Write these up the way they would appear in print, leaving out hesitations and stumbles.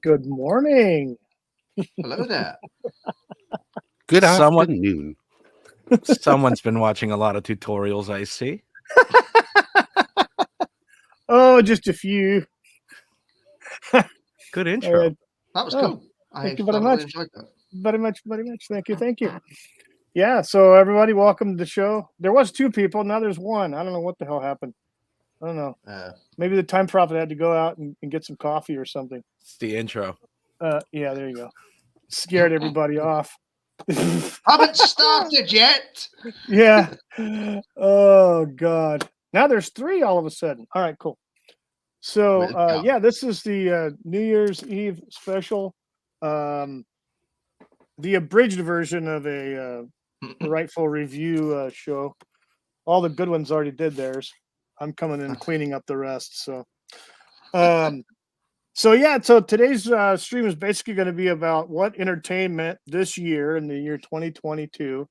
Good morning. Hello there. Good Someone, afternoon. someone's been watching a lot of tutorials, I see. Oh, just a few. Good intro. That was Oh, cool. I thank you very thoroughly much. enjoyed that. Very much. Thank you. Yeah, so everybody, welcome to the show. There was two people, now there's one. I don't know what the hell happened. I don't know. Maybe the time prophet had to go out and get some coffee or something. It's the intro. Yeah, there you go. Scared everybody off. Haven't started yet. Yeah. Oh, God. Now there's three all of a sudden. All right, cool. So, Welcome. yeah, this is the New Year's Eve special. The abridged version of a rightful review show. All the good ones already did theirs. I'm coming in and cleaning up the rest. So today's stream is basically going to be about what entertainment this year in the year 2022,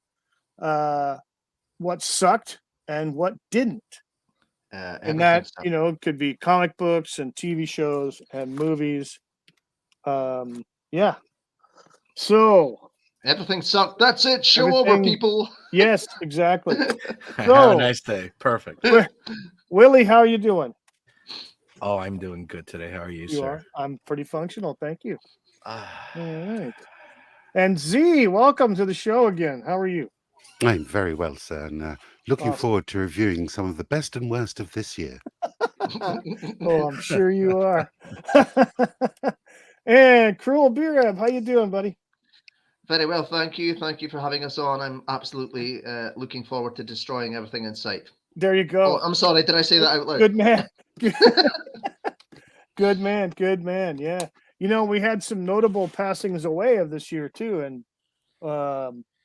what sucked and what didn't. And that, could be comic books and TV shows and movies. Yeah. So Everything sucked. That's it. Show over, people. Yes, exactly. Have a nice day. Perfect. Willie, how are you doing? Oh, I'm doing good today. How are you, sir? Are? I'm pretty functional. Thank you. All right. And Z, welcome to the show again. How are you? I'm very well, sir, and looking Awesome. forward to reviewing some of the best and worst of this year. Oh, I'm sure you are. And Cruel Beer Ab, how you doing, buddy? Very well, thank you. Thank you for having us on. I'm absolutely looking forward to destroying everything in sight. There you go. Oh, I'm sorry. Did I say that out loud? Good man. Good man. Yeah. We had some notable passings away of this year too, and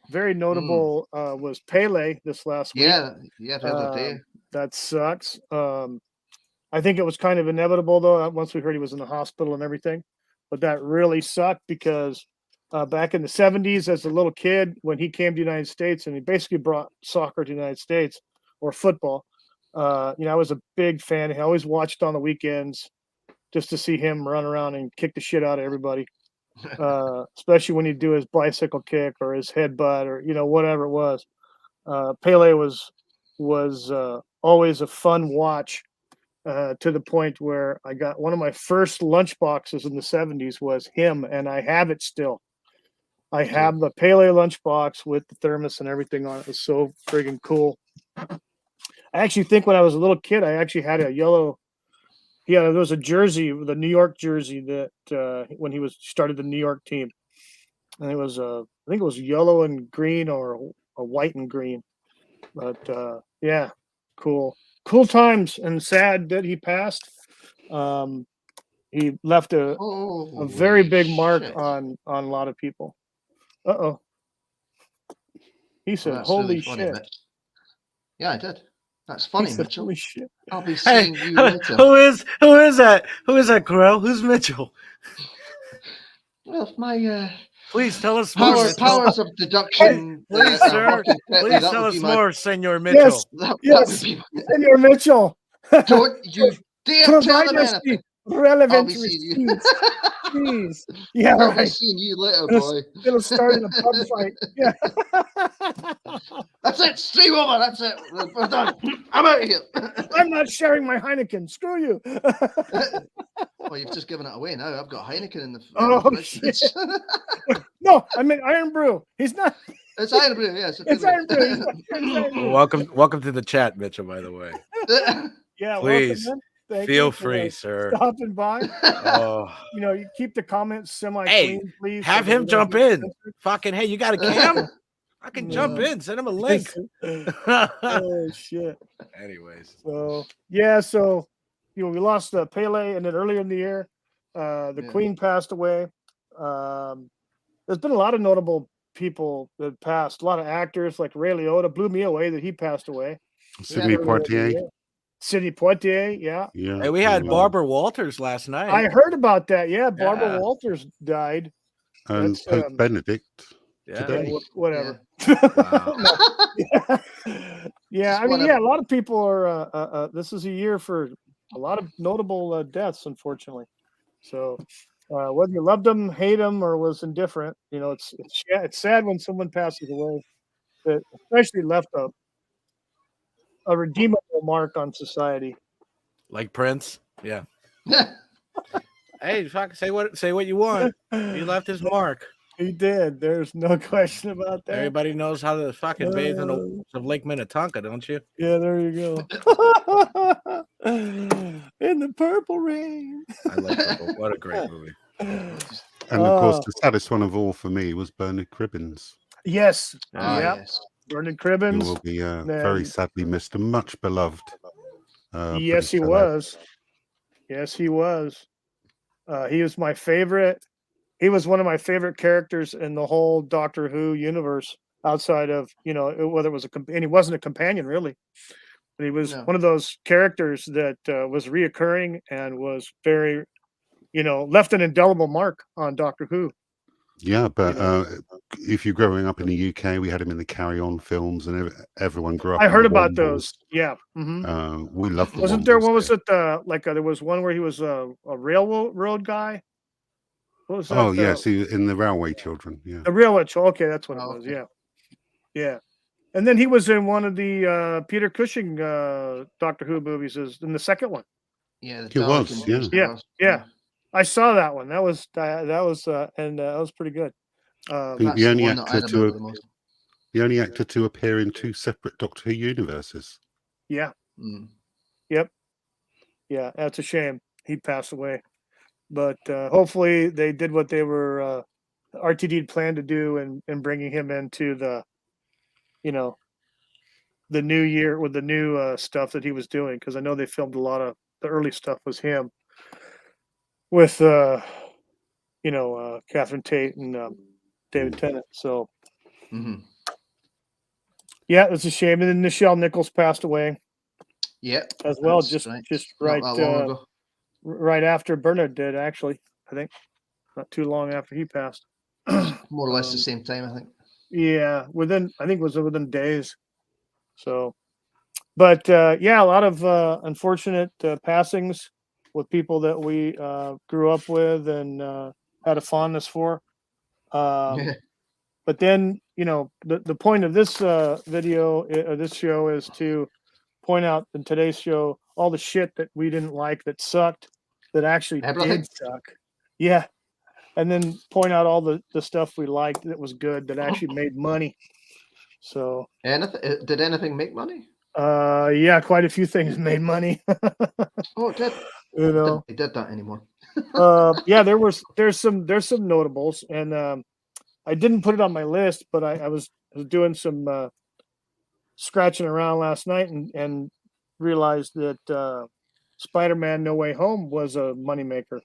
very notable was Pele this last week. Yeah, the other day. That sucks. I think it was kind of inevitable though, once we heard he was in the hospital and everything. But that really sucked because back in the 70s, as a little kid, when he came to the United States, and he basically brought soccer to the United States, or football, I was a big fan. I always watched on the weekends just to see him run around and kick the shit out of everybody, especially when he'd do his bicycle kick or his headbutt or, whatever it was. Pele was always a fun watch. To the point where I got one of my first lunch boxes in the 70s was him, and I have it still. I have the Pele lunchbox with the thermos and everything on it. It was so friggin' cool. I actually think when I was a little kid, I actually had a yellow. Yeah, there was a jersey, the New York jersey that when he started the New York team, and it was I think it was yellow and green or white and green. But yeah, cool times, and sad that he passed. He left a very big mark on a lot of people. Uh-oh. He said, holy really funny, shit. Mitch. Yeah, I did. That's funny, Mitchell. Holy shit. I'll be seeing you later. Who is that? Who is that, Corel? Who's Mitchell? Well, my please tell us more. powers of deduction. Please, sir. Please tell us more, Senor Mitchell. Yes, Senor Mitchell. Don't you dare tell them anything. Relevant receipts. Jeez. Yeah, I'll be seeing you later, boy. It'll start in a pub fight. Yeah. That's it. Stream over. That's it. We're done. I'm out of here. I'm not sharing my Heineken. Screw you. Well, you've just given it away now. I've got Heineken in the fridge. No, I mean Iron Brew. He's not. It's Iron Brew, yes. It's Iron Brew. Welcome to the chat, Mitchell, by the way. Yeah, please. Welcome, feel free, sir. Stopping by. You keep the comments semi-clean, please. Have him jump in. Fucking, hey, you got a cam? I can jump in. Send him a link. Oh, shit. Anyways. So, we lost Pele, and then earlier in the year, the Queen passed away. There's been a lot of notable people that passed. A lot of actors, like Ray Liotta. Blew me away that he passed away. Sidney Poitier. Sidney Poitier, yeah. Hey, we had Barbara Walters last night. I heard about that. Yeah, Barbara Walters died. And Pope Benedict today. Whatever. Wow. Yeah, I mean, a lot of people are. This is a year for a lot of notable deaths, unfortunately. So, whether you loved him, hate him, or was indifferent. It's sad when someone passes away that especially left a redeemable mark on society. Like Prince. Yeah. Hey, fuck, say what you want. He left his mark. He did. There's no question about that. Everybody knows how to fucking bathe in the waters of Lake Minnetonka, don't you? Yeah, there you go. In the purple rain. I love Purple. What a great movie. And of course, the saddest one of all for me was Bernard Cribbins. Yes. Yes. Bernard He Cribbins. will be very sadly missed and much beloved. Yes, he was. Yes, he was. He was my favorite. He was one of my favorite characters in the whole Doctor Who universe. Outside of whether it was and he wasn't a companion really, but he was one of those characters that was reoccurring and was very, left an indelible mark on Doctor Who. Yeah, but if you're growing up in the UK, we had him in the Carry On films, and everyone grew up. I heard about those. Yeah, we loved them. Wasn't there? What was it? There was one where he was a railroad guy. What was that? Oh yes, he in the Railway Children. Yeah, the Railway. Okay, that's what it was. Yeah, yeah. And then he was in one of the Peter Cushing Doctor Who movies. In the second one. Yeah, he was. Yeah. I saw that one. That was pretty good. The only actor to appear in two separate Doctor Who universes. Yeah. Yep. Yeah, that's a shame. He passed away, but hopefully they did what they were RTD planned to do in bringing him into the new year with the new stuff that he was doing, because I know they filmed a lot of the early stuff was him with Catherine Tate and David Tennant. So yeah, it's a shame. And then Nichelle Nichols passed away. Yeah, as well. Just right right after Bernard did, actually. I think not too long after he passed. More or less the same time, I think. Yeah, within days. So, but yeah, a lot of unfortunate passings with people that we grew up with and had a fondness for. But then, the point of this video or this show is to point out in today's show all the shit that we didn't like, that sucked, that actually did suck. Yeah. And then point out all the stuff we liked that was good, that actually made money. So did anything make money? Yeah, quite a few things made money. Oh, it did. They did that anymore. Yeah, there's some notables, and I didn't put it on my list, but I was doing some scratching around last night and realized that Spider-Man No Way Home was a moneymaker.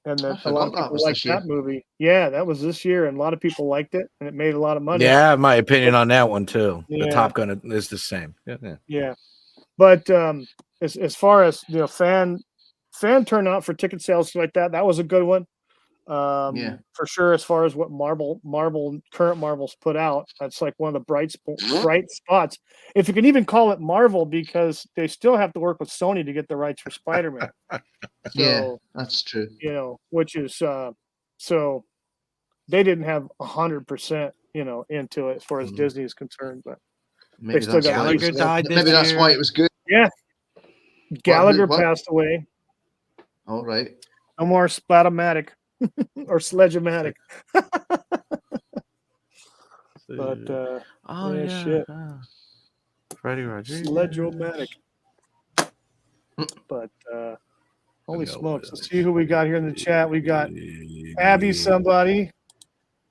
And that a lot of people liked that movie. Yeah, that was this year, and a lot of people liked it, and it made a lot of money. Yeah, my opinion on that one too. Yeah. The Top Gun is the same. Yeah. But as far as fan turnout for ticket sales like that was a good one. For sure. As far as what current Marvel's put out, that's like one of the bright spots. If you can even call it Marvel, because they still have to work with Sony to get the rights for Spider-Man. Yeah, that's true. Which is so they didn't have 100%, into it as far as Disney is concerned, but maybe they still got Gallagher died. Maybe that's why it was good. Yeah, Gallagher passed away. All right. No more Splatomatic or Sledge-O-Matic. But shit. Freddie Rodriguez. Sledge-O-Matic. But holy smokes. Let's see who we got here in the chat. We got Abby somebody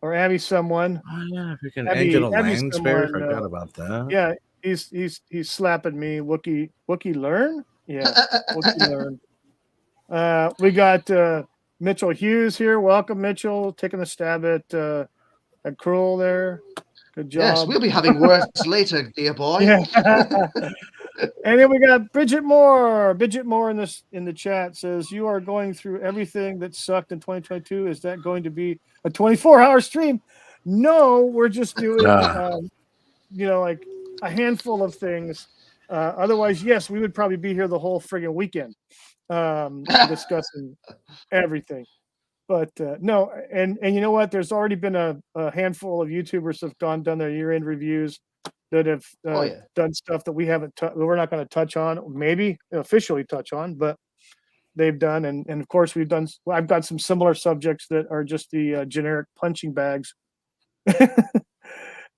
or Abby someone. Oh yeah, freaking Angela Lansbury. Forgot about that. Yeah, he's slapping me. Wookie Learn? Yeah, Wookie Learn. We got Mitchell Hughes here. Welcome, Mitchell. Taking a stab at Cruel there. Good job. Yes, we'll be having words later, dear boy. Yeah. And then we got Bridget Moore. Bridget Moore in the chat says, "You are going through everything that sucked in 2022. Is that going to be a 24-hour stream?" No, we're just doing like a handful of things. Otherwise, yes, we would probably be here the whole friggin' weekend discussing everything. But no, and you know what? There's already been a handful of YouTubers have done their year-end reviews that have Oh yeah. done stuff that we haven't we're not going to touch on, maybe officially touch on, but they've done, and of course I've got some similar subjects that are just the generic punching bags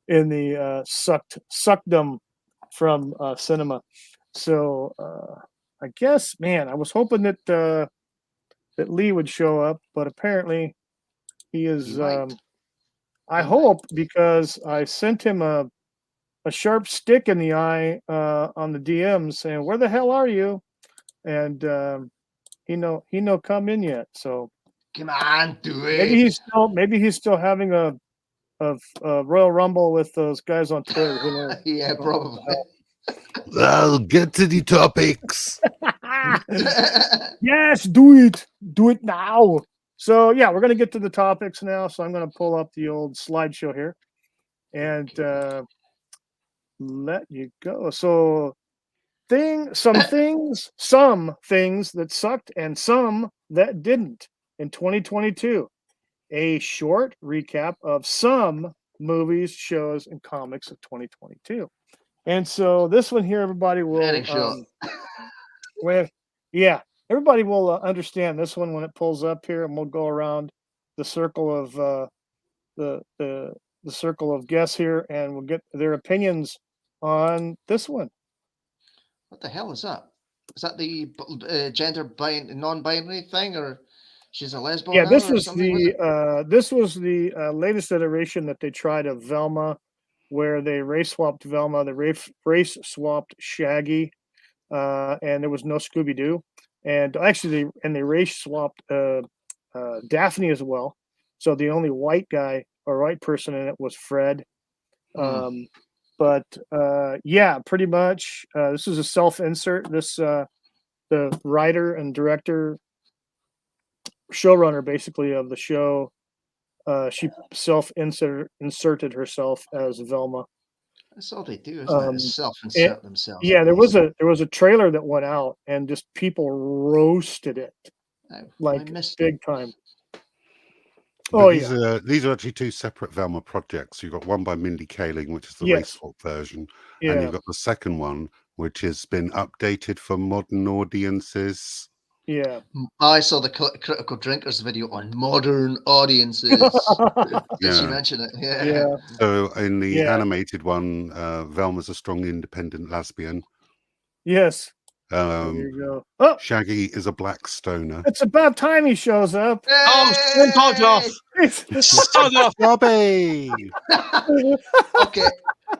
in the suckdom from cinema. So I guess, man, I was hoping that that Lee would show up, but apparently he is. He might. I He hope, because I sent him a sharp stick in the eye on the DM saying, "Where the hell are you?" And he no come in yet. So Come on, do maybe it. he's still having a Royal Rumble with those guys on Twitter. Who knows? Yeah, probably. I'll get to the topics. Yes, do it now. So yeah, we're gonna get to the topics now. So I'm gonna pull up the old slideshow here and let you go. So some things that sucked and some that didn't in 2022. A short recap of some movies, shows, and comics of 2022. And so this one here, everybody will Very short. everybody will understand this one when it pulls up here, and we'll go around the circle of the circle of guests here, and we'll get their opinions on this one. What the hell is that? Is that the gender non-binary thing, or she's a lesbian? Yeah, now, this or was something? the latest iteration that they tried of Velma, where they race swapped Velma, they race swapped Shaggy, and there was no Scooby Doo, and actually they race swapped Daphne as well. So the only white guy or white person in it was Fred. But yeah, pretty much this is a self-insert. This the writer and director, showrunner basically of the show, she inserted herself as Velma. That's all they do, isn't it? Is self-insert themselves. Yeah, there was a trailer that went out, and just people roasted it like big time. But these are actually two separate Velma projects. You've got one by Mindy Kaling, which is the race swap version, and you've got the second one, which has been updated for modern audiences. Yeah, I saw the Critical Drinkers video on modern audiences. Did she mention it? Yeah. So in the animated one, Velma's a strong, independent lesbian. Yes. There you go. Oh, Shaggy is a black stoner. it's about time he shows up. Oh, start off. Start off, Robbie. Okay.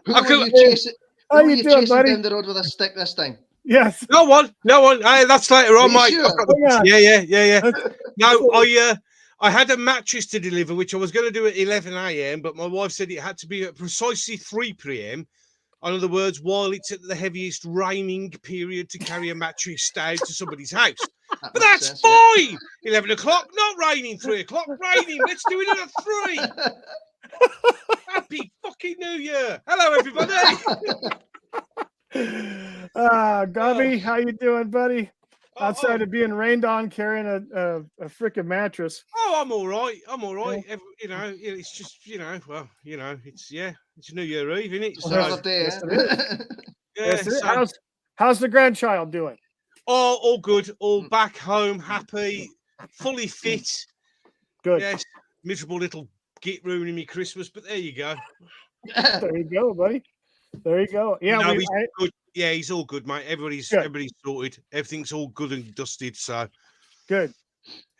Who are you chasing? How you doing, buddy? Down the road with a stick this time? Yes. No one. Hey, that's later on, mate. Sure? Yeah. No, I had a mattress to deliver, which I was going to do at 11 a.m., but my wife said it had to be at precisely 3 p.m. In other words, while it's at the heaviest raining period to carry a mattress down to somebody's house. But that's fine. 11 o'clock, not raining. 3 o'clock, raining. Let's do it at 3. Happy fucking New Year. Hello, everybody. Gubby, how you doing, buddy? Outside of being rained on, carrying a freaking mattress. Oh, I'm all right. Yeah. It's just, it's New Year Eve, isn't it? So, how's the grandchild doing? Oh, all good. All back home, happy, fully fit. Good. Yes, miserable little git ruining me Christmas, but there you go. There you go, buddy. There you go. Yeah, he's good. Yeah, he's all good, mate. Everybody's sorted. Everything's all good and dusted. So good,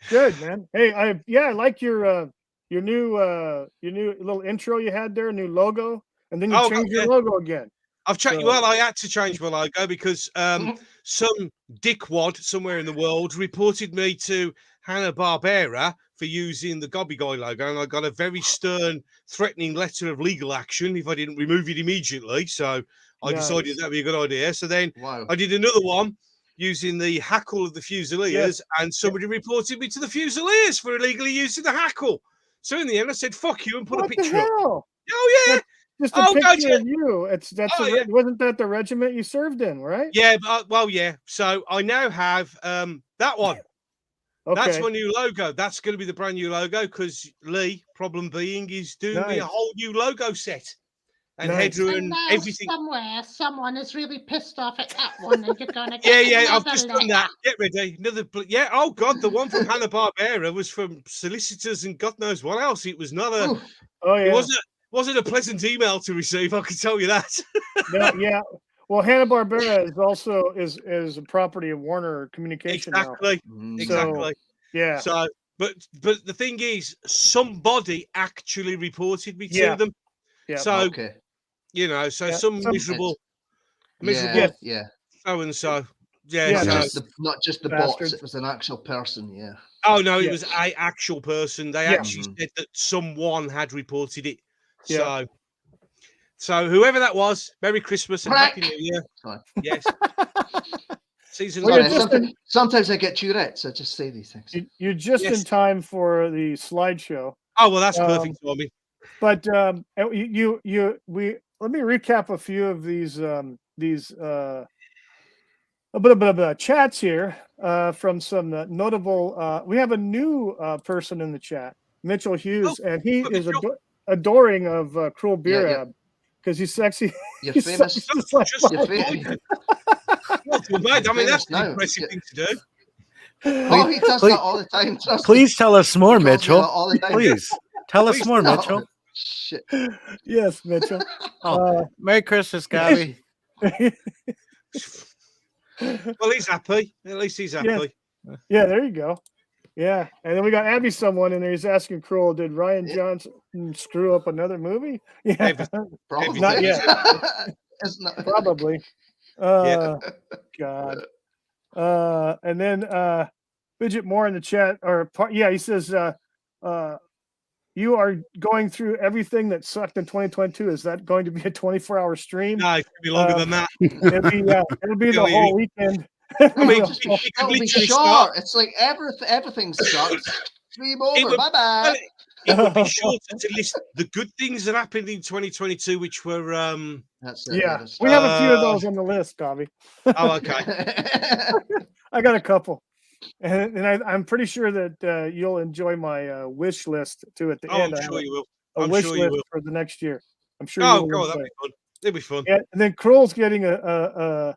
man. Hey, I like your new little intro you had there, new logo, and then you changed your logo again. Well, I had to change my logo because some dickwad somewhere in the world reported me to Hanna-Barbera for using the Gobby Guy logo, and I got a very stern, threatening letter of legal action if I didn't remove it immediately. So I decided that'd be a good idea. So then I did another one using the hackle of the Fusiliers, and somebody reported me to the Fusiliers for illegally using the hackle. So in the end, I said, "Fuck you," and put a picture up. Oh yeah. Just a picture of you. Wasn't that the regiment you served in, right? Yeah, yeah. So I now have that one. That's Okay. my new logo. That's going to be the brand new logo because Lee, problem being, is doing me a Nice. whole new logo set and Nice. header And and now everything. somewhere, someone is really pissed off at that one, and you're gonna get Yeah, I've another just done letter. that. Get ready. Yeah. Oh God, the one from Hanna-Barbera was from solicitors and God knows what else. It was not a. Oof. Oh yeah. It wasn't a pleasant email to receive. I can tell you that. No, yeah. Well, Hanna-Barbera is also is a property of Warner Communication now. Exactly. Yeah. So, but the thing is, somebody actually reported me Yeah. to them. Yeah. So Okay. some miserable Yeah. so and so. Yeah. Yeah, Not just the bastards. bots. It was an actual person. Yeah. Oh no, it Yeah. was a actual person. They Yeah. actually said that someone had reported it. Yeah. So whoever that was, Merry Christmas and Happy New Year. Sorry. Yes. Season's Well, over. Sorry, sometimes I get Tourette's. I just say these things. You're just in Yes. time for the slideshow. Oh well, that's perfect for me. But let me recap a few of these a bit of chats here from some notable. We have a new person in the chat, Mitchell Hughes, and he is adoring of Cruel Beer Ab because he's sexy. You're he's famous. just like You're famous. I mean, that's an now. impressive thing to do. Oh, he does that all the time. Trust me. Please tell us more, He calls me Mitchell. that all the time. Please tell us more, No. Mitchell. Shit. Yes, Mitchell. Merry Christmas, Gabby. Well, he's happy. At least he's happy. Yeah, there you go. Yeah, and then we got Abby someone in there. He's asking Cruel, did Ryan Johnson screw up another movie? Yeah, Probably. not yet. It's not. Probably. Yeah. God. And then Bridget Moore in the chat, he says, you are going through everything that sucked in 2022. Is that going to be a 24-hour stream? No, it could be longer than that. It'll be the whole weekend. I mean, It'll be short. It's like everything sucks. Stream over. Bye bye. It would be shorter to list the good things that happened in 2022, which were That's it. Yeah, we have a few of those on the list, Bobby. Oh, okay. I got a couple, and I'm pretty sure that you'll enjoy my wish list too at the end. I'm sure you will. A I'm wish sure list you will. for the next year. I'm sure. Oh, God, that'd be fun. It'd be fun. Yeah, and then Cruel's getting a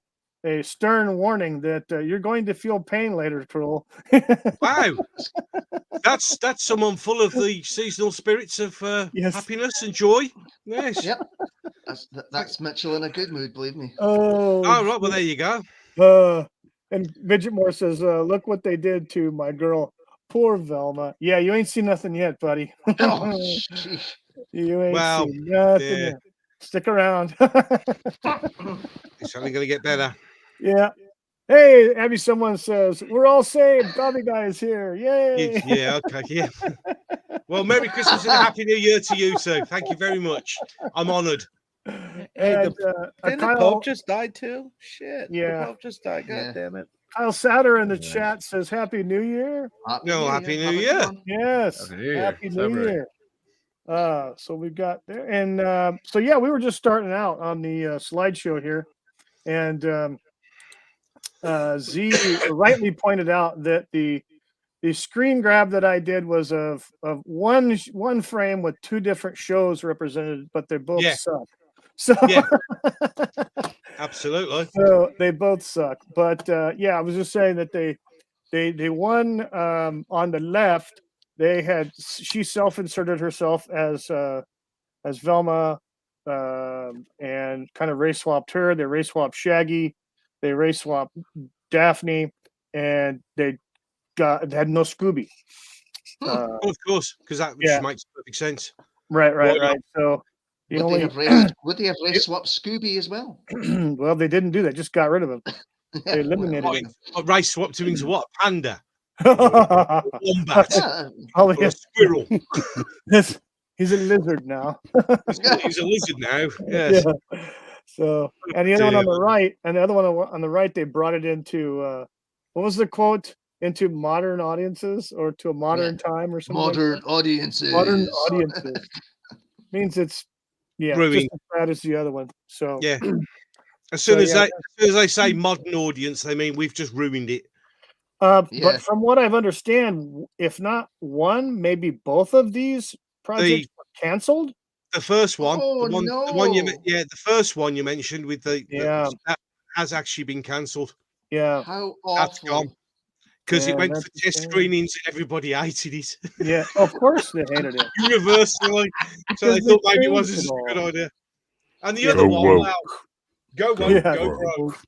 stern warning that you're going to feel pain later, Cruel. Wow, that's someone full of the seasonal spirits of happiness and joy. Yes. Yep. That's Mitchell in a good mood, believe me. Oh, right. Well, there you go. And Bridget Moore says, look what they did to my girl. Poor Velma. Yeah, you ain't seen nothing yet, buddy. You ain't seen nothing yet. Stick around. It's only going to get better. Yeah. Hey, Abby, someone says, we're all saved. Bobby Guy is here. Yay. Yeah, okay. Yeah. Well, Merry Christmas and a Happy New Year to you too. Thank you very much. I'm honoured. And didn't the Pope just died too? Shit. Yeah. The Pope just died. God damn it. Kyle Satter in the chat says, Happy New Year. Happy New Year. Yes. Happy New Year. Happy New Year. So we've got there. And so, yeah, we were just starting out on the slideshow here. And Z rightly pointed out that the screen grab that I did was of one frame with two different shows represented, but they both suck. So absolutely. So they both suck. But I was just saying that they won on the left. She self-inserted herself as Velma and kind of race swapped her. They race swapped Shaggy. They race swapped Daphne, and they had no Scooby. Of course, because that makes perfect sense. Right. So would they have race swapped Scooby as well? Well, they didn't do that. Just got rid of him. They eliminated him. Race swapped him into what? Panda. Wombat. Or a squirrel. He's a lizard now. He's a lizard now. Yes. Yeah. So, and the other one on the right, they brought it into what was the quote? Into modern audiences or to a modern time or something. Modern audiences. Modern audiences means it's just as bad as the other one. So as soon as they say modern audience, they mean we've just ruined it. Yeah. But from what I've understand, if not one, maybe both of these projects were canceled. The first one, Oh, the one no. the first one you mentioned with Yeah. that has actually been cancelled. Yeah. How That's gone awful. because it Man, went that's for a test shame. screenings and everybody hated it. Yeah, of course they hated it. Universally. So they Because they thought maybe it changed wasn't it such a all. good idea. And the Yeah. other Go one, woke. well, go Go woke, Yeah. go broke. broke.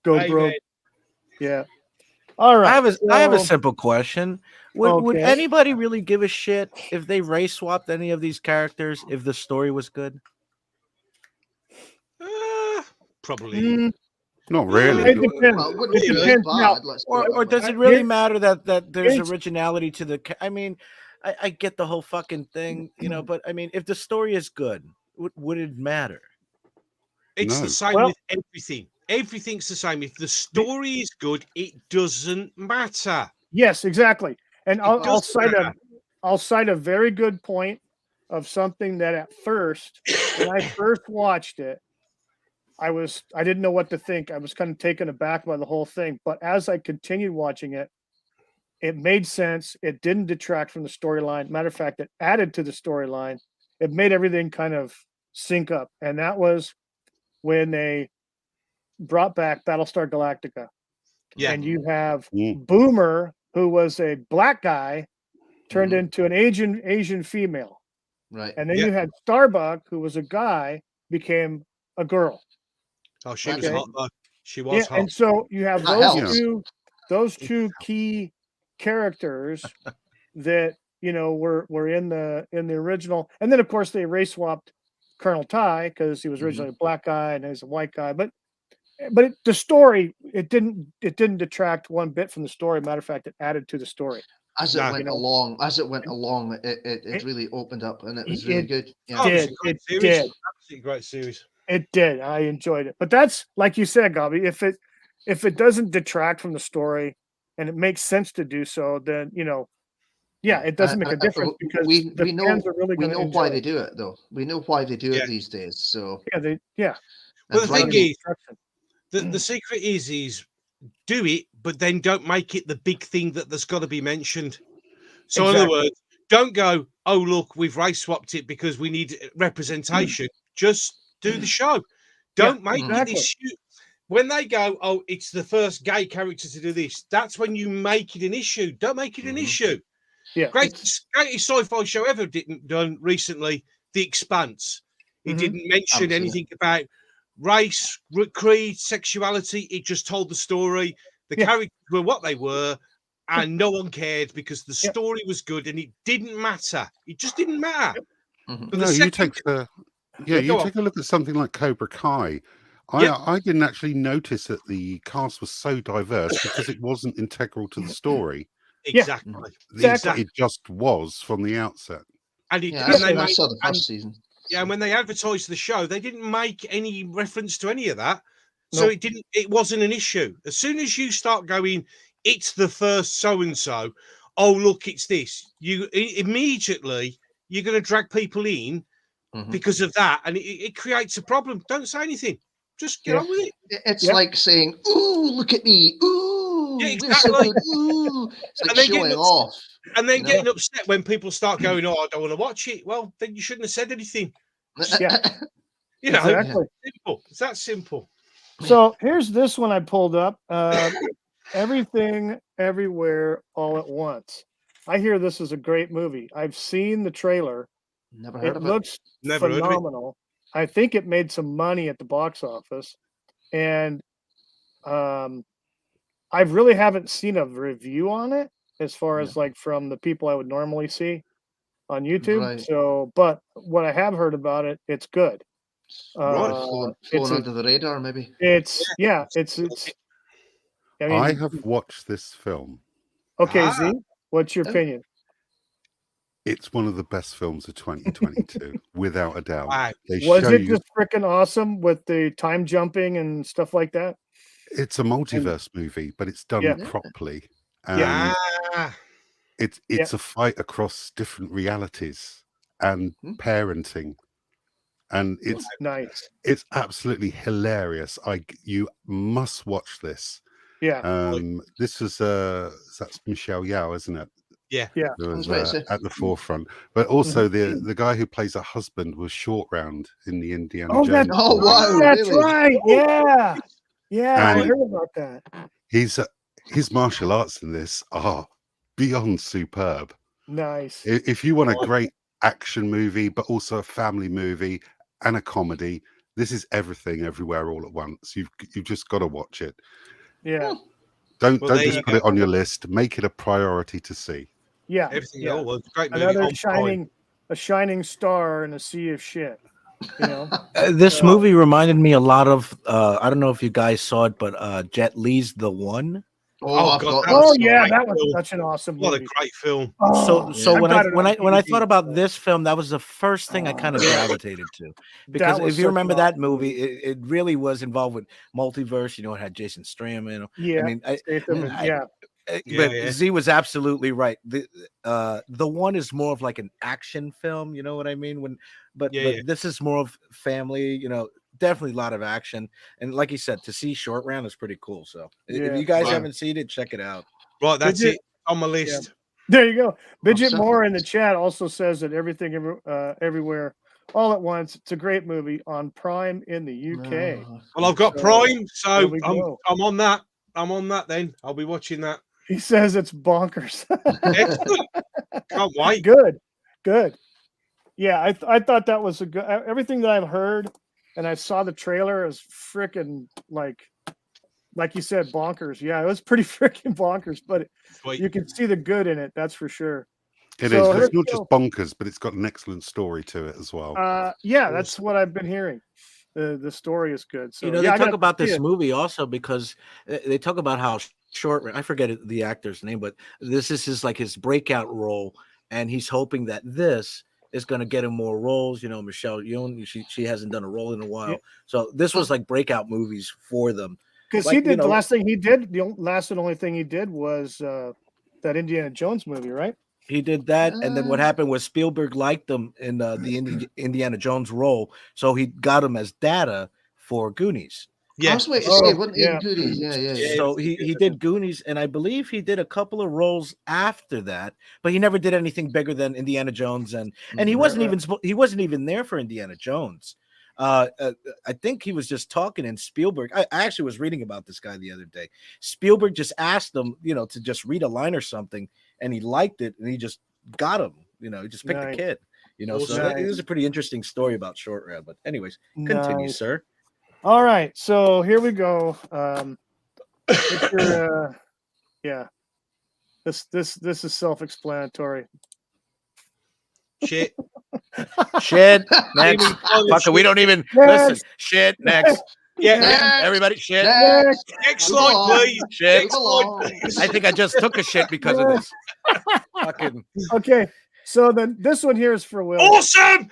Go Amen. broke. Yeah. All I right. have a So, simple question. Would okay. anybody really give a shit if they race swapped any of these characters if the story was good? Probably. Not It really. depends. Well, it wouldn't It be as depends. Now, bad. Let's put it Or that way. does it really here- matter that there's here's originality to the? I mean, I get the whole fucking thing, but I mean, if the story is good, would it matter? It's the No. same Well- with everything. Everything's the same. If the story is good, it doesn't matter. yes, exactly. And I'll doesn't matter. cite a very good point of something that at first, when I first watched it, I didn't know what to think. I was kind of taken aback by the whole thing. But as I continued watching it, it made sense. It didn't detract from the storyline. Matter of fact, it added to the storyline. It made everything kind of sync up. And that was when they brought back Battlestar Galactica. Yeah. And you have Mm. Boomer, who was a black guy, turned Mhm. into an Asian female. Right. And then Yeah. you had Starbuck, who was a guy, became a girl. Oh, she was Okay. hot though. She Yeah, was hot. and so you have That those helps. those two key characters that were in the original, and then of course they race swapped Colonel Ty because he was Mhm. originally a black guy and he's a white guy, but the story it didn't detract one bit from the story. Matter of fact, it added to the story. As it Nah. went along, it really opened up and it was really It good. Yeah. Oh, it was a did. great It series. did. Absolutely great series. It did. I enjoyed it. But that's like you said, Gobby, if it doesn't detract from the story and it makes sense to do so, then yeah, it doesn't make a difference because we the know fans are really we going to know why enjoy they it. do it though. We know why they do Yeah. it these days. So Yeah. Well, and the thing rightly- is, the secret is do it, but then don't make it the big thing that's got to be mentioned. So, in other Exactly. words, don't go, oh, look, we've race swapped it because we need representation. Just do the show. Don't make exactly. it this huge. When they go, oh, it's the first gay character to do this, that's when you make it an issue. Don't make it an issue. Yeah. Greatest sci-fi show ever done recently, The Expanse. It Mhm. didn't mention anything about race, creed, sexuality. It just told the story. The characters were what they were, and no one cared because the story was good and it didn't matter. It just didn't matter. Mhm. But No, you take go take a look at something like Cobra Kai. I didn't actually notice that the cast was so diverse because it wasn't integral to the story. Exactly. It just was from the outset. And I saw the first season. Yeah, and when they advertised the show, they didn't make any reference to any of that. So it wasn't an issue. As soon as you start going, it's the first so and so, oh look, it's this, you immediately you're going to drag people in because of that, and it creates a problem. Don't say anything. Just get on with it. It's like saying, "Ooh, look at me! Ooh, Yeah, we're so exactly. good! Ooh!" It's like And then showing off. And then getting upset when people start going, "Oh, I don't want to watch it." Well, then you shouldn't have said anything. Exactly. Simple. It's that simple. So here's this one I pulled up. Everything, Everywhere, All at Once. I hear this is a great movie. I've seen the trailer. Never heard It of it. looks phenomenal. I think it made some money at the box office, and I really haven't seen a review on it as far as like from the people I would normally see on YouTube. Right. So, but what I have heard about it, it's good. Flown under the radar, maybe. It's. I mean, I have watched this film. Okay, Z, what's your opinion? It's one of the best films of 2022, without a doubt. Wow. Was it just freaking awesome with the time jumping and stuff like that? It's a multiverse movie, but it's done properly. And it's a fight across different realities and parenting. And it's nice. It's absolutely hilarious. You must watch this. Yeah. This was that's Michelle Yeoh, isn't it? Yeah. Yeah. Who was That's right, at the forefront. But also the guy who plays her husband was Short Round in the Indiana Jones. Oh, wow, That's really? right. Yeah. Yeah, I And heard about that. His martial arts in this are beyond superb. Nice. If you want a great action movie, but also a family movie and a comedy, this is everything everywhere all at once. You've just got to watch it. Yeah. Don't Well, there just you put go. it on your list. Make it a priority to see. Yeah. Everything. Yeah. Oh, well, it's a great movie. Another on Prime. a shining star in a sea of shit. You know. This movie reminded me a lot of I don't know if you guys saw it, but Jet Li's The One. Oh, I've God, got that that. Oh was yeah, great that was film. such an awesome What a movie. great film. Oh, So I've when got it on when I DVD, thought about so- this film, that was the first thing I kind of gravitated to, because That was if you such remember an that awesome movie, it really was involved with multiverse. You know, it had Jason Statham. I Yeah. mean, Statham and- yeah. Yeah, but yeah. Z was absolutely right. The One is more of like an action film. You know what I mean? But this is more of family. You know, definitely a lot of action. And like you said, to see Short Round is pretty cool. So if you guys haven't seen it, check it out. Right, that's Did you- it on my list. There you go. Bridget Awesome. Moore in the chat also says that Everything Everywhere All at Once. It's a great movie on Prime in the UK. Well, I've got So, Prime, there so we I'm go. on that. I'm on that then. I'll be watching that. He says it's bonkers. Excellent. Can't wait. Good. Yeah, I thought that was a good. Everything that I've heard, and I saw the trailer is freaking like you said, bonkers. Yeah, it was pretty freaking bonkers, but you can see the good in it. That's for sure. It So is. let's It's not go. just bonkers, but it's got an excellent story to it as well. Yeah, that's what I've been hearing. The story is good. So You know, yeah, they I talk gotta about see this it. movie also because they talk about how I forget the actor's name, but this is his breakout role, and he's hoping that this is going to get him more roles. You know, Michelle Yeoh, she hasn't done a role in a while, Yeah. so this was like breakout movies for them. Because Like, he did you know, the last thing he did. The last and only thing he did was that Indiana Jones movie, right? He did that, and then what happened was Spielberg liked him in the Indiana Jones role, so he got him as Data for Goonies. I was waiting to Oh, say, wasn't he yeah. in Goonies? Yeah. So he did Goonies, and I believe he did a couple of roles after that, but he never did anything bigger than Indiana Jones, and he wasn't even there for Indiana Jones. I think he was just talking, and Spielberg. I actually was reading about this guy the other day. Spielberg just asked him, you know, to just read a line or something, and he liked it, and he just got him. You know, he just picked the Nice. kid. You know, so Nice. it is a pretty interesting story about Short Round. But anyways, continue, Nice. sir. All right, so here we go. Yeah, this is self-explanatory. Shit. Shit. Next. Fucker, we don't even listen. Shit. Next. Yeah. Everybody. Shit. Next slide, please. Shit. Next slide. I think I just took a shit because of this. Fucking. Okay, so then this one here is for Will. Awesome!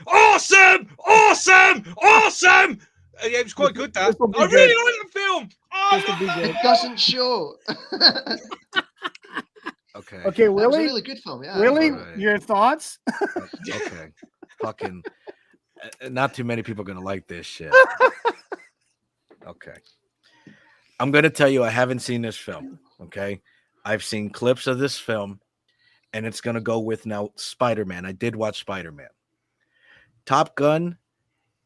Yeah, it was quite good. That This will be I good. really like the film. This will be good. It doesn't show. Okay. Okay, That was a Willie. really good film. Yeah. Willie, Alright. your thoughts? Okay. Fucking. Not too many people are gonna like this shit. Okay. I'm gonna tell you, I haven't seen this film. Okay. I've seen clips of this film, and it's gonna go with now Spider-Man. I did watch Spider-Man. Top Gun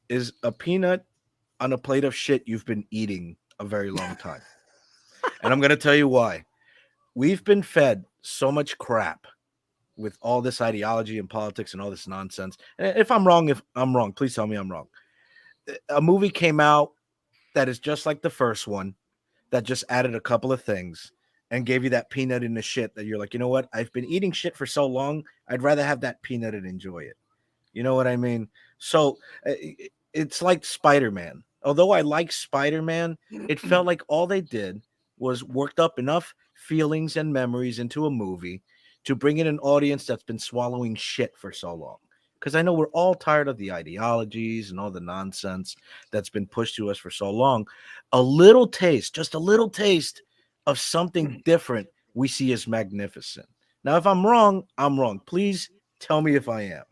is a peanut on a plate of shit you've been eating a very long time. And I'm gonna tell you why. We've been fed so much crap with all this ideology and politics and all this nonsense. And if I'm wrong, please tell me I'm wrong. A movie came out that is just like the first one, that just added a couple of things and gave you that peanut in the shit that you're like, you know what? I've been eating shit for so long. I'd rather have that peanut and enjoy it. You know what I mean? So it's like Spider-Man. Although I like Spider-Man, it felt like all they did was worked up enough feelings and memories into a movie to bring in an audience that's been swallowing shit for so long. Because I know we're all tired of the ideologies and all the nonsense that's been pushed to us for so long. A little taste, just a little taste of something different we see as magnificent. Now, if I'm wrong, I'm wrong. Please tell me if I am.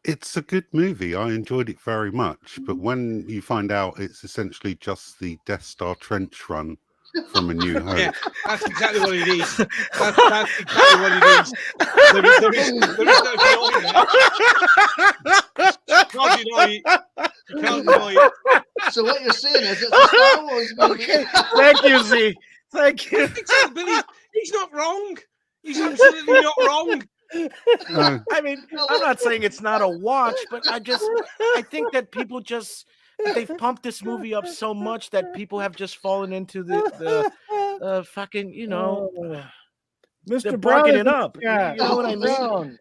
It's a good movie. I enjoyed it very much. But when you find out it's essentially just the Death Star trench run from A New Hope. Yeah, that's exactly what it is. That's exactly what it is. There is no denying that. You can't deny it. You can't deny it. So what you're saying is it's a Star Wars movie. Okay. Thank you, Z. Thank you. But he's not wrong. He's absolutely not wrong. I mean, I'm not saying it's not a watch, but I think that people they've pumped this movie up so much that people have just fallen into the fucking, Mr. Brown barking is it up. Yeah, You know what I mean? Brown.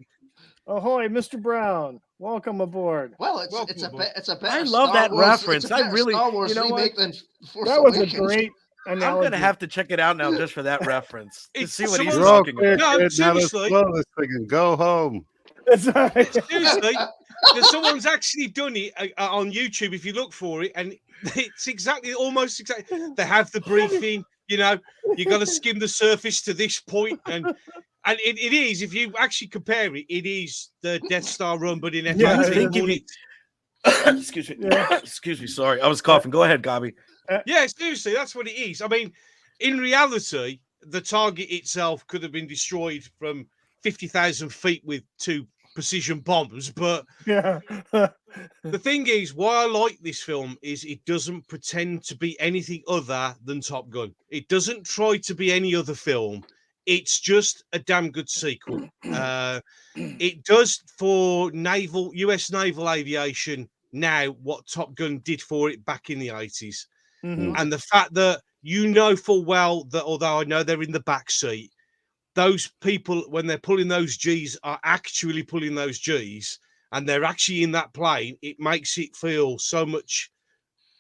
Ahoy, Mr. Brown. Welcome aboard. Well, it's a better I love Star that Wars, reference. It's a better I really, Star Wars you know remake what? than Force That was a Awakens. great analogy. I'm gonna have to check it out now just for that reference to It's see what he's someone's- You're all talking good, about. No, kid. Now let's seriously. blow this thing and go home. That's right. Seriously, someone's actually done it on YouTube. If you look for it, and it's almost exactly. They have the briefing. You got to skim the surface to this point, and it is. If you actually compare it, it is the Death Star run, but in Yeah, F-18. Excuse me. Excuse me. Sorry, I was coughing. Go ahead, Gobby. Yeah, seriously, that's what it is. I mean, in reality, the target itself could have been destroyed from 50,000 feet with 2 precision bombs. But Yeah. the thing is, why I like this film is it doesn't pretend to be anything other than Top Gun. It doesn't try to be any other film. It's just a damn good sequel. It does for US naval aviation now what Top Gun did for it back in the 80s. Mhm. And the fact that full well that although I know they're in the back seat, those people, when they're pulling those G's, are actually pulling those G's and they're actually in that plane, it makes it feel so much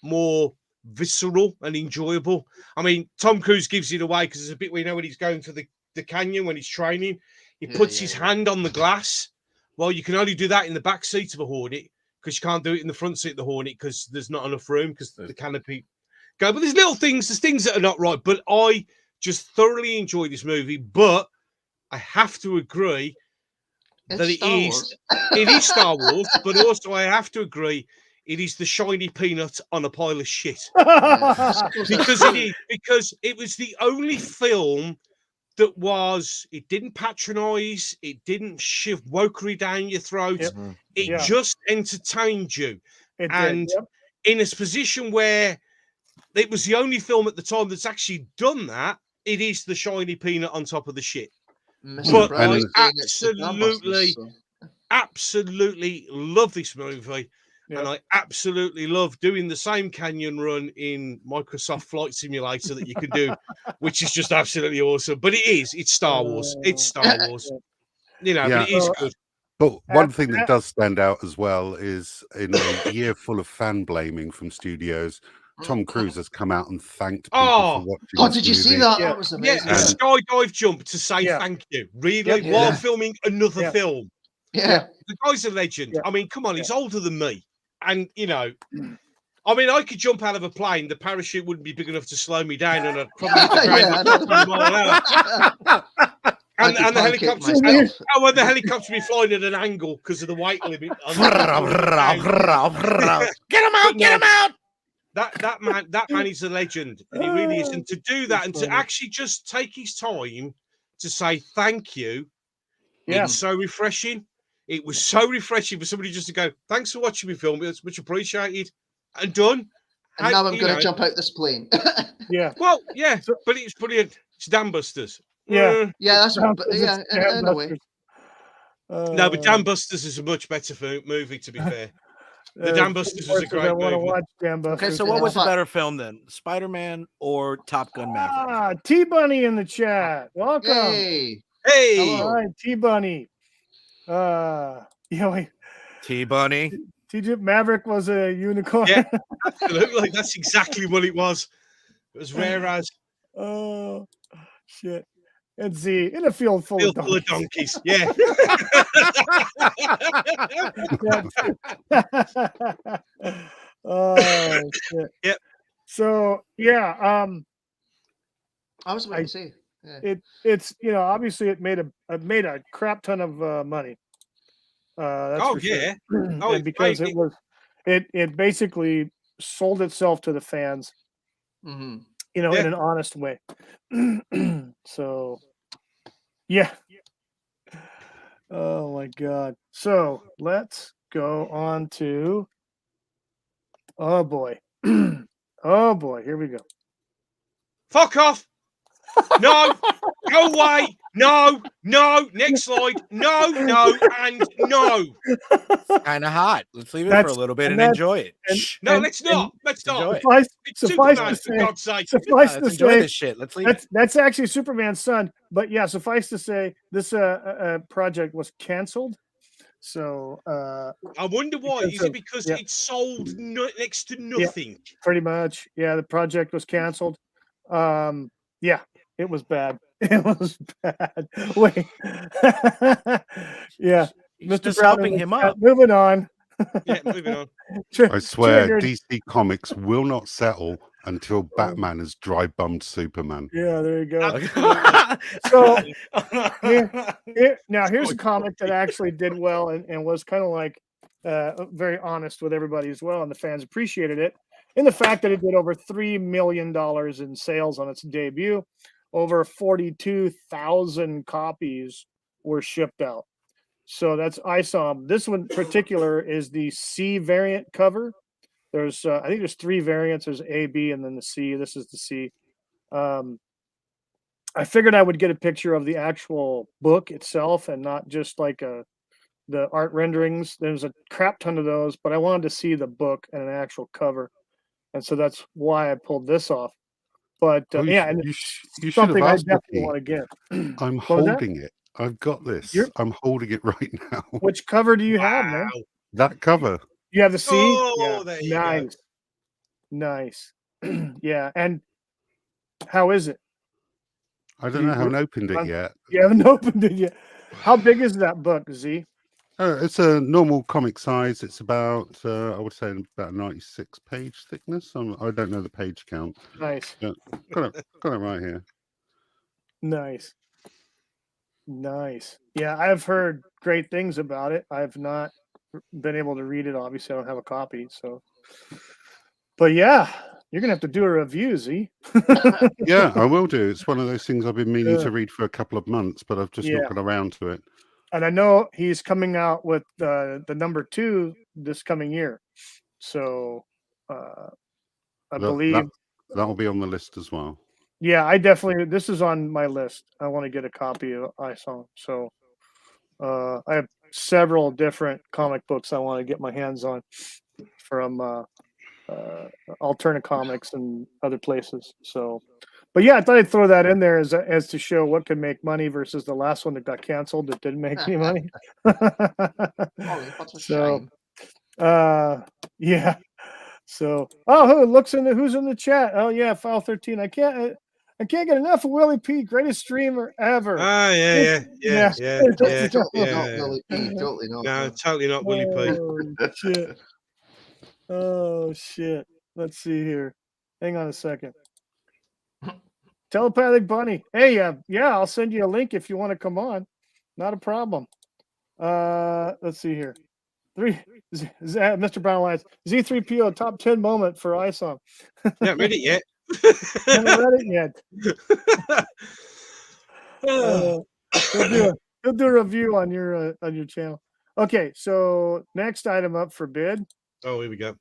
more visceral and enjoyable. I mean, Tom Cruise gives it away because there's a bit where when he's going to the canyon when he's training, he puts his hand on the glass. Well, you can only do that in the back seat of a Hornet because you can't do it in the front seat of the Hornet because there's not enough room because the canopy go. But there's things that are not right. But I just thoroughly enjoy this movie. But I have to agree that it is Star Wars, but also I have to agree it is the shiny peanut on a pile of shit. Because it was the only film that it didn't patronize, it didn't shove wokery down your throat. Yep. It just entertained you. It and did. Yep. in a position where it was the only film at the time that's actually done that, it is the shiny peanut on top of the shit. But I absolutely love this movie. Yep. And I absolutely love doing the same canyon run in Microsoft Flight Simulator that you can do, which is just absolutely awesome. But it's Star Wars. It's Star Wars. But it is good. But one thing that does stand out as well is in a year full of fan blaming from studios, Tom Cruise has come out and thanked people for watching. Oh, did you see that? Yeah. That was amazing. Yeah, a skydive jump to say thank you. Really? While filming another film. Yeah. The guy's a legend. I mean, come on, he's older than me. And, I could jump out of a plane. The parachute wouldn't be big enough to slow me down, and I'd probably hit the ground at 20 mile an hour. And the helicopter, the helicopter be flying at an angle because of the weight limit. Get him out! Get him out! That man is a legend, and he really is. And to do that, and to actually just take his time to say thank you, it's so refreshing. It was so refreshing for somebody just to go, "Thanks for watching me film. It's much appreciated," and done. And now I'm going to jump out this plane. Well, but it's brilliant. It's Dam Busters. Yeah, that's in a way. No, but Dam Busters is a much better movie. To be fair, the Dam Busters was a great movie. Watch Dam Busters. Okay, so what was a better film then, Spider-Man or Top Gun Maverick? T-Bunny in the chat. Welcome. Hey. All right, T-Bunny. T-Bunny. TJ Maverick was a unicorn. Yeah, absolutely. That's exactly what it was. It was rare as. Oh, shit. And Z in a field full of donkeys. Yeah. Oh, shit. Yep. So, I was about to say. Yeah. It's obviously it made a crap ton of money. That's yeah. Sure. And because it basically sold itself to the fans. Mm-hmm. in an honest way. So, yeah. Oh my God. So let's go on to. Oh boy. Oh boy. Here we go. Fuck off. No. Go away. No. Next slide. No. And no. Kind of hot. Let's leave it for a little bit and enjoy it. No, let's not. Let's not. Enjoy it. It's Superman, for God's sake. Let's enjoy this shit. Let's leave it. That's actually Superman's son. But yeah, suffice to say, this project was canceled. So I wonder why. Is it because it sold next to nothing? Yeah, pretty much. Yeah, the project was canceled. Yeah, it was bad. It was bad. Wait. Yeah. He's just helping him up. Moving on. Yeah, moving on. I swear, DC Comics will not settle until Batman has dry bummed Superman. Yeah, there you go. So now here's a comic that actually did well and was kind of like very honest with everybody as well, and the fans appreciated it. In the fact that it did over $3 million in sales on its debut, over 42,000 copies were shipped out. So that's ISOM. This one in particular is the C variant cover. There's I think there's 3 variants. There's A, B, and then the C. This is the C. I figured I would get a picture of the actual book itself and not just like the art renderings. There's a crap ton of those, but I wanted to see the book and an actual cover, and so that's why I pulled this off. But yeah, and you should something have I asked definitely me. want to get. I'm holding it. I've got this. I'm holding it right now. Which cover do you have, man? That cover. You have the C? Oh, there you go. Nice. Yeah, and how is it? I don't know. I haven't opened it yet. You haven't opened it yet. How big is that book, Z? It's a normal comic size. It's about, I would say, about 96 page thickness. I don't know the page count. Nice. Yeah, got it right here. Nice. Yeah, I've heard great things about it. I've not been able to read it. Obviously, I don't have a copy. So, but yeah, you're gonna have to do a review, Z. Yeah, I will do. It's one of those things I've been meaning to read for a couple of months, but I've just not got around to it. And I know he's coming out with the number 2 this coming year. So I believe that'll be on the list as well. Yeah, this is on my list. I want to get a copy of ISOM. So I have several different comic books I want to get my hands on from Alterna Comics and other places. So, but yeah, I thought I'd throw that in there as to show what could make money versus the last one that got canceled that didn't make any money. That's a shame. Yeah. So, who's in the chat? Oh yeah, File 13. I can't get enough of Willie P. Greatest streamer ever. Ah, yeah. Totally not Willie P. Totally not. No, totally not Willie P. Shit. Oh shit. Let's see here. Hang on a second. Telepathic Bunny. Hey, yeah, I'll send you a link if you want to come on. Not a problem. Let's see here. Mr. Brown Alliance. Z3PO top 10 moment for ISOM. Not read it yet. Haven't read it yet. He'll do a review on your channel. Okay, so next item up for bid. Oh, here we go.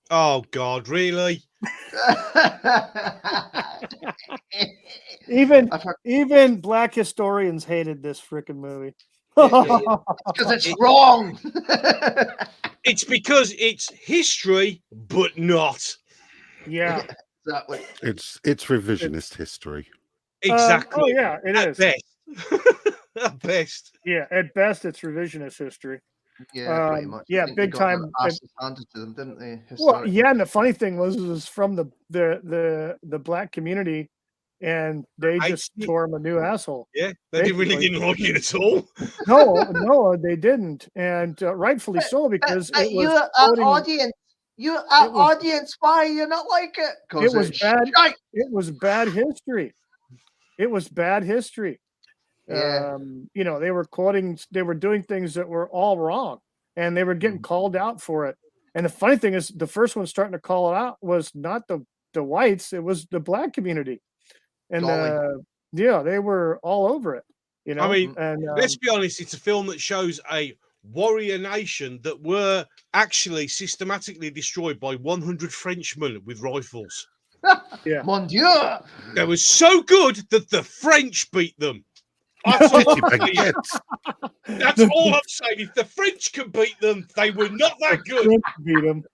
Oh God, really? Even black historians hated this freaking movie. Because it's wrong. It's because it's history, but not. Yeah. Exactly. It's revisionist history. Exactly. Oh yeah, it is. At best. Yeah, at best it's revisionist history. Yeah, pretty much. Yeah, big time. Handed to them, didn't they? Well, yeah, and the funny thing was from the black community, and they just tore him a new asshole. Yeah, they really didn't like it at all. No, they didn't, and rightfully so, because it was you're an audience. Why you not like it? It was bad. It was bad history. It was bad history. Yeah. They were doing things that were all wrong, and they were getting called out for it. And the funny thing is, the first one starting to call it out was not the the whites; it was the black community, and they were all over it. I mean, and let's be honest, it's a film that shows a warrior nation that were actually systematically destroyed by 100 Frenchmen with rifles. Yeah. Mon Dieu! They were so good that the French beat them. That's all I'm saying. That's all I'm saying. If the French can beat them, they were not that good. Beat them.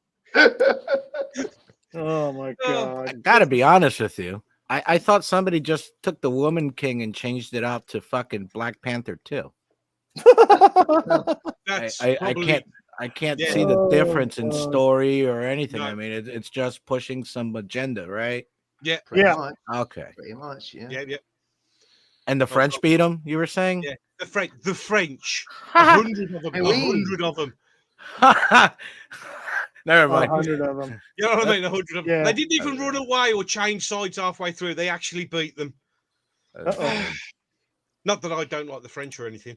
Oh my God! I gotta be honest with you. I thought somebody just took the Woman King and changed it out to fucking Black Panther 2. I can't see the difference in story or anything. No. I mean, it's just pushing some agenda, right? Yeah. Pretty much, Okay. pretty much, yeah. Yeah. And the French beat them, you were saying? Yeah. The French. 100 of them. 100 of them. Never mind. 100 of them. You know what I mean? 100 of them. Yeah. They didn't even run away or change sides halfway through. They actually beat them. Not that I don't like the French or anything.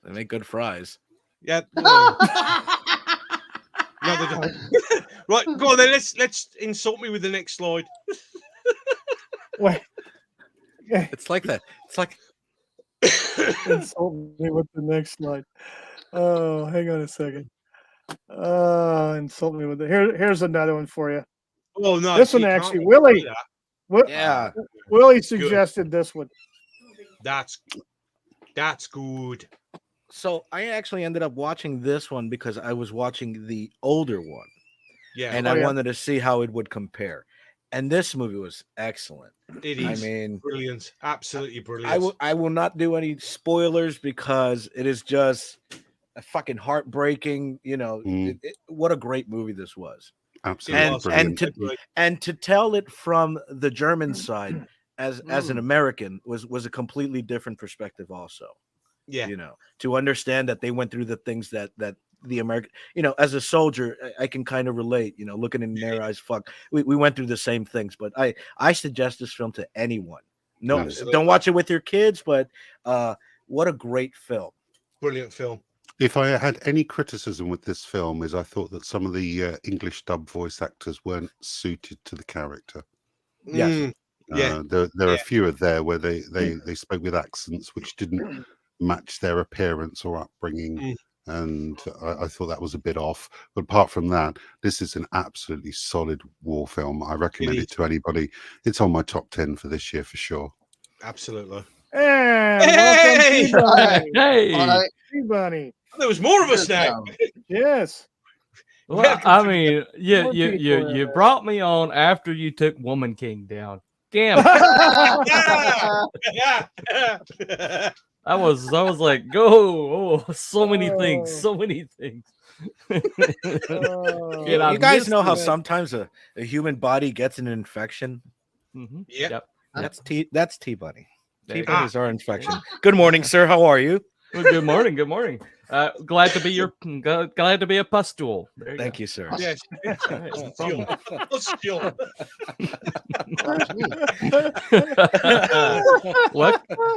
They make good fries. Yeah. No, they don't. Right, go on then. Let's insult me with the next slide. Wait. It's like that. It's like Insult me with the next slide. Oh, hang on a second. Insult me with it. Here's another one for you. Oh no, This so one you actually, can't Willie. do that. yeah. Willie suggested this one. That's good. So I actually ended up watching this one because I was watching the older one. Yeah, And I wanted to see how it would compare. And this movie was excellent. it is. I mean, Brilliant, absolutely brilliant. I will not do any spoilers because it is just a fucking heartbreaking. You know, what a great movie this was. Absolutely. And to tell it from the German side as an American was a completely different perspective also. Yeah, You know, to understand that they went through the things that the American, you know, as a soldier, I can kind of relate, you know, looking in their eyes, we went through the same things. But I suggest this film to anyone. No, Absolutely. don't watch it with your kids, but what a great film. brilliant film. If I had any criticism with this film, is I thought that some of the English dub voice actors weren't suited to the character. Yes. Yeah. There are a few of there where they spoke with accents which didn't match their appearance or upbringing, and I thought that was a bit off. But apart from that, this is an absolutely solid war film. I recommend it to anybody. It's on my top 10 for this year for sure. Absolutely. And Hey! welcome, Hey, T-Bunny. There was more of us now. Yes. well, I mean, More you people, brought me on after you took Woman King down. Damn, I was like, go, so many things. Oh, You know, You guys missed know how it. sometimes a human body gets an infection? Mhm. Yeah. Yep. That's T-Bunny. There you go. T-Bunny's our infection. Good morning, sir. How are you? Well, good morning. Good morning. Glad to be glad to be a pustule. There you Thank you, sir. Yes. All right, no problem. Pustule.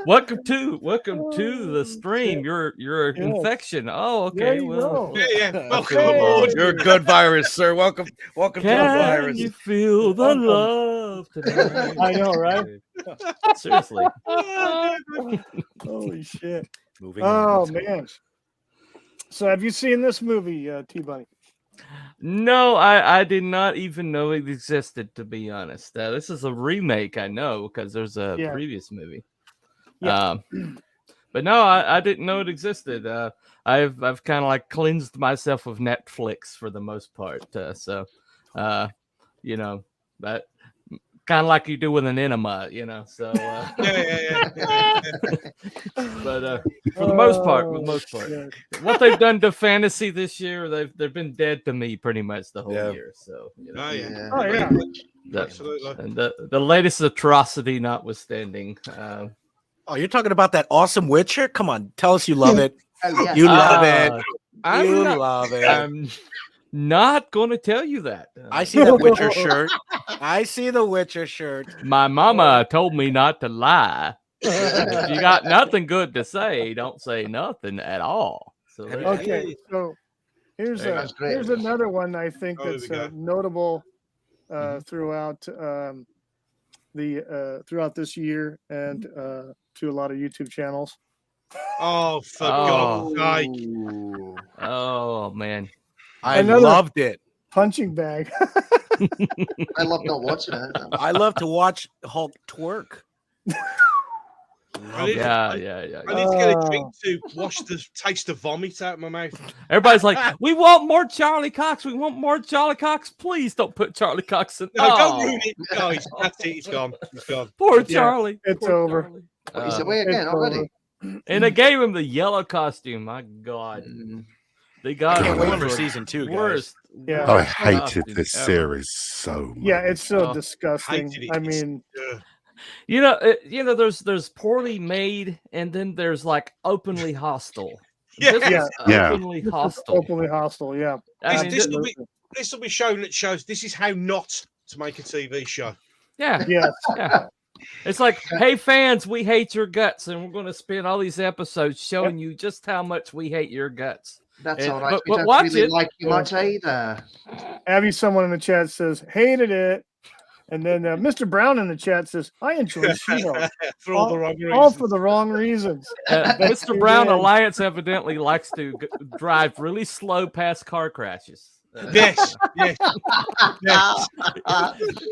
Welcome to the stream. Your Yes. infection. Oh, There okay. you Well, go. Yeah. Welcome Okay. aboard. You're a good virus, sir. Welcome to the can virus. you feel the Welcome. love tonight? I know, right? Seriously. Holy shit. Moving Oh on. man. So have you seen this movie, T-Bunny? No, I did not even know it existed, to be honest. This is a remake, I know, because there's a Yeah. previous movie. Yeah. But no, I didn't know it existed. I've kind of like cleansed myself of Netflix for the most part. So, you know, that kind of like you do with an enema, you know. So, Yeah. but for the most part, shit. what they've done to fantasy this year, they've been dead to me pretty much the whole Yeah. year. So, you know, Oh, yeah. Oh, yeah. Absolutely. and the latest atrocity notwithstanding. Oh, you're talking about that awesome Witcher? Come on, tell us you love it. Oh, yeah. You love it. I'm not, love it. I'm not going to tell you that. I see that Witcher shirt. I see the Witcher shirt. My mama told me not to lie. If you got nothing good to say, don't say nothing at all. So there you go. Okay, so here's There you a That's great. here's another one I think Oh, there that's we go. notable throughout throughout this year and to a lot of YouTube channels. Oh, for Oh. God's sake. Ooh. Oh man. I Another- loved it. Punching bag. I love not watching it. I love to watch Hulk twerk. I need, Yeah. I need to get a drink to wash the taste of vomit out of my mouth. Everybody's like, we want more Charlie Cox. We want more Charlie Cox. Please don't put Charlie Cox in. No, don't Oh, ruin it, guys. That's it. It's gone. It's gone. poor Yeah, Charlie. it's Poor over. Charlie. He's Uh, away again it's already. and they gave him the yellow costume. My God, Mm. they got I can't wait one for of the season 2, guys. worst. Yeah. I worst hated costumes this ever. series so much. Yeah, it's so Oh, disgusting. hated it. I mean, Ugh. You know, there's poorly made, and then there's like openly hostile. Yeah. This Yeah. is Yeah. openly hostile. openly hostile. Yeah. I mean, This will Absolutely. be this will be shown that shows this is how not to make a TV show. yeah, Yes. yeah. It's like, hey fans, we hate your guts, and we're going to spend all these episodes showing you just how much we hate your guts. That's And- all right. but- We but don't watch really it. like you much either. Abby, someone in the chat says hated it, and then Mr. Brown in the chat says I enjoyed She-Hulk. For all the wrong All reasons. for the wrong reasons. Mr. Brown did. Alliance evidently likes to drive really slow past car crashes. Yes, yes, yes.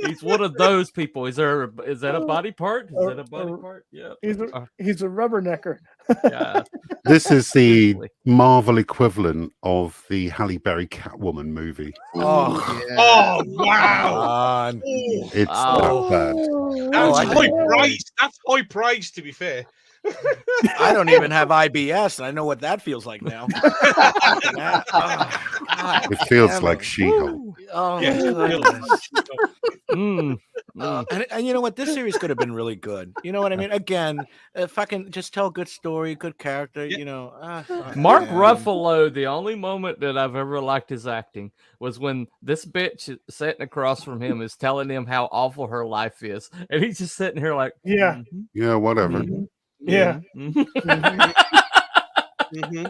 He's one of those people. Is that a body part? Is that a body part? Yeah. He's a rubbernecker. Yeah. This is the Exactly. Marvel equivalent of the Halle Berry Catwoman movie. Oh, yeah. Oh wow! on. Ooh, It's Oh. that bad. that's I high think- praise. That's high praise, to be fair. I don't even have IBS, and I know what that feels like now. It feels like She-Hulk. Oh, Yes. goodness. Mm, mm. And you know what? This series could have been really good. You know what I mean? Again, if I can just tell a good story, good character, Yeah. you know. Mark yeah. Ruffalo, the only moment that I've ever liked his acting was when this bitch sitting across from him is telling him how awful her life is. And he's just sitting here like, Yeah. "Mhm, Yeah, whatever. mhm, Yeah. mhm." Mhm.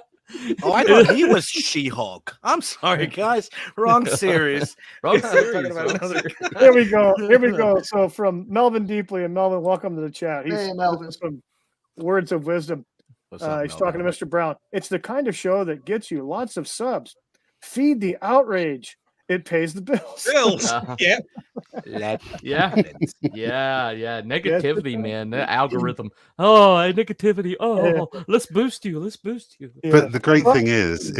Oh, I thought he was She-Hulk. I'm sorry, guys. Wrong series. Wrong Talking series, about wrong another- series. Here we go. Here we go. So from Melvin Deeply, and Melvin, welcome to the chat. He's Hey, Melvin. some words of wisdom. What's up, He's talking to Melvin? Mr. Brown. It's the kind of show that gets you lots of subs. Feed the outrage. It pays the bills. Bills. Uh-huh. Yeah. Yeah. Yeah. Negativity, man. That algorithm. Oh, negativity. Oh, let's boost you. Let's boost you. Yeah. But the great Well- thing is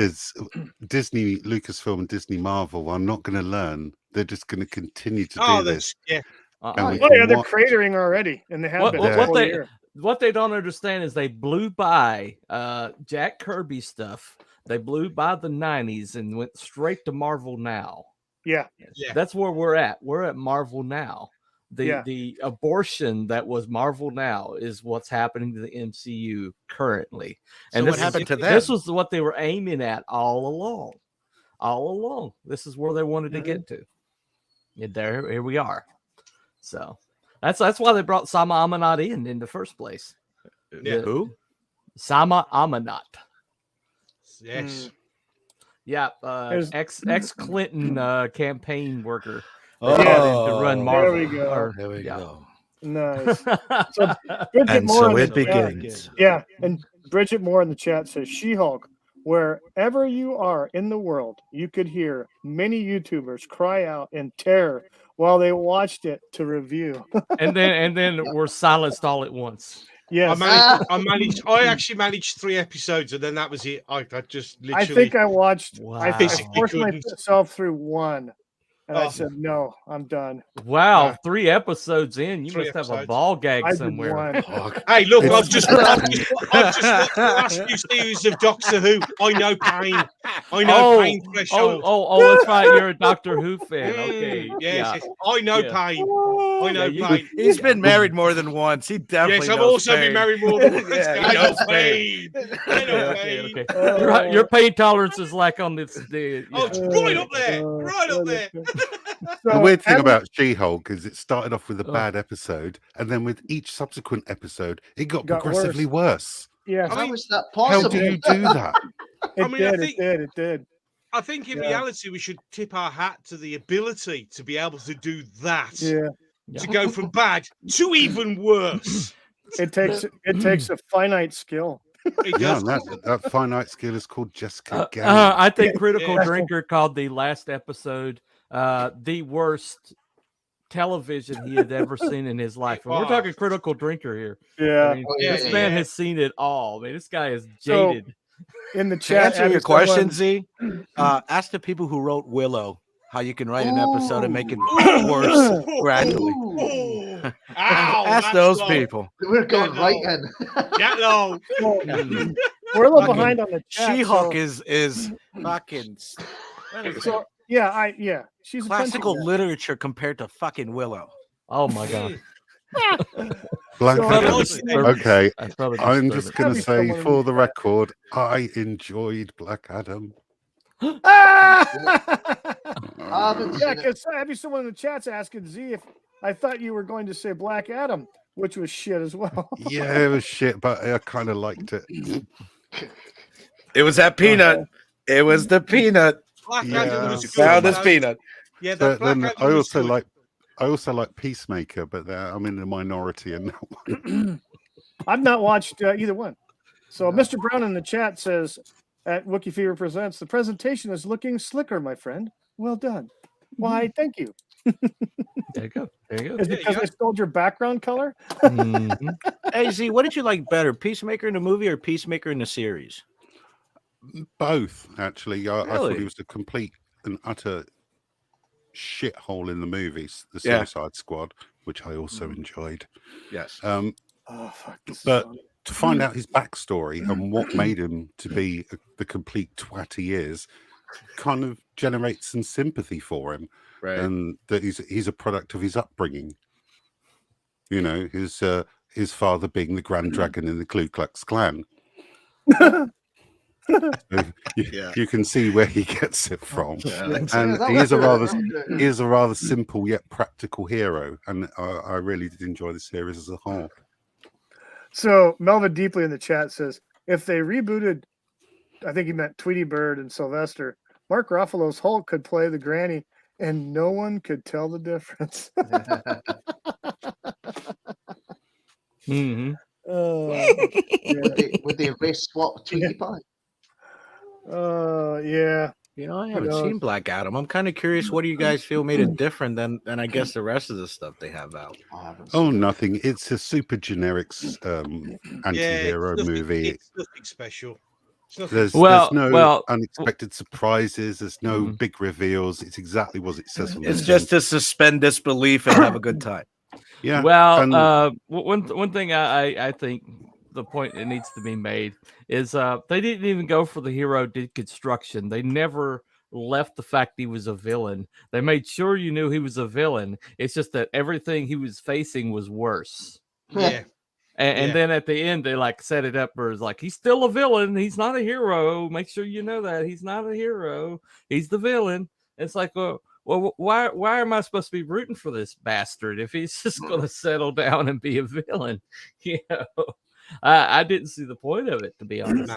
Disney, Lucasfilm, and Disney Marvel are not going to learn. They're just going to continue to Oh, do that's this. yeah. And we Oh can yeah, they're watch- cratering already, and they have What- been what- this what whole they- year. What they don't understand is they blew by Jack Kirby stuff. They blew by the 90s and went straight to Marvel now. Yeah. Yeah. That's where we're at. We're at Marvel now. Yeah. The abortion that was Marvel now is what's happening to the MCU currently. So And what this happened is, to them? This was what they were aiming at all along. All along. This is where they wanted to get to. And here we are. So that's why they brought Sama Amanat in the first place. Yeah. Who? Sama Amanat. Yes. Yeah, There's- ex Clinton campaign worker. Oh, They brought in to run There Marvel. we go. or- There we yeah. go. Nice. So Bridget And Moore so in the it chat- begins. Yeah, and Bridget Moore in the chat says She-Hulk. Wherever you are in the world, you could hear many YouTubers cry out in terror while they watched it to review. and then we're silenced all at once. Yes, I actually managed 3 episodes, and then that was it. I just I literally. think I watched. I Wow. forced Couldn't. myself through one, and I Oh. said, "No, I'm done." Wow, Yeah. 3 episodes in, you 3 must have a episodes. ball gag I did somewhere. one. Hey, look, It's- I've just watched the last few series of Doctor Who. I know pain. I know pain threshold. That's right. You're a Doctor Who fan. Mm, Okay. yes, yeah. yes, I know Yeah. pain. I know Yeah, pain. He's been married more than once. He definitely Yes, I've knows also pain. been married more than once. Yeah, he I know knows pain. I know Okay, pain. okay. Your pain tolerance is like on this. Oh, it's right up there. Right up there. The weird thing Abby- about She-Hulk is it started off with a Oh. bad episode, and then with each subsequent episode, it got Got progressively worse. yeah, I How mean, is that How possible? do you do that? it I mean, I did. think- It did. I think in reality we should tip our hat to the ability to be able to do that. Yeah. To go from bad to even worse. It takes a finite skill. Yeah, and that finite skill is called Jessica Gale. I think Critical Drinker called the last episode the worst television he had ever seen in his life. And we're talking Critical Drinker here. Yeah. I mean, this man has seen it all. I mean, this guy is jaded. So, in the To chat, answer your question, Z, ask the people who wrote Willow how you can write an episode and make it worse gradually. Ask those people. We're going right in. Get low. We're a little behind on the chat. She-Hulk is fucking. So she's classical literature compared to fucking Willow. Oh my god. Black Adam. disturbing. Okay, I'm disturbing. just going to say for the record, I enjoyed Black Adam. Because having someone in the chat's asking Z if I thought you were going to say Black Adam, which was shit as well. Yeah, it was shit, but I kind of liked it. It was that peanut. It was the peanut. Black Adam was good. Now this peanut. Yeah, But Black then Adam I was also good. like Peacemaker, but I'm in the minority in that one. I've not watched either one. So Mr. Brown in the chat says at Wookie Fever Presents, the presentation is looking slicker, my friend. Well done. Why, thank you. There you go. There you go. Is it because I stole your background color? Mhm. Hey, Z, what did you like better, Peacemaker in the movie or Peacemaker in the series? Both, actually. I thought Really? he was a complete and utter shithole in the movies, the Yeah. Suicide Squad, which I also enjoyed. Yes. Oh, fuck. But to find out his backstory and what made him to be the complete twat he is, kind of generates some sympathy for him, Right. and that he's a product of his upbringing. You know, his father being the Grand Dragon in the Ku Klux Klan. You can see where he gets it from, and he is a rather simple yet practical hero, and I really did enjoy the series as a whole. So Melvin Deeply in the chat says, if they rebooted, I think he meant Tweety Bird and Sylvester, Mark Ruffalo's Hulk could play the granny and no one could tell the difference. Mhm. Would they race swap Tweety Pie? Yeah. You know, I haven't seen Black Adam. I'm kind of curious. What do you guys feel made it different than I guess the rest of the stuff they have out? Oh, nothing. It's a super generic anti-hero movie. It's nothing special. There's no unexpected surprises. There's no big reveals. It's exactly what it says on the It's tin. just to suspend disbelief and have a good time. Yeah. Well, one thing I think the point that needs to be made is they didn't even go for the hero deconstruction. They never left the fact he was a villain. They made sure you knew he was a villain. It's just that everything he was facing was worse. Yeah. And then at the end, they like set it up where it's like, he's still a villain. He's not a hero. Make sure you know that. He's not a hero. He's the villain. It's like, well, why am I supposed to be rooting for this bastard if he's just going to settle down and be a villain? You know, I didn't see the point of it, to be honest.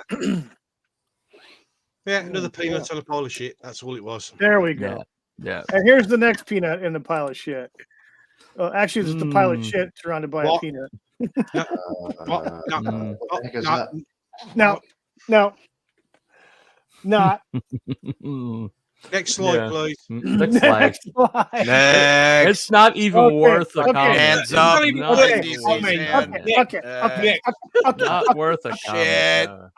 Yeah, another peanut on a pile of shit. That's all it was. There we go. Yeah. And here's the next peanut in the pile of shit. Actually, it's the pile of shit surrounded by a peanut. Not. Next slide, please. Next slide. Next. It's not even worth a comment. Hands up. Not worth a comment.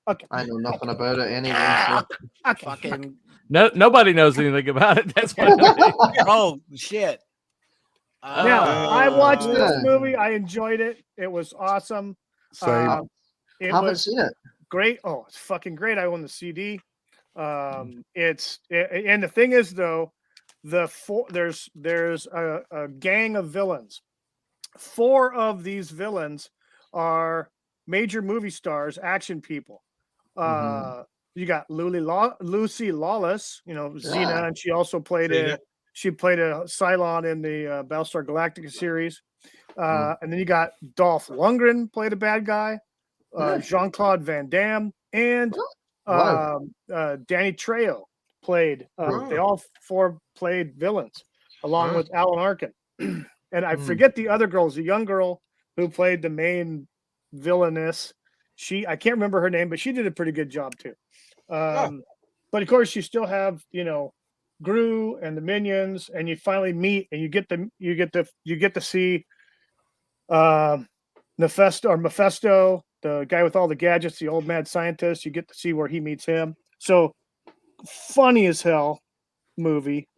Okay. I know nothing about it anyway. So. Fucking. Nobody knows anything about it. That's what. Oh shit. Now, I watched this movie. I enjoyed it. It was awesome. Same. Haven't seen it. Great. Oh, it's fucking great. I own the CD. And the thing is, though, there's a gang of villains. 4 of these villains are major movie stars, action people. You got Lucy Lawless, Xena, and she also played a Cylon in the Battlestar Galactica series. And then you got Dolph Lundgren played a bad guy, Jean-Claude Van Damme, and Wow. Danny Trejo played. They all 4 played villains, along with Alan Arkin. And I forget the other girls. The young girl who played the main villainess. I can't remember her name, but she did a pretty good job too. But of course, you still have Gru and the minions, and you finally meet, and you get to see Mephisto, the guy with all the gadgets, the old mad scientist. You get to see where he meets him. So funny as hell movie.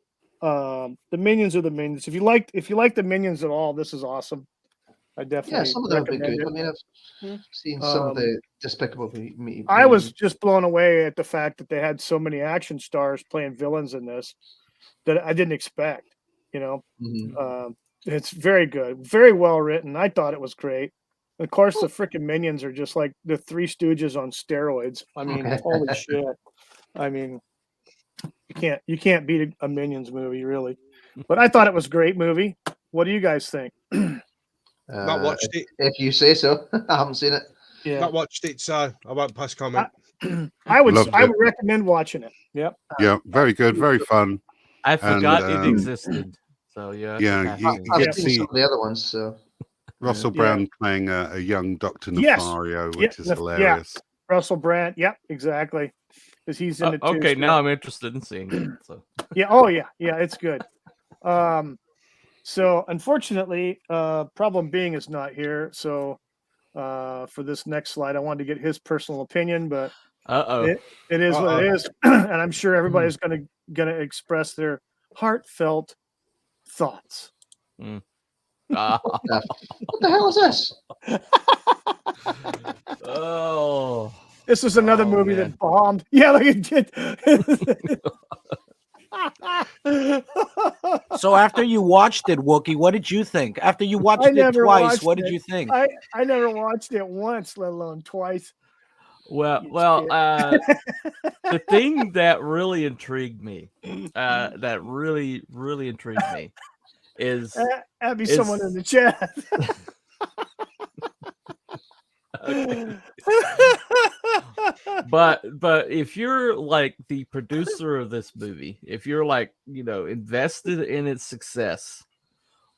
The minions are the minions. If you like the minions at all, this is awesome. I definitely some of them have been good. recommend it. I mean, I've seen some of the Despicable Me. I was just blown away at the fact that they had so many action stars playing villains in this that I didn't expect. It's very good, very well written. I thought it was great. Of course, the freaking minions are just like the Three Stooges on steroids. I mean, holy shit! I mean, you can't beat a Minions movie, really. But I thought it was a great movie. What do you guys think? Not watched it. If you say so. I haven't seen it. Yeah, Not watched it, so I won't pass comment. I would recommend watching it. Yep. Yeah, very good, very fun. I forgot it existed. So yeah. I've seen some of the other ones. So Russell Brand playing a young Dr. Nefario, which is hilarious. Russell Brand. Yep, exactly. Because he's in it too. Okay, now I'm interested in seeing it. So. Yeah. Oh yeah. Yeah, it's good. So unfortunately, Problem Being is not here. So for this next slide, I wanted to get his personal opinion, but it is what it is, and I'm sure everybody's gonna express their heartfelt thoughts. what the hell is this? This is another movie that bombed. Yeah, like it did. So after you watched it, Wookie, what did you think? After you watched it twice, what did you think? I never watched it once, let alone twice. Well, the thing that really intrigued me, is someone in the chat. but if you're like the producer of this movie, if you're like invested in its success,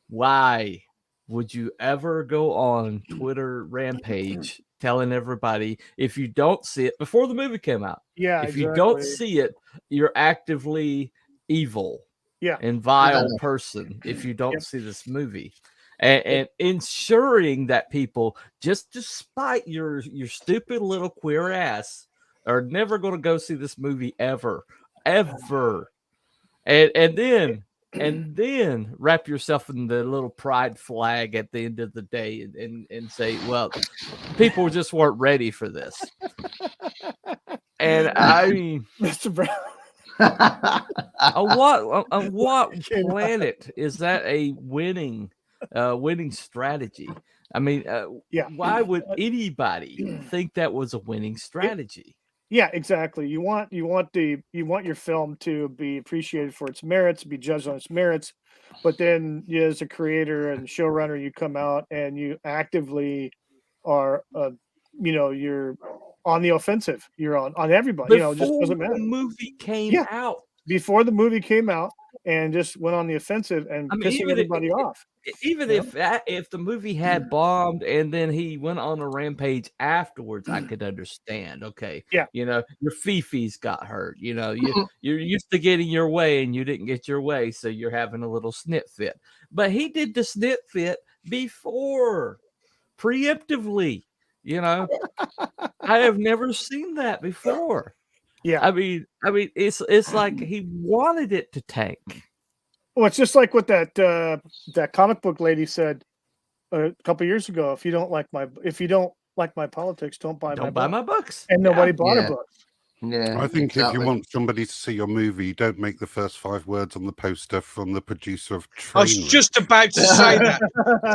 why would you ever go on Twitter rampage telling everybody if you don't see it before the movie came out? If you don't see it, you're actively evil and vile person if you don't see this movie. And ensuring that people, just despite your stupid little queer ass, are never going to go see this movie ever. And then wrap yourself in the little pride flag at the end of the day and say, well, people just weren't ready for this. And I mean, Mr. Brown. on what planet is that a winning strategy? I mean, why would anybody think that was a winning strategy? Yeah, exactly. You want your film to be appreciated for its merits, be judged on its merits, but then as a creator and showrunner, you come out and you actively are, you're on the offensive. You're on everybody. It just doesn't matter. The movie came out. Before the movie came out, and just went on the offensive and pissing everybody off. Even if the movie had bombed and then he went on a rampage afterwards, I could understand. Okay, your Fifi's got hurt. You're used to getting your way and you didn't get your way, so you're having a little snit fit. But he did the snit fit before, preemptively. I have never seen that before. Yeah, I mean, it's like he wanted it to tank. Well, it's just like what that comic book lady said a couple years ago. If you don't like my politics, don't buy my books. And nobody bought her books. Yeah, I think if you want somebody to see your movie, don't make the first 5 words on the poster from the producer of Trainwreck. I was just about to say that.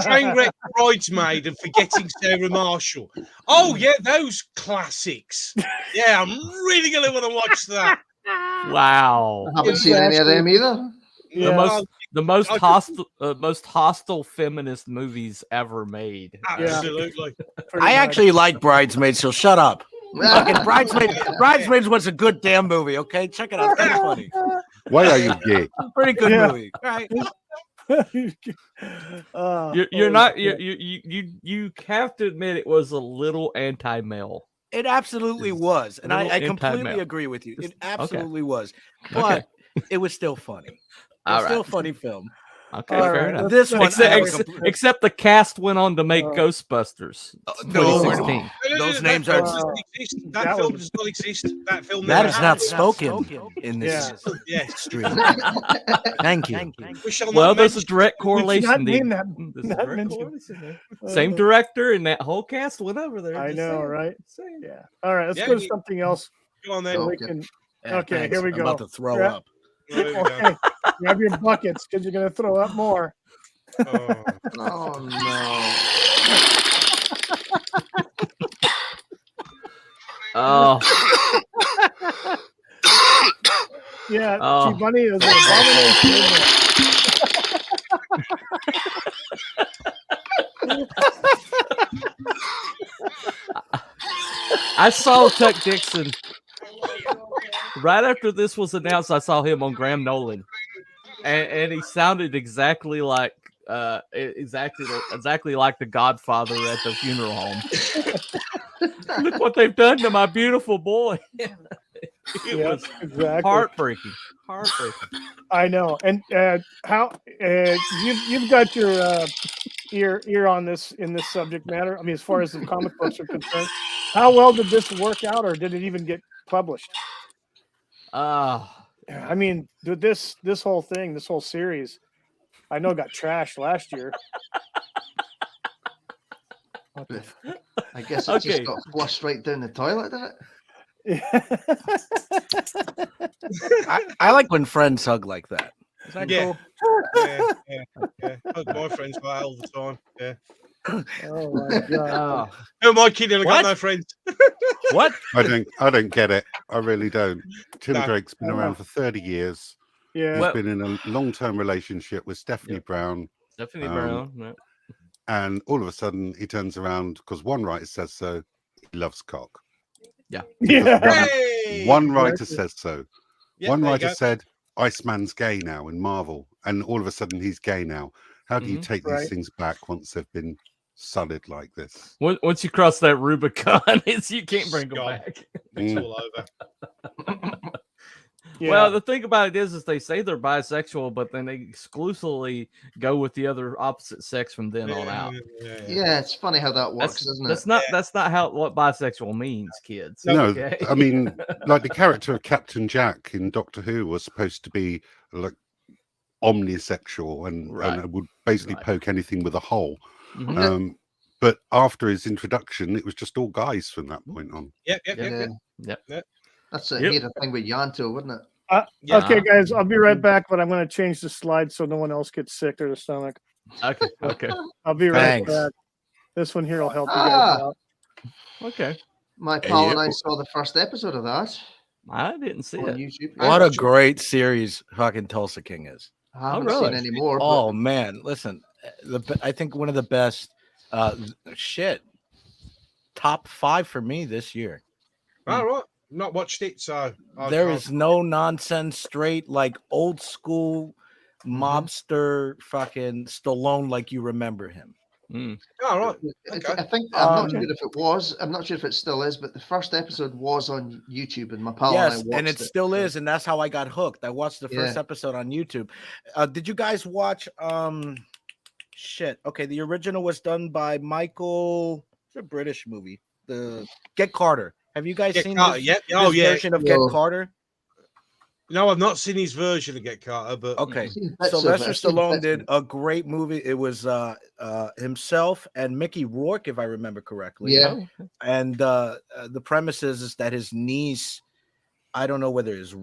Trainwreck, Bridesmaid, and Forgetting Sarah Marshall. Oh yeah, those classics. Yeah, I'm really gonna want to watch that. Wow. I haven't seen any of them either. Yeah. The most hostile feminist movies ever made. Absolutely. I actually like Bridesmaids, so shut up. Fucking Bridesmaids was a good damn movie. Okay, check it out. It's kind of funny. Why are you gay? Pretty good movie. Right. You're not you have to admit it was a little anti-male. It absolutely was, and I completely anti-male. agree with you. It Okay. absolutely was, but it was still funny. It's still a funny film. Okay, fair enough. This one, except the cast went on to make Ghostbusters. No, 2016. those names are. That film does not exist. That film. That is not spoken in this stream. Thank you. Well, there's a direct correlation. Same director and that whole cast went over there. I know, right? Yeah. All right, let's go to something else. Go on then. Okay, here we go. I'm about to throw up. Okay, grab your buckets because you're going to throw up more. Oh no. Oh. Yeah, Oh. G Bunny is an abomination. I saw Tuck Dixon right after this was announced. I saw him on Graham Nolan, and he sounded exactly like exactly like the Godfather at the funeral home. Look what they've done to my beautiful boy. It was exactly heartbreaking. I know. And how you've got your ear on this in this subject matter. I mean, as far as the comic books are concerned, how well did this work out, or did it even get published? I mean, this whole thing, this whole series, I know got trashed last year. I guess it just got flushed right down the toilet, did it? I like when friends hug like that. Is that cool? Yeah. My friends go out all the time. Yeah. Oh my god! Who am I kidding? I got no friends. What? I don't get it. I really don't. Tim Drake's been around for 30 years. Yeah, he's been in a long-term relationship with Stephanie Brown. Brown. And all of a sudden, he turns around because one writer says so. He loves cock. One writer says so. One writer said Iceman's gay now in Marvel, and all of a sudden he's gay now. How do you take these things back once they've been sullied like this? Once you cross that Rubicon, you can't bring them back. It's all over. Well, the thing about it is they say they're bisexual, but then they exclusively go with the other opposite sex from then on out. Yeah, it's funny how that works, isn't it? That's not what bisexual means, kids. No, okay? I mean, like the character of Captain Jack in Doctor Who was supposed to be like omnisexual and would basically poke anything with a hole. Mm-hmm. But after his introduction, it was just all guys from that point on. Yep. That's a neat thing with Yanto, wouldn't it? Okay, guys, I'll be right back, but I'm going to change the slide so no one else gets sick to the stomach. Okay. I'll be right back. This one here will help you guys out. Okay. My pal and I saw the first episode of that. I didn't see it. YouTube. What a great series fucking Tulsa King is. I haven't seen any more. Oh man, listen, I think one of the best top 5 for me this year. All right. Not watched it, so there is no nonsense, straight like old school mobster fucking Stallone like you remember him. All right. Okay. I think I'm not sure if it was. I'm not sure if it still is, but the first episode was on YouTube, and my pal and I watched it. And it still is, and that's how I got hooked. I watched the first episode on YouTube. Did you guys watch? The original was done by Michael. It's a British movie. The Get Carter. Have you guys seen this version of Get Carter? No, I've not seen his version of Get Carter, but Sylvester Stallone did a great movie. It was himself and Mickey Rourke, if I remember correctly. Yeah. And the premise is that his niece, I don't know whether is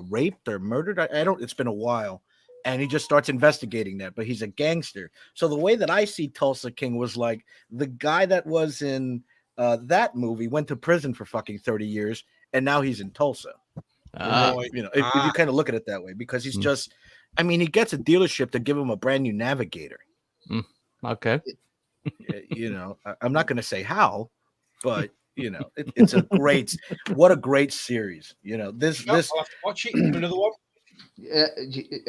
raped or murdered. I don't. It's been a while, and he just starts investigating that. But he's a gangster. So the way that I see Tulsa King was like the guy that was in that movie went to prison for fucking 30 years, and now he's in Tulsa. If you kind of look at it that way, because he's just, I mean, he gets a dealership to give him a brand new Navigator. Okay. I'm not going to say how, but You know, it's a great, what a great series. You know, this I'll have to watch it. Give me another one. Yeah,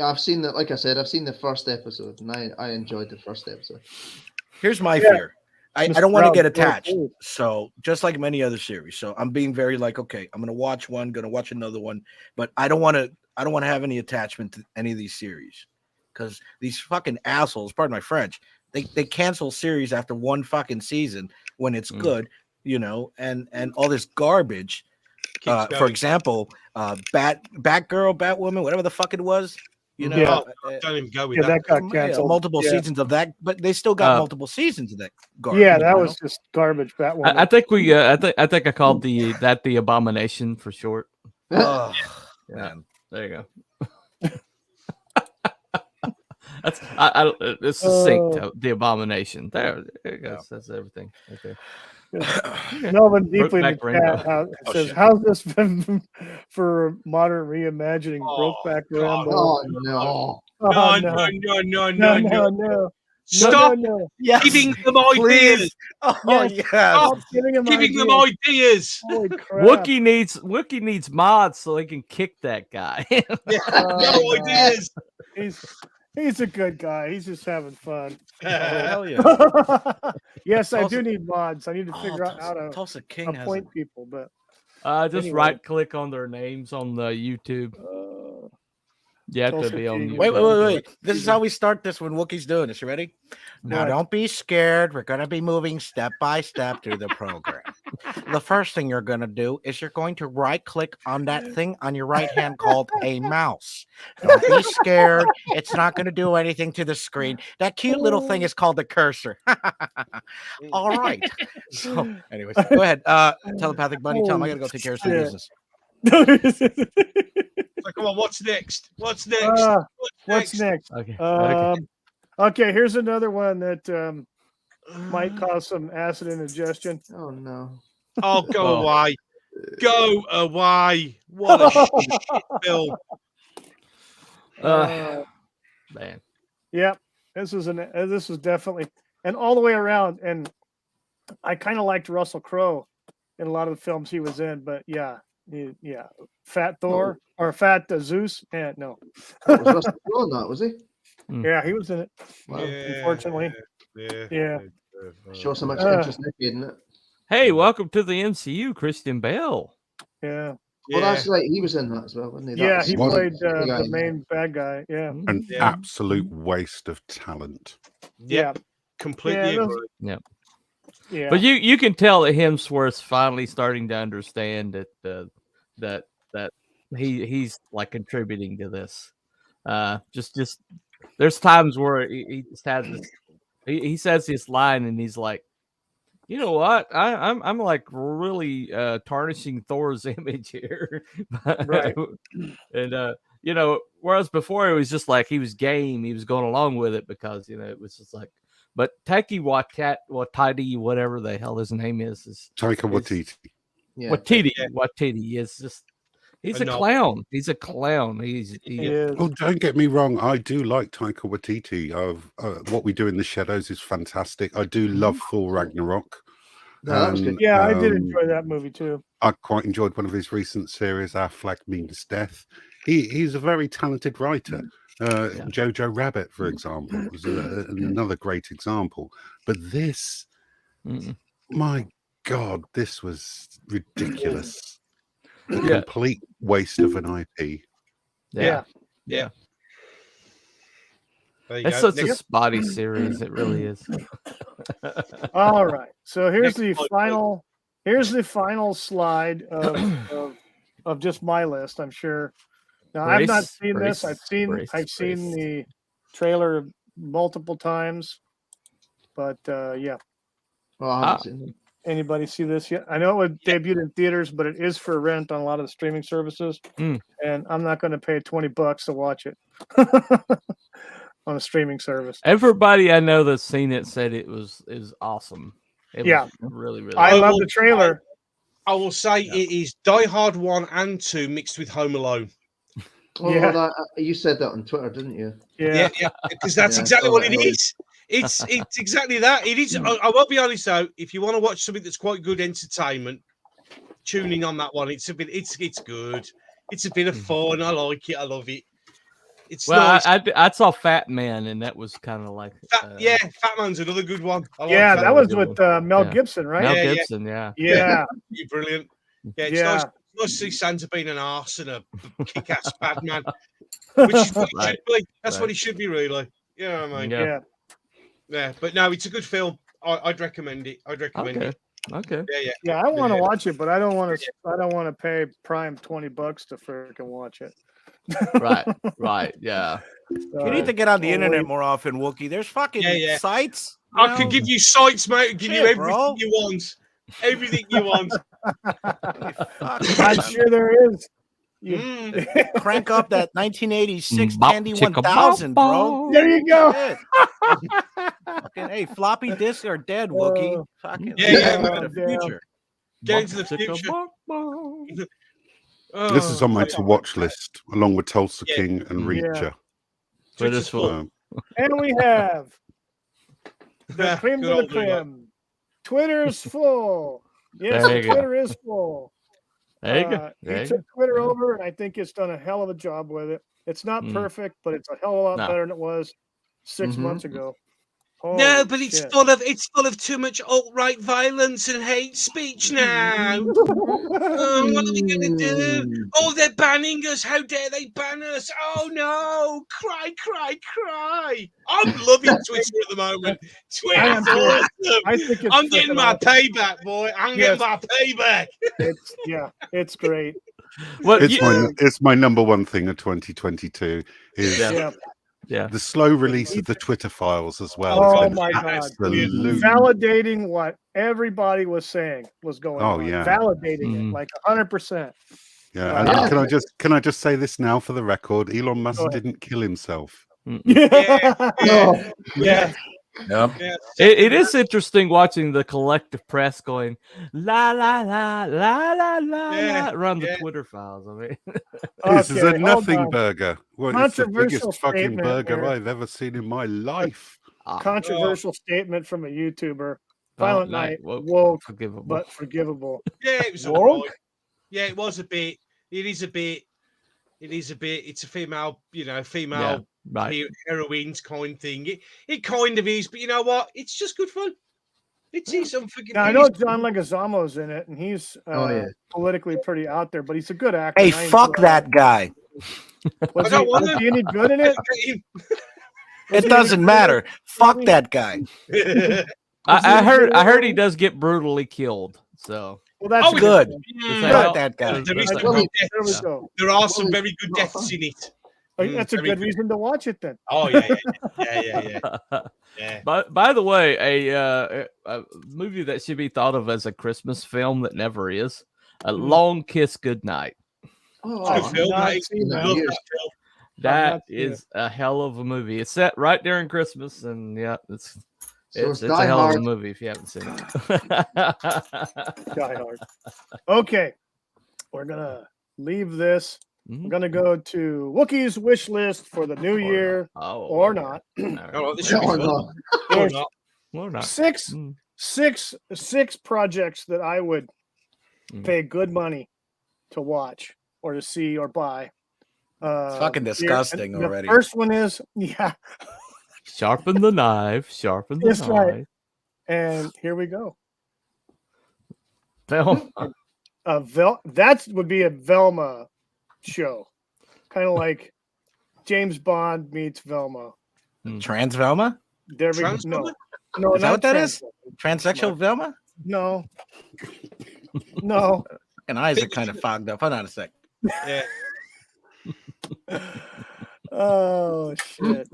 I've seen that. Like I said, I've seen the first episode, and I enjoyed the first episode. Here's my fear. I don't want to get attached. Brown. So just like many other series. So I'm being very like, okay, I'm gonna watch one, gonna watch another one, but I don't want to have any attachment to any of these series. Because these fucking assholes, pardon my French, they cancel series after one fucking season when it's good, you know, and all this garbage. For example, Batgirl, Batwoman, whatever the fuck it was, you know, don't even go with that. That got canceled. Multiple seasons of that, but they still got multiple seasons of that garbage. Yeah, that was just garbage. Batwoman. I think we. I think I called the Abomination for short. Oh, Yeah. man. There you go. That's it's succinct. The Abomination. There it goes. That's everything. Okay. Melvin deeply in Brokeback the chat says, shit. "How's this been for modern reimagining Brokeback God. Rambo?" Oh no! Oh, No. no. Stop No. Yes, giving them please. ideas. Oh Yes. Stop Giving them giving them ideas. ideas. Holy crap. Wookie needs mods so he can kick that guy. No ideas. He's a good guy. He's just having fun. Hell yeah. Yes, I Tulsa- do need mods. I need to figure out how to Tulsa King has appoint people, but Just Anyway. right click on their names on the YouTube. You have to Tulsa be on King. YouTube. Wait. This is how we start this when Wookie's doing this. You ready? Now, What? don't be scared. We're going to be moving step by step through the program. The first thing you're going to do is you're going to right click on that thing on your right hand called a mouse. Don't be scared. It's not going to do anything to the screen. That cute little thing is called the cursor. All right. So, anyways, go ahead. Telepathic Bunny, tell him I got to go take care of some Shit. business. So come on, what's next? What's next? What's next? Okay. Okay, here's another one that might cause some acid indigestion. Oh no! Oh, go Oh. away. Go away. What a shit film. Man. Yeah, this was definitely, and all the way around. And I kind of liked Russell Crowe in a lot of the films he was in, but yeah, Fat Thor or Fat Zeus. Yeah, no. That was Russell Crowe in that, was he? Yeah, he was in it. Wow. Unfortunately. Yeah. Show so much interest in it, didn't it? Hey, welcome to the MCU, Christian Bale. Yeah. Well, that's right. He was in that as well, wasn't he? Yeah, That's he What- played the guy. the main bad guy. Yeah. An Yeah. absolute waste of talent. Yeah. Completely Yeah, agree. Yeah. But you can tell that Hemsworth's finally starting to understand that he's like contributing to this. Just there's times where he just has this. He says this line and he's like, you know what? I'm like really tarnishing Thor's image here, Right. And you know, whereas before it was just like he was game, he was going along with it because you know it was just like. But Taiki Waititi, whatever the hell his name is Taika Waititi. Yeah. Waititi is just. He's a clown. He's a clown. He He is. Oh, don't get me wrong. I do like Taika Waititi. What We Do in the Shadows is fantastic. I do love Thor Ragnarok. No, that was good. Yeah, I did enjoy that movie too. I quite enjoyed one of his recent series, Our Flag Means Death. He's a very talented writer. Jojo Rabbit, for example, was another great example. But this, my God, this was ridiculous. A complete waste of an IP. Yeah. There you It's go. such a spotty series. It really is. All right. So here's Next the slide, final slide of just my list. I'm sure. Now I've not seen this. I've seen the trailer multiple times, but yeah. Well, I haven't seen it. Anybody see this yet? I know it debuted in theaters, but it is for rent on a lot of the streaming services, and I'm not going to pay $20 to watch it on a streaming service. Everybody I know that's seen it said it was awesome. It was really, really. I love the trailer. I will say it is Die Hard 1 and 2 mixed with Home Alone. Oh, you said that on Twitter, didn't you? Yeah. Because that's exactly what it is. It's exactly that. It is. I will be honest though. If you want to watch something that's quite good entertainment, tuning on that one. It's good. It's a bit of fun. I like it. I love it. It's nice. I saw Fat Man, and that was kind of like Fat Man's another good one. I like Yeah, that was good with one. Mel Yeah. Gibson, right? Mel Yeah, Gibson. Yeah. Yeah. You're brilliant. Yeah, it's Yeah. nice to see Santa being an arse and a kick-ass bad man, which is what he Right. should be. That's what Right. he should be, really. You know what I mean? Yeah. Yeah. But no, it's a good film. I'd recommend it. Okay. Okay. Yeah. Yeah, I want to watch it, but I don't want to. I don't want to pay Prime $20 to freaking watch it. Right. Right. Yeah. You need to get on the internet more often, Wookie. There's fucking sites. I could give you sites, mate. Give you Shit, everything bro. you want. Everything you want. I'm sure there is. Crank up that 1986 Bop, Tandy chicka, 1000, bop, bro. There you go. Shit. Fucking, hey, floppy disks are dead, Wookie. Fucking Yeah, the future. Get into the Chicka, future. bop, bop. This is on my Oh, to watch list, along with Tulsa Yeah. King and Yeah. Reacher. Twitter's full. Um, And we have the Yeah, creme good de la old Leroy. creme. Twitter's full. Yes, There you go. Twitter is full. There you go. There He you took go. Twitter Yeah. over, and I think it's done a hell of a job with it. It's not perfect, but it's a hell of a lot No. better than it was 6 Mhm. months ago. No, Holy but it's shit. full of too much alt-right violence and hate speech now. What are we gonna do? Oh, they're banning us. How dare they ban us? Oh no! Cry, cry, cry! I'm loving Twitter at the moment. Twitter's too. awesome. I think it's I'm getting freaking my awesome. payback, boy. I'm Yes. getting my payback. It's great. Well, it's my number one thing of 2022 is Yeah. the slow release of the Twitter files as well. Oh It's been my God. absolute- Validating what everybody was saying was going Oh, on. yeah. Validating it like 100%. Yeah, and can I just say this now for the record? Elon Musk didn't kill himself. Yeah. Yep. It is interesting watching the collective press going la la la la la la la around the Twitter files. I mean, This is a Okay, hold nothing on. burger. Well, it's the Controversial biggest fucking statement burger here. I've ever seen in my life. Controversial statement from a YouTuber. Violent Violent Night, Night, woke, woke, forgivable. but forgivable. Yeah, it was Woke? alright. Yeah, it was a bit. It is a bit. It's a female, female right. heroines kind thing. It kind of is, but you know what? It's just good fun. It's unforgivable. Now, I know John Leguizamo's in it, and he's politically pretty out there, but he's a good actor. Hey, and I fuck enjoy that guy. him. Was he any good in it? It doesn't matter. Fuck that guy. I heard he does get brutally killed. So Well, that's good. Fuck that guy. There is There some good we deaths. go. There are some very good deaths in it. That's a very good reason to watch it then. Oh yeah. By the way, a movie that should be thought of as a Christmas film that never is, A Long Kiss Goodnight. Good film, mate. Love that film. That is a hell of a movie. It's set right during Christmas, and it's it's a Die hell of a Hard. movie if you haven't seen it. Die Hard. Okay, we're gonna leave this. Mhm. We're gonna go to Wookiee's wish list for the new year, or not. Oh, this should be fun. Or not. Or not. Six projects that I would pay good money to watch or to see or buy. It's fucking disgusting the already. first one is Sharpen the knife. Sharpen the That's knife. right. And here we go. Velma. That would be a Velma show, kind of like James Bond meets Velma. Trans Velma? There we go. Trans Velma? No, Is that not what that trans is? Velma. Transsexual Velma? No, no. And eyes are kind of fogged up. Hold on a sec. Yeah. Oh shit!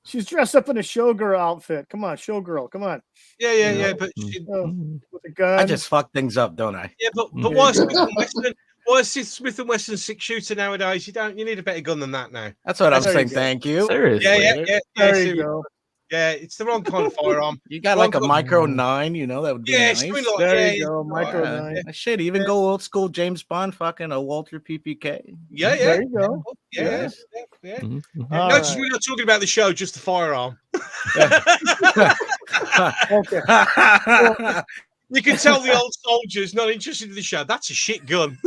She's dressed up in a showgirl outfit. Come on, showgirl. Come on. Yeah. But With a gun. I just fuck things up, don't I? yeah, but why Smith and Wesson? Why is Smith and Wesson 6-shooter nowadays? You need a better gun than that now. That's what I'm There you saying. go. Thank you. Seriously. Yeah. There you seriously. go. Yeah, it's the wrong kind of firearm. You got Wrong like a kind- micro 9, you know, that would be Yeah, nice. something like There yeah, you go, micro Yeah. 9. Shit, even go old school James Bond, fucking a Walter PPK. yeah. There you go. Yeah. Nice. Mhm, mhm. All No, right. we're not talking about the show, just the firearm. Okay. You can tell the old soldiers not interested in the show. That's a shit gun.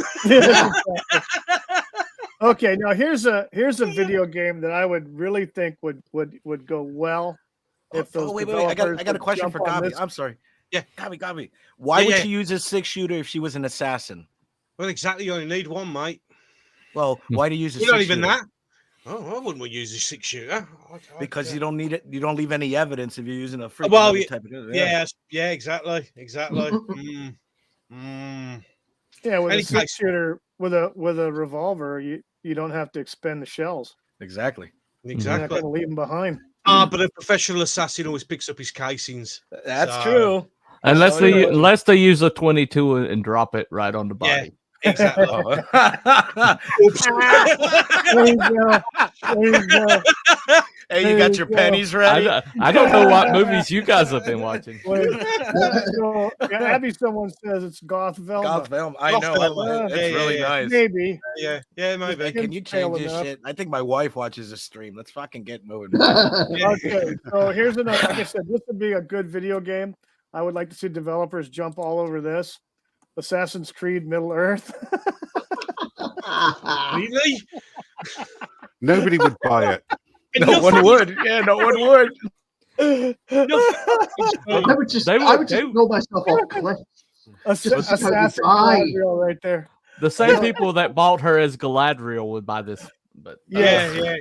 Okay, now here's a video game that I would really think would go well if those wait. developers I got a would question jump for on Gabi. this. I'm sorry. Yeah. Gabi. Why Yeah, would yeah. she use a 6-shooter if she was an assassin? Well, exactly. You only need one, mate. Well, why do you use a You're not 6-shooter? even that. Oh, I wouldn't want to use a 6-shooter. Because you don't need it. You don't leave any evidence if you're using a freaking Well, other yeah, type of gun. yeah, exactly. Yeah, with a Any case. 6-shooter with a revolver, you don't have to expend the shells. Exactly. You're not Exactly. going to leave them behind. But a professional assassin always picks up his casings. That's So, true. Unless So they it is. unless they use a 22 and drop it right on the Yeah. body. Exactly. Oops. There you go. There you go. Hey, There you got you your go. pennies ready? I don't know what movies you guys have been watching. So, Abby, someone says it's Goth Velma. Goth Velma. I Goth know. Velma. It's Yeah, really yeah. nice. Maybe. Yeah, maybe. Hey, can you Pale change this enough. shit? I think my wife watches this stream. Let's fucking get moving. Okay, so here's another. Like I said, this would be a good video game. I would like to see developers jump all over this. Assassin's Creed Middle Earth. Really? Nobody would buy it. No one would. Yeah, no one would. I would just They I would- would just they- throw myself off cliff. Just to see how you Assassin die. Galadriel right there. The same people that bought her as Galadriel would buy this, but Yeah.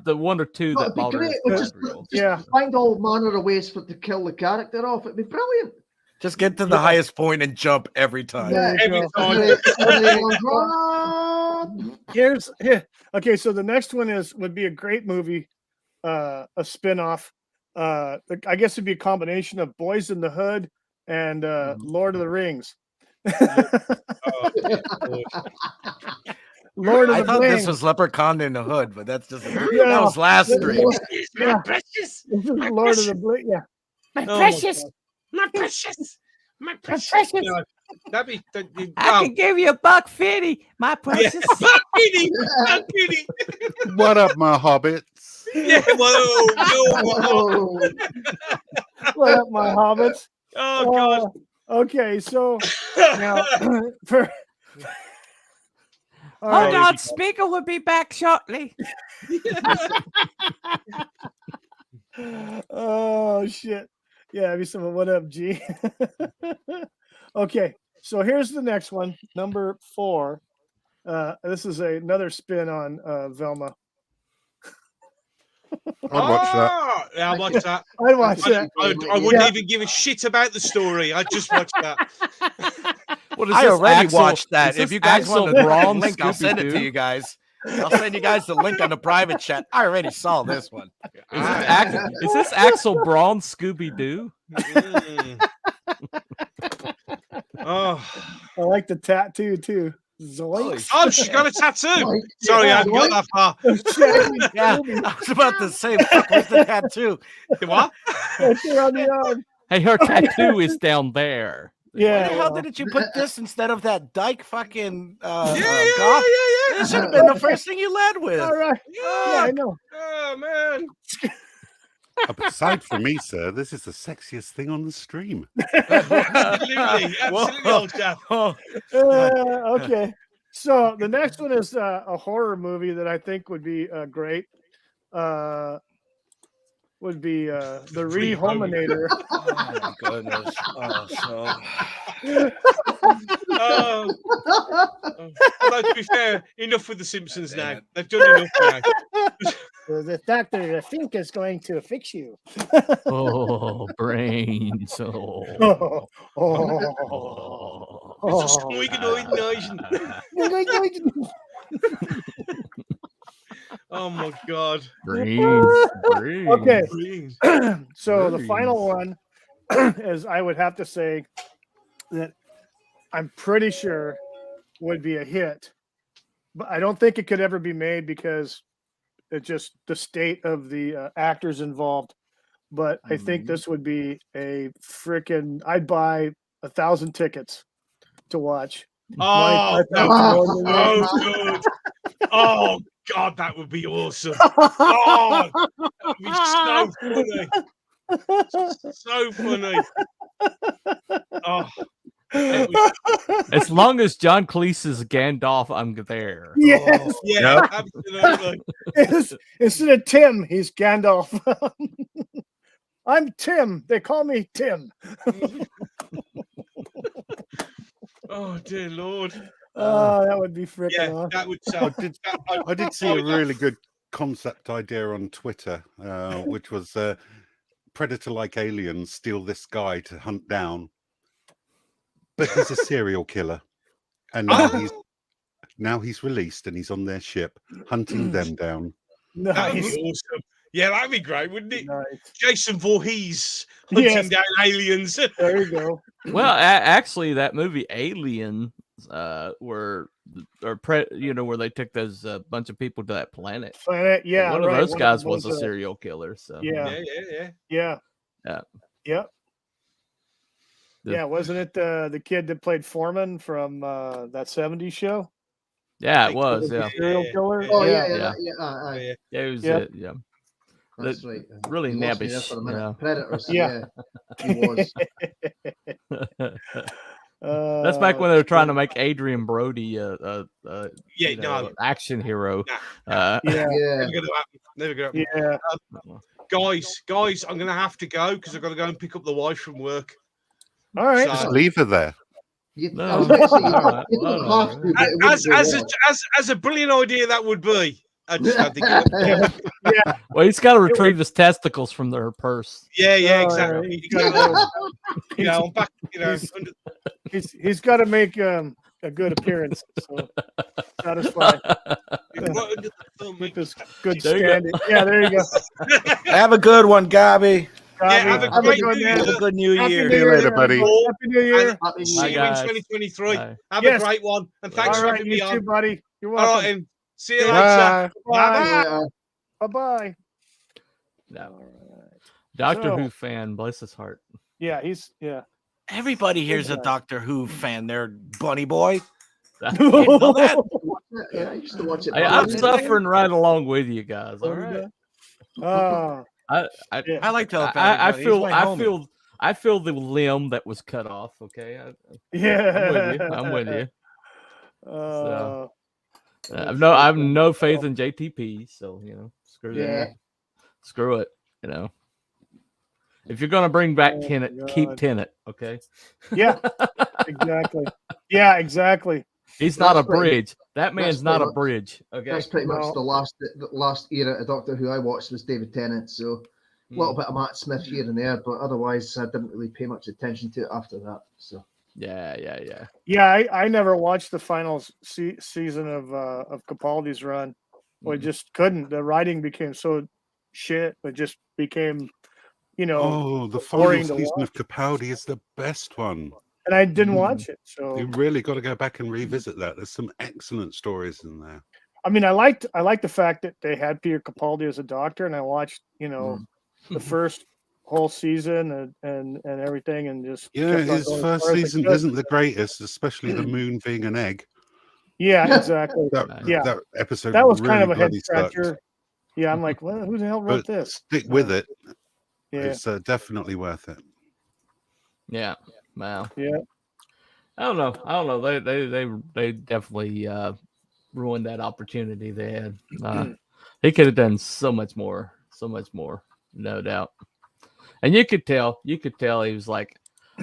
the one or two No, that it'd be bought her great. as We'll just Galadriel. Yeah. find all manner of ways for to kill the character off. It'd be brilliant. Just get to the highest point and jump every time. There you Every go. time. Here. Okay, so the next one would be a great movie, a spin-off. I guess it'd be a combination of Boys in the Hood and Lord of the Rings. Lord of I the thought Rings. this was Leprechaun in the Hood, but that's just that Yeah. was last stream. Yeah. This is Lord of the Bling. Yeah. My Oh my precious. God. My precious. My precious. No, that'd be. I can give you $1.50, my precious. Kitty. What up, my hobbits? Yeah, whoa. What up, my hobbits? Oh God. Okay, so now for all Hold right. on, speaker will be back shortly. Oh shit. Yeah, have you some what up, G? Okay, so here's the next one, number 4. This is another spin on Velma. I'd watch that. Yeah, I'll watch that. I'd watch that. I wouldn't even give a shit about the story. I'd just watch that. What is I this, already Axel- watched that. is this If you guys Axel want the Braun link, I'll send it to Scooby-Doo? you guys. I'll send you guys the link on the private chat. I already saw this one. Is this Axel Braun Scooby Doo? Oh, I like the tattoo too. Zoinks. oh, she's got a tattoo. Right. Sorry, I Yeah, haven't got that far. Yeah, I was about to say, fuck, where's the tattoo? What? Right there on the arm. Hey, her tattoo is down there. Why the Yeah. hell didn't you put this instead of that dyke fucking goth? Yeah. This should have been the first thing you led with. All right. Yeah, I know. Oh man. Aside from me, sir, this is the sexiest thing on the stream. Absolutely, old chap. Oh, Okay. So the next one is a horror movie that I think would be great. Would be the Rehominator. oh my goodness. Oh, so. Although to be fair, enough with the Simpsons now. They've done enough now. The doctor, I think, is going to fix you. Oh, brains. Oh. It's a squeaking noise. Oh my God. Brains. Okay. Brains. So the final one is, I would have to say that I'm pretty sure would be a hit, but I don't think it could ever be made because it's just the state of the actors involved. but I think this would be a freaking. I'd buy 1,000 tickets to watch. Oh, that would be so good. Oh God, that would be awesome. Oh, that would be so funny. Oh, as long as John Cleese is Gandalf, I'm there. Yes. Oh, yeah, absolutely. Instead of Tim, he's Gandalf. I'm Tim. They call me Tim. Oh dear Lord. That would be freaking awesome. That would sound. I did see a really good concept idea on Twitter, which was predator-like aliens steal this guy to hunt down, but he's a serial killer, and now he's released and he's on their ship hunting them down. Nice. That would be awesome. Yeah, that'd be great, wouldn't it? Nice. Jason Voorhees hunting down aliens. There you go. Well, actually, that movie Alien, where they took those bunch of people to that planet. Yeah, one of those guys was a serial killer. So yeah. Wasn't it the kid that played Foreman from that '70s show? Yeah, it was. Yeah, serial killer. Oh yeah. It was it. Yeah. That's right. Really nebbish. Predators. Yeah. He was. That's back when they were trying to make Adrian Brody action hero. Never gonna happen. Yeah. Guys, I'm gonna have to go because I've got to go and pick up the wife from work. All right. Just leave her there. As a brilliant idea that would be. I just don't think it would. Well, he's got to retrieve his testicles from their purse. Yeah, exactly. I'm back. He's got to make a good appearance. So satisfied. With this good standing. Yeah, there you go. Have a good one, Gabby. Have a good new year. See you later, buddy. Happy New Year. See you in 2023. Bye. Have a great one. And thanks for having me you on. too, buddy. You're All welcome. right, and see you later. Bye. Bye. No. Doctor Who fan, bless his heart. Yeah, Everybody here's a Doctor Who fan. They're Bunny Boy. I I used to watch it. I'm suffering right along with you guys. All right. I like to help I everybody. feel the limb that was cut off. Okay. I'm with you. I've no faith in JTP, so screw that. Screw it. If you're gonna bring back Tenet, keep Tenet, okay? Yeah, exactly. Yeah, exactly. He's not a bridge. That man's not a bridge. Okay, that's pretty much the last era of Doctor Who I watched was David Tennant. So a little bit of Matt Smith here and there, but otherwise I didn't really pay much attention to it after that. So yeah. I never watched the final season of Capaldi's run. I just couldn't. The writing became so shit. It just became, the final season of Capaldi is the best one. And I didn't watch it. So you really got to go back and revisit that. There's some excellent stories in there. I mean, I liked the fact that they had Peter Capaldi as a doctor, and I watched, the first whole season and everything, and just his first season isn't the greatest, especially the moon being an egg. Yeah, exactly. that episode that was really kind of a head sucked. scratcher. Yeah, I'm like, well, who the hell wrote this? Stick with it. Yeah, it's definitely worth it. Yeah. Wow. Yeah. I don't know. They definitely ruined that opportunity they had. He could have done so much more, no doubt. And you could tell he was like,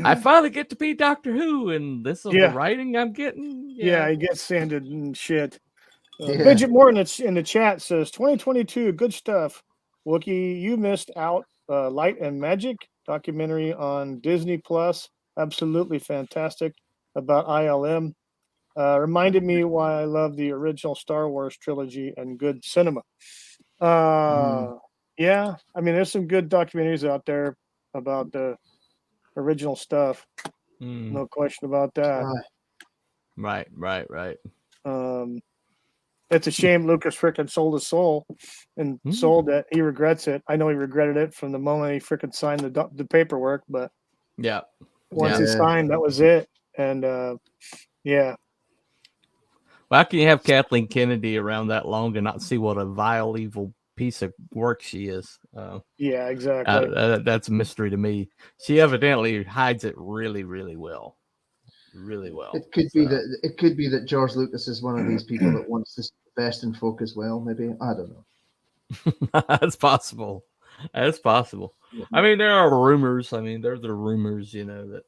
I finally get to be Doctor Who, and this is the writing I'm getting. Yeah, he gets sanded and shit. Bridget Moore in the chat says 2022, good stuff. Wookie, you missed out. Light and Magic documentary on Disney Plus. Absolutely fantastic about ILM. Reminded me why I love the original Star Wars trilogy and good cinema. Yeah, I mean, there's some good documentaries out there about the original stuff. No question about that. Right. it's a shame Lucas frickin' sold his soul and sold it. He regrets it. I know he regretted it from the moment he frickin' signed the paperwork, but Yeah. once he signed, that was it. And yeah. Well, how can you have Kathleen Kennedy around that long and not see what a vile, evil piece of work she is? Yeah, exactly. That's a mystery to me. She evidently hides it really, really well. Really well. It could be that George Lucas is one of these people that wants to invest in folk as well. Maybe, I don't know. That's possible. That's possible. I mean, there are rumors. I mean, there's the rumors, that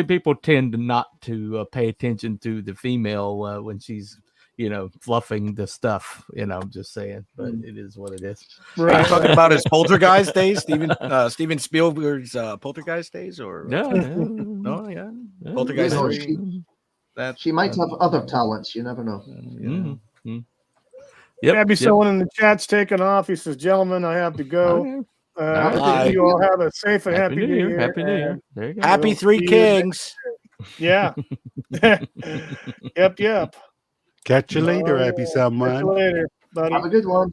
people tend not to pay attention to the female when she's, fluffing the stuff. I'm just saying, but it is what it is. Right. Are you talking about his Poltergeist days, Steven Spielberg's Poltergeist days, or no, yeah, Poltergeist? She might have other talents. You never know. Yep. Abby someone in the chat's taking off. He says, "Gentlemen, I have to go. I hope you all have a safe and happy New Year. Happy New Year. There you go. Happy Three Kings. Yeah. Yep. Catch you later, Abby someone. Catch you later, buddy. Have a good one.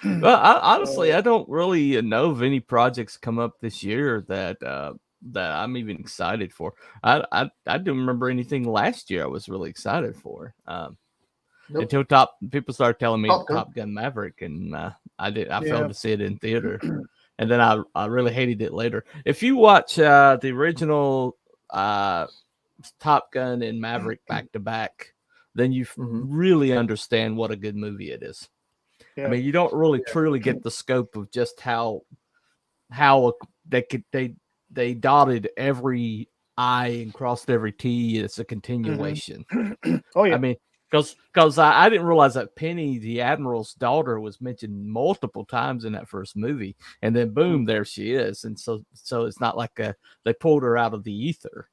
Well, honestly, I don't really know of any projects come up this year that I'm even excited for. I don't remember anything last year I was really excited for. Until people started telling me Top Gun Maverick, and I failed to see it in theater, and then I really hated it later. If you watch the original Top Gun and Maverick back to back, then you really understand what a good movie it is. Yeah. I mean, you don't really truly get the scope of just how they dotted every I and crossed every T. It's a continuation. Oh yeah. I mean, because I didn't realize that Penny, the Admiral's daughter, was mentioned multiple times in that first movie, and then boom, there she is. And so it's not like they pulled her out of the ether,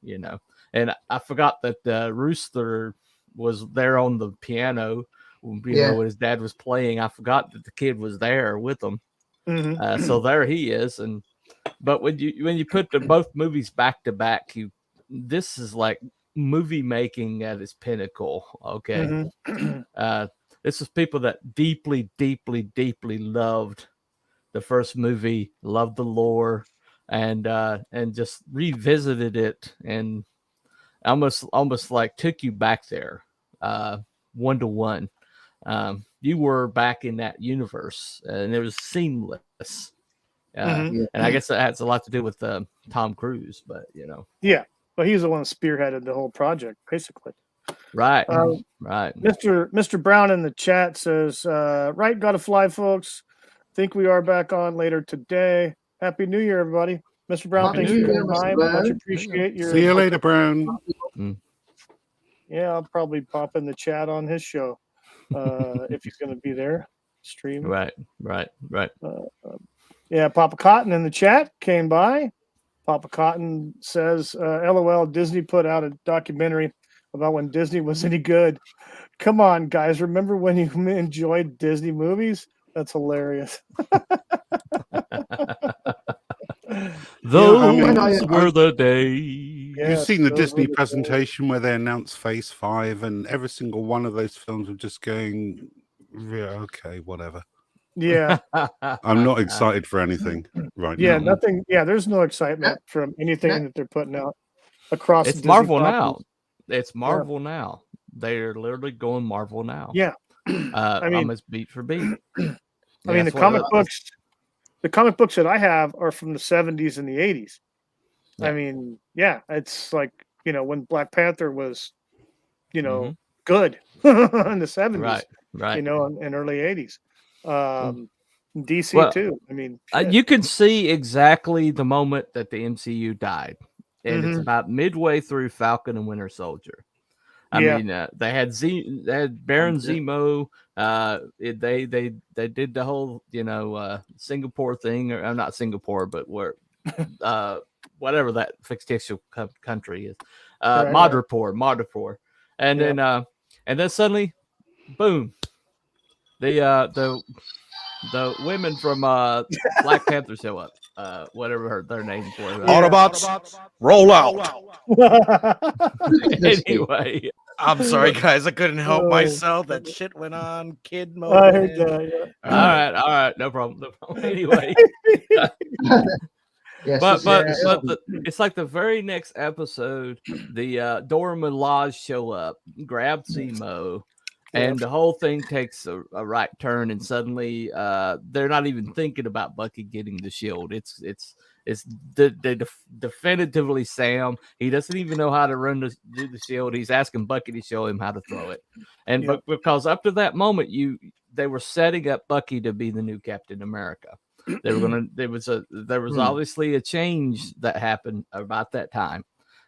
And I forgot that Rooster was there on the piano, when his dad was playing. I forgot that the kid was there with them. So there he is. But when you put both movies back to back, this is like movie making at its pinnacle. Okay. This is people that deeply loved the first movie, loved the lore, and just revisited it and almost like took you back there, 1-to-1. You were back in that universe, and it was seamless. And I guess that has a lot to do with Tom Cruise, but yeah. Well, he's the one that spearheaded the whole project, basically. Right. Right. Mr. Brown in the chat says, right, gotta fly, folks. Think we are back on later today. Happy New Year, everybody. Mr. Brown, thanks for your time. Much appreciate your. See you later, Brown. Yeah, I'll probably pop in the chat on his show if he's going to be there. Stream. Right. Yeah, Papa Cotton in the chat came by. Papa Cotton says, LOL, Disney put out a documentary about when Disney was any good. Come on, guys. Remember when you enjoyed Disney movies? That's hilarious. Those were the days. You've seen the Disney presentation where they announced Phase 5, and every single one of those films were just going, yeah, okay, whatever. Yeah. I'm not excited for anything right now. Nothing. Yeah, there's no excitement from anything that they're putting out across. It's Marvel now. It's Marvel now. They're literally going Marvel now. Yeah. I mean, almost beat for beat. I mean, the comic books that I have are from the 70s and the 80s. Yeah. I mean, yeah, it's like, when Black Panther was, good in the 70s, right. And early 80s. DC too. I mean, you can see exactly the moment that the MCU died, and it's about midway through Falcon and Winter Soldier. I mean, they had Baron Zemo. They did the whole Singapore thing, or not Singapore, but where whatever that fictitious country is, Madripoor, and then suddenly, boom, the women from Black Panther show up. Whatever their names were. Autobots, roll out. Anyway, I'm sorry, guys. I couldn't help Oh. myself. That shit went on. Kid mode. I heard man. that. Yeah. All right, no problem. No problem. Anyway, Yes, but this is- it's like the very next episode, the Dora Milaje show up, grab Zemo, and the whole thing takes a right turn, and suddenly they're not even thinking about Bucky getting the shield. It's definitively Sam. He doesn't even know how to do the shield. He's asking Bucky to show him how to throw it, and Yep. because up to that moment, they were setting up Bucky to be the new Captain America. They were gonna. There was obviously a change that happened about that time,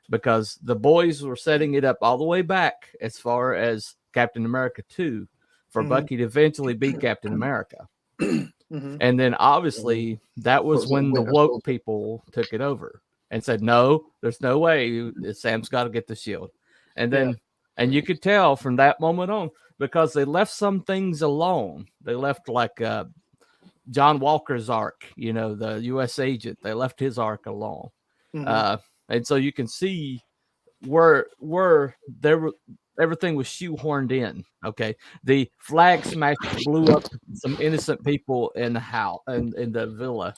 because the boys were setting it up all the way back as far as Captain America 2 for Bucky to eventually be Captain America. And then obviously that was when the woke people took it over and said, no, there's no way, Sam's got to get the shield. And then, and you could tell from that moment on, because they left some things alone. They left like John Walker's arc, the U.S. agent, they left his arc alone. And so you can see where everything was shoehorned in. Okay, the flag smash blew up some innocent people in the house and in the villa.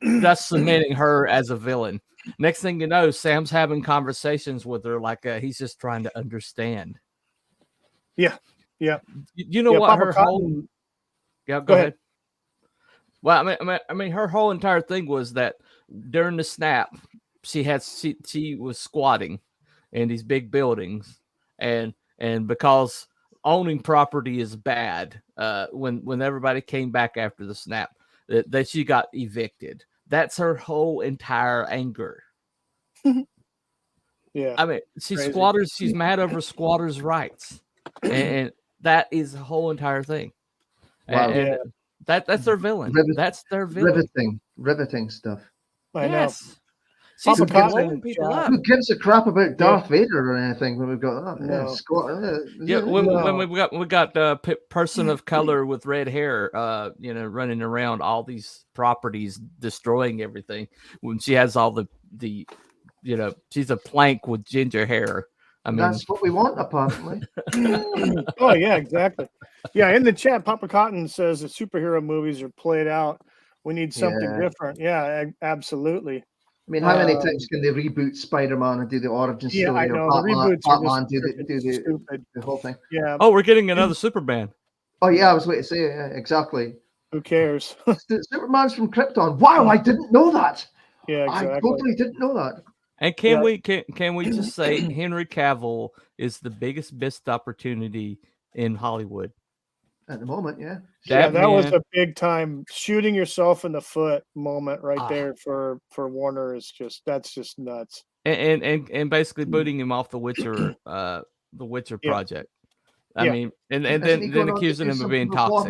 That's cementing her as a villain. Next thing you know, Sam's having conversations with her like he's just trying to understand. Yeah. You know what Papa her Cotton, whole. Yeah, go ahead. Well, I mean, her whole entire thing was that during the snap, she was squatting in these big buildings, and because owning property is bad, when everybody came back after the snap, that she got evicted. That's her whole entire anger. Yeah, I mean, she's mad over squatters' rights, and that is the whole entire thing. Wow. And that's their villain. That's their villain. Riveting stuff. I know. Yes. She's blowing people up. Who gives a crap about Darth Vader or anything when we've got that? When we got the person of color with red hair, running around all these properties, destroying everything. When she has all the she's a plank with ginger hair. I mean, that's what we want, apparently. Oh yeah, exactly. Yeah, in the chat, Papa Cotton says that superhero movies are played out. We need something different. Yeah, absolutely. I mean, how many times can they reboot Spider-Man and do the origin story? Yeah, I know. Or The reboots Batman do stupid. the whole thing. Yeah. Oh, we're getting another Superman. Oh yeah, I was waiting to say exactly. Who cares? Superman's from Krypton. Wow, I didn't know that. Yeah, exactly. I totally didn't know that. And can we just say Henry Cavill is the biggest missed opportunity in Hollywood at the moment? Yeah, that was a big time shooting yourself in the foot moment right there for Warner. That's just nuts. And basically booting him off the Witcher project. I mean, and then accusing him of being toxic.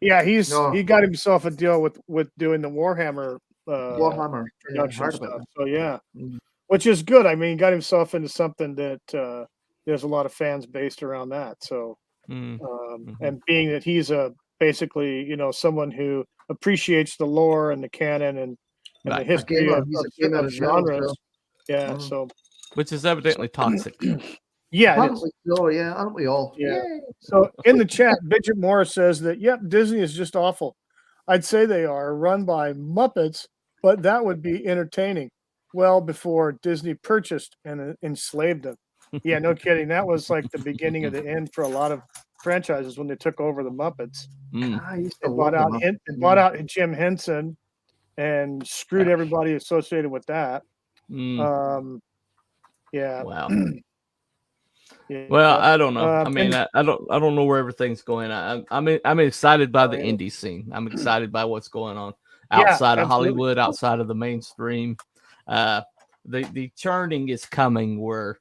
Yeah, he got himself a deal with doing the Warhammer production stuff. So which is good. I mean, he got himself into something that there's a lot of fans based around that. So and being that he's basically someone who appreciates the lore and the canon and the history of genres. So which is evidently toxic. Aren't we all? Yeah. So in the chat, Bridget Morris says that Disney is just awful. I'd say they are run by Muppets, but that would be entertaining. Well, before Disney purchased and enslaved them. Yeah, no kidding. That was like the beginning of the end for a lot of franchises when they took over the Muppets. They bought out Jim Henson and screwed everybody associated with that. Wow. Well, I don't know. I mean, I don't know where everything's going. I'm excited by the indie scene. I'm excited by what's going on outside of Hollywood, outside of the mainstream. The churning is coming where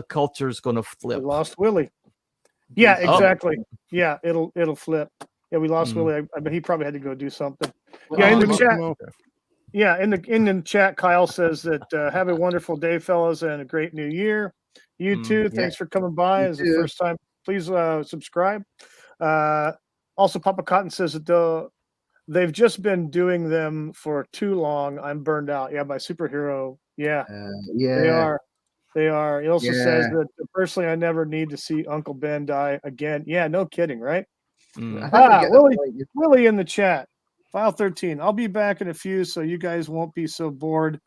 culture is going to flip. We lost Willie. Yeah, exactly. Yeah, it'll flip. Yeah, we lost Willie. I bet he probably had to go do something. In the chat. Yeah, in the chat, Kyle says that have a wonderful day, fellas, and a great new year. You too. Thanks for coming by. It's the first time. Please subscribe. Also, Papa Cotton says that they've just been doing them for too long. I'm burned out. Yeah, by superhero. Yeah, they are. They are. He also says Yeah. that personally, I never need to see Uncle Ben die again. Yeah, no kidding, right? I think we get the Willie, point. Willie in the chat. File 13. I'll be back in a few, so you guys won't be so bored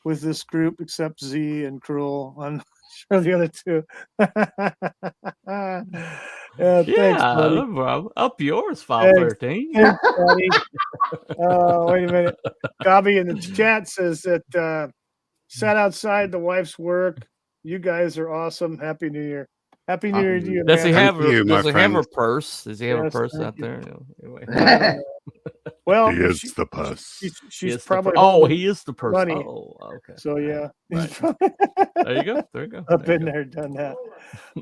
with this group, except Z and Cruel. I'm not sure the other two. Thanks, buddy. No problem. Up yours, file Thanks. 13. Thanks, buddy. Wait a minute. Gabi in the chat says that sat outside the wife's work. You guys are awesome. Happy New Year. Happy New Year to you, Does he man. have Thank you, my does he have a friend. purse? Does he have a Yes, purse thank out you. there? Anyway. Well, He is the purse. He she's is the probably oh, holding he is the purse. money. Oh, okay. So yeah. Right. There you go. There you go. I've There you been go. there, done that.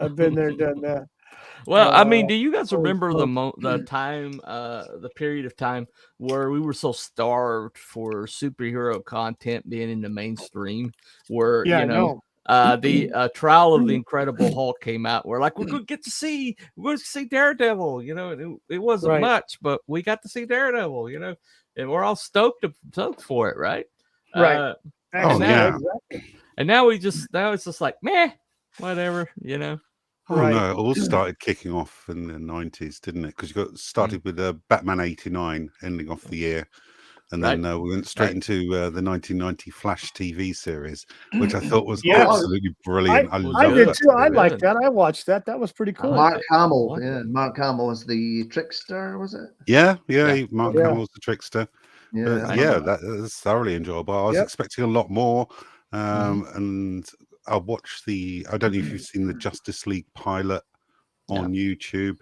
I've been there, done that. Well, I mean, do you guys holy remember smokes. the time, the period of time where we were so starved for superhero content being in the mainstream? Where Yeah, you I know, know. the Trial of the Incredible Hulk came out. We're like, we're going to see Daredevil. You know, it wasn't Right. much, but we got to see Daredevil. You know, and we're all stoked for it, right? Right. Actually, yeah. Exactly. And now it's just like meh, whatever. You know. Oh Right. no, it all started kicking off in the 90s, didn't it? Because you got started with Batman 89 ending off the year, and then we went straight into the 1990 Flash TV series, which I thought was Yeah. absolutely brilliant. I I loved did it. too. I Good. liked that. I watched that. That was pretty cool. Mark Hamill. Like Yeah, it. Mark Hamill is the trickster, was it? Yeah, Yeah. Mark Yeah. Hamill's the trickster. Yeah. But I yeah, remember that was thoroughly enjoyable. I was Yep. expecting a lot more, and I watched I don't know if you've seen the Justice League pilot on YouTube.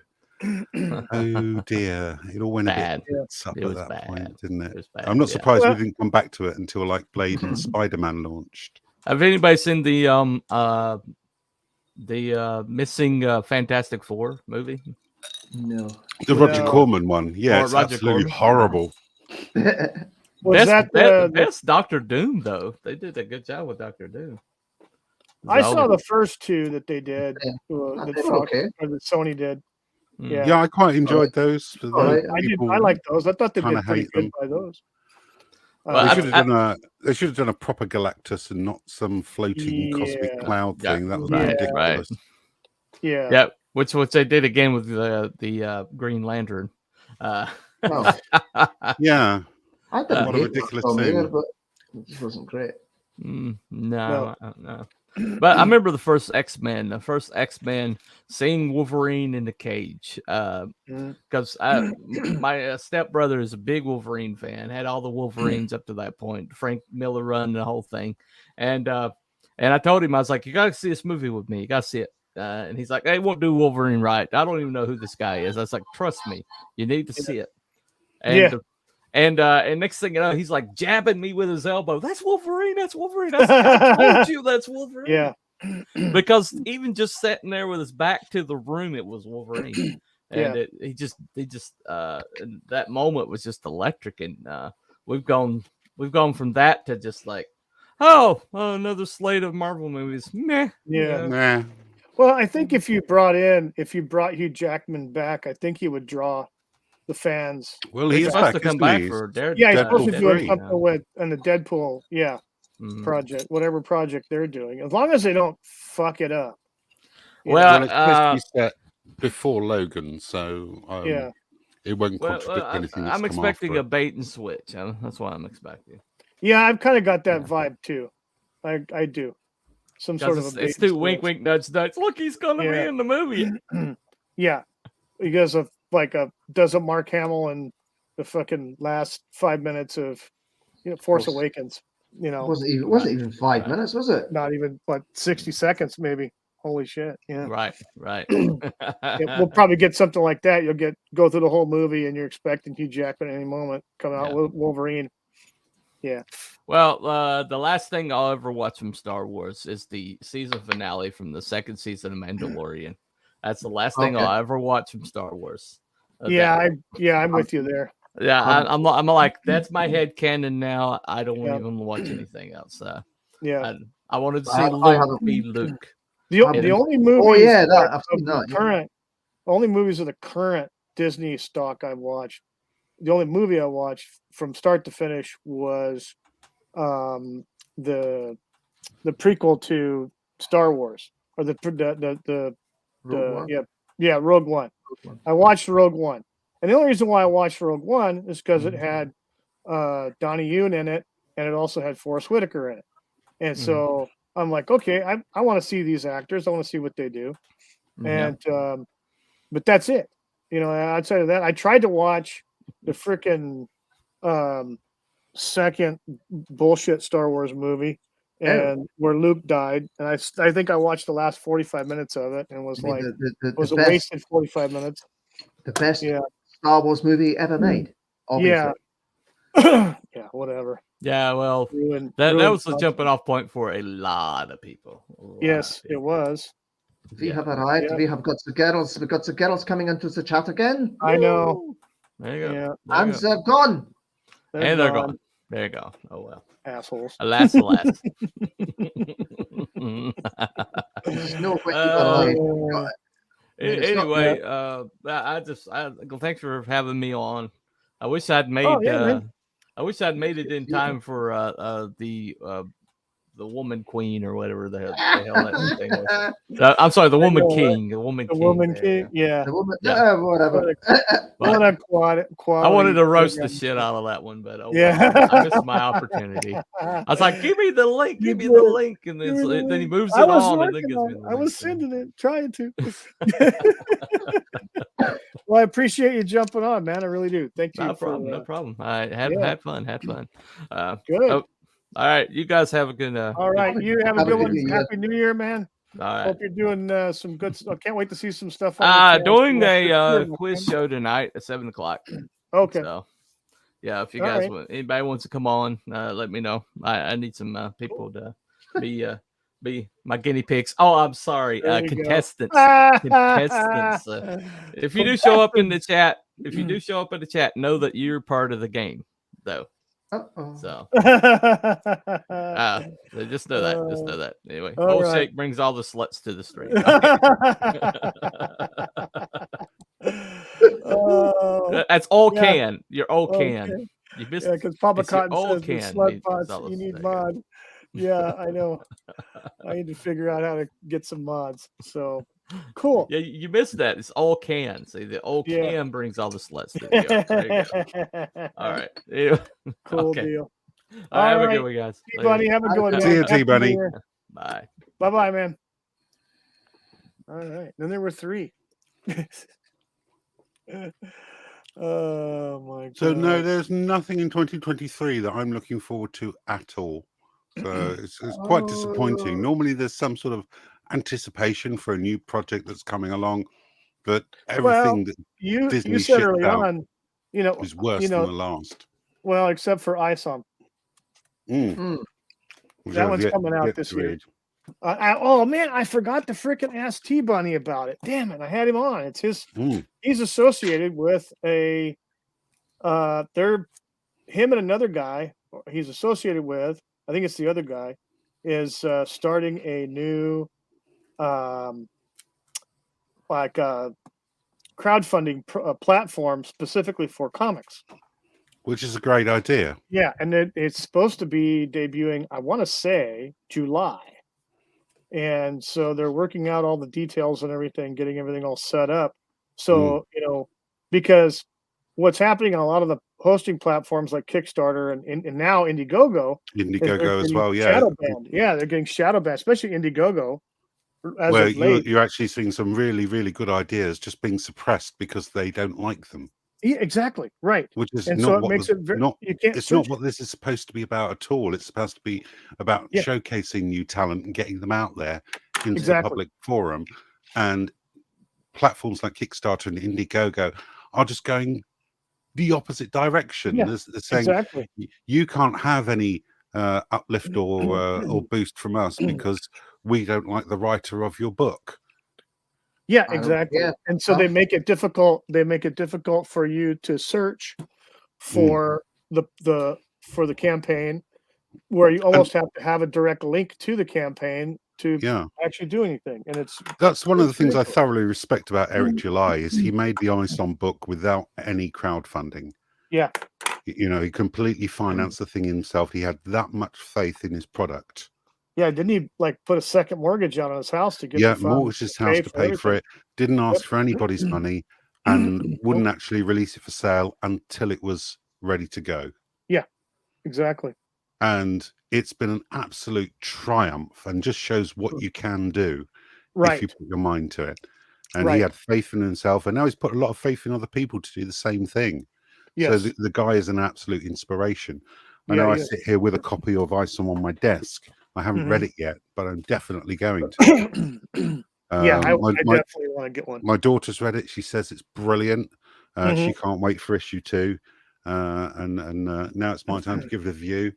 Oh dear, it all went Bad. a bit up It at was that bad. point, didn't it? It was bad, I'm not yeah. surprised Well- we didn't come back to it until like Blade and Spider-Man launched. Have anybody seen the missing Fantastic Four movie? No. The Roger No. Corman one, yeah, Or it's Roger absolutely Corman? horrible. Was that the best Doctor Doom though? They did a good job with Doctor Doom. I saw the first two that they did. Yeah. That They were Fox okay. or that Sony did. Yeah. Yeah, I quite enjoyed those. But All right. I did. I like those. I thought they kinda did pretty hate good them. by those. Well, They I- should have done they should have done a proper Galactus and not some floating cosmic Yeah. cloud Yeah, thing. That was right, ridiculous. yeah. Yeah, which they did again with the Green Lantern. Oh, Yeah. I didn't What a hate ridiculous that film thing. either, but it just wasn't great. No. But I remember the first X-Men. The first X-Men seeing Wolverine in the cage. Because my stepbrother is a big Wolverine fan. Had all the Wolverines up to that point. Frank Miller run, the whole thing. And I told him, I was like, you gotta see this movie with me. You gotta see it. And he's like, they won't do Wolverine right. I don't even know who this guy is. I was like, trust me, you need to see it. And and next thing you know, he's like jabbing me with his elbow. That's Wolverine. That's Wolverine. I told you that's Wolverine. Yeah. Because even just sitting there with his back to the room, it was Wolverine. And Yeah. he just and that moment was just electric. And we've gone from that to just like, oh, another slate of Marvel movies. Meh. Yeah. Nah. Well, I think if you brought Hugh Jackman back, I think he would draw the fans. Well, He's he is supposed back, to come isn't back he? for Daredevil. Yeah, he's Deadpool supposed to do 3. something with the Deadpool, project, whatever project they're doing, as long as they don't fuck it up. You Well, Well, it's supposed to be set before Logan, so yeah. it won't Well, contradict anything. I'm that's come expecting after a bait and switch. That's what I'm expecting. Yeah, I've kind of got that vibe too. I do. Some sort of a It's bait and too wink, switch. wink, nudge, nudge. Look, he's gonna be Yeah. in the movie. Yeah, because of does a Mark Hamill in the fucking last 5 minutes of Force Well, Awakens. It wasn't even 5 minutes, was it? Not even 60 seconds maybe. Holy shit! Yeah. Right. Yeah, we'll probably get something like that. You'll go through the whole movie and you're expecting Hugh Jackman at any moment come out with Wolverine. Yeah. Well, the last thing I'll ever watch from Star Wars is the season finale from the second season of Mandalorian. That's the last thing Okay. I'll ever watch from Star Wars. I'm with you there. Yeah, I'm like, that's my head canon now. I don't Yeah. even watch anything else. Yeah. I wanted to see I Luke haven't- be Luke. The only movies Oh yeah, that I've seen that. Yeah. current only movies of the current Disney stock I've watched. The only movie I watched from start to finish was the prequel to Star Wars or Rogue One. Rogue One. I watched Rogue One, and the only reason why I watched Rogue One is because it had Donnie Yen in it, and it also had Forrest Whitaker in it, and so I'm like, okay, I want to see these actors. I want to see what they do, and but that's it. Outside of that, I tried to watch the freaking second bullshit Star Wars movie, and where Luke died, and I think I watched the last 45 minutes of it and was like, it was a wasted 45 minutes. The best Star Wars movie ever made. Obviously. Yeah, whatever. Yeah, well, that was the jumping off point for a lot of people. Yes, it was. We have arrived. We have got the girls. We got the girls coming into the chat again. I know. There you go. Yeah. And they're gone. They're gone. There you go. Oh well. Assholes. Alas. No way anyway, thanks for having me on. I wish I'd made it in time for the woman queen or whatever the hell that thing was. I'm sorry, the woman king. The woman king. Yeah. The woman, whatever. What a quality. I wanted to roast the shit out of that one, but I missed my opportunity. I was like, give me the link, and then he moves it on and then gives me the link. I was sending it, trying to. Well, I appreciate you jumping on, man. I really do. Thank you. No problem. I had fun. Good. All right, you guys have a good. All right, you have a good one. Happy New Year, man. All right. Hope you're doing some good stuff. I can't wait to see some stuff. Doing a quiz show tonight at 7:00. Okay. So, yeah, if you guys anybody wants to come on, let me know. I need some people to be my guinea pigs. Oh, I'm sorry, contestants. Contestants. If you do show up in the chat, know that you're part of the game, though. So just know that. Anyway, Shake brings all the sluts to the street. That's all can. You're all can. You missed because Papa Cotton says can. Slut pots, you need mod. Yeah, I know. I need to figure out how to get some mods. So cool. Yeah, you missed that. It's all can. See, the old can brings all the sluts to the There you go. All right. Anyway, cool deal. All right, have a good one, guys. Buddy, have a good one. See you, T-Bunny. Bye. Bye, man. All right. Then there were 3. Oh my god. So no, there's nothing in 2023 that I'm looking forward to at all. So it's quite disappointing. Normally there's some sort of anticipation for a new project that's coming along, but everything that Disney said early on, is worse than the last. Well, except for ISOM. That one's coming out this year. Oh man, I forgot to freaking ask T-Bunny about it. Damn it, I had him on. It's his. He's associated with him and another guy. He's associated with. I think it's the other guy. Is starting a new, crowdfunding platform specifically for comics. Which is a great idea. Yeah, and it's supposed to be debuting, I want to say, July. And so they're working out all the details and everything, getting everything all set up. So, because what's happening on a lot of the hosting platforms like Kickstarter and now Indiegogo as well, yeah. Shadow banned. Yeah, they're getting shadow banned, especially Indiegogo. Where you're actually seeing some really, really good ideas just being suppressed because they don't like them. Yeah, exactly. Right. Which is and not so it what makes it very, it's not what this is supposed to be about at all. It's supposed to be about showcasing new talent and getting them out there into the public forum. And platforms like Kickstarter and Indiegogo are just going the opposite direction. Yeah, they're saying you can't have any uplift or boost from us because we don't like the writer of your book. Yeah, exactly. And so they make it difficult. They make it difficult for you to search for the campaign, where you almost have to have a direct link to the campaign to actually do anything. And that's one of the things I thoroughly respect about Eric July is he made the ISOM book without any crowdfunding. Yeah. He completely financed the thing himself. He had that much faith in his product. Yeah, didn't he like put a second mortgage out on his house to get the funds mortgaged his house to pay for everything? it. Didn't ask Yep. for anybody's money, and wouldn't actually release it for sale until it was ready to go. Yeah, exactly. And it's been an absolute triumph, and just shows what you can do if you Right. put your mind to it. And he Right. had faith in himself, and now he's put a lot of faith in other people to do the same thing. So Yes. the guy is an absolute inspiration. I Yeah, know I he is. sit here with a copy of Isom on my desk. I haven't read Mhm. it yet, but I'm definitely going to. Yeah, I My definitely want to get one. my daughter's read it. She says it's brilliant. Mhm. She can't wait for issue 2. And now it's my time to give it a view,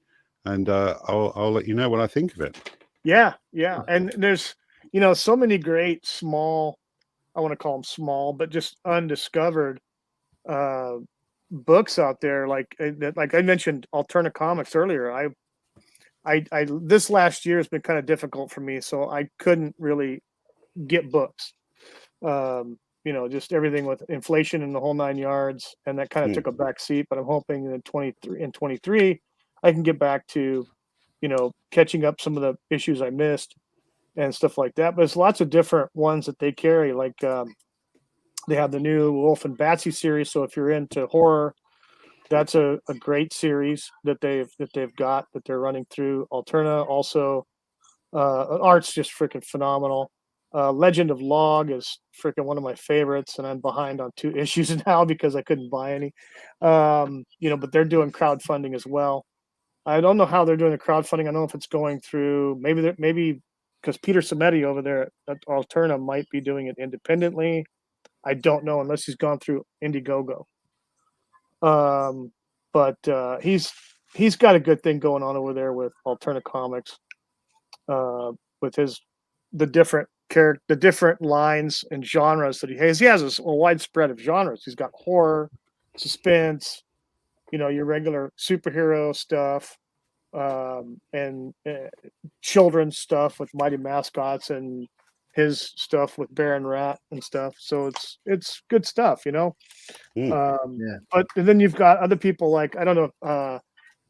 and I'll let you know what I think of it. Yeah, yeah. And there's, so many great small, I want to call them small, but just undiscovered uh books out there. Like like I mentioned Alterna Comics earlier. I this last year has been kind of difficult for me, so I couldn't really get books. Just everything with inflation and the whole 9 yards, and that kind of took a back seat. But I'm hoping in 23 I can get back to, catching up some of the issues I missed and stuff like that. But there's lots of different ones that they carry. Like they have the new Wolf and Batsy series. So if you're into horror, that's a great series that they've got that they're running through. Alterna also, art's just freaking phenomenal. Legend of Log is freaking one of my favorites, and I'm behind on 2 issues now because I couldn't buy any. But they're doing crowdfunding as well. I don't know how they're doing the crowdfunding. I don't know if it's going through maybe because Peter Samedi over there at Alterna might be doing it independently. I don't know unless he's gone through Indiegogo. But he's got a good thing going on over there with Alterna Comics, with the different lines and genres that he has. He has a wide spread of genres. He's got horror, suspense, your regular superhero stuff, and children's stuff with Mighty Mascots, and his stuff with Baron Rat and stuff. So it's good stuff. Yeah. But then you've got other people like, I don't know,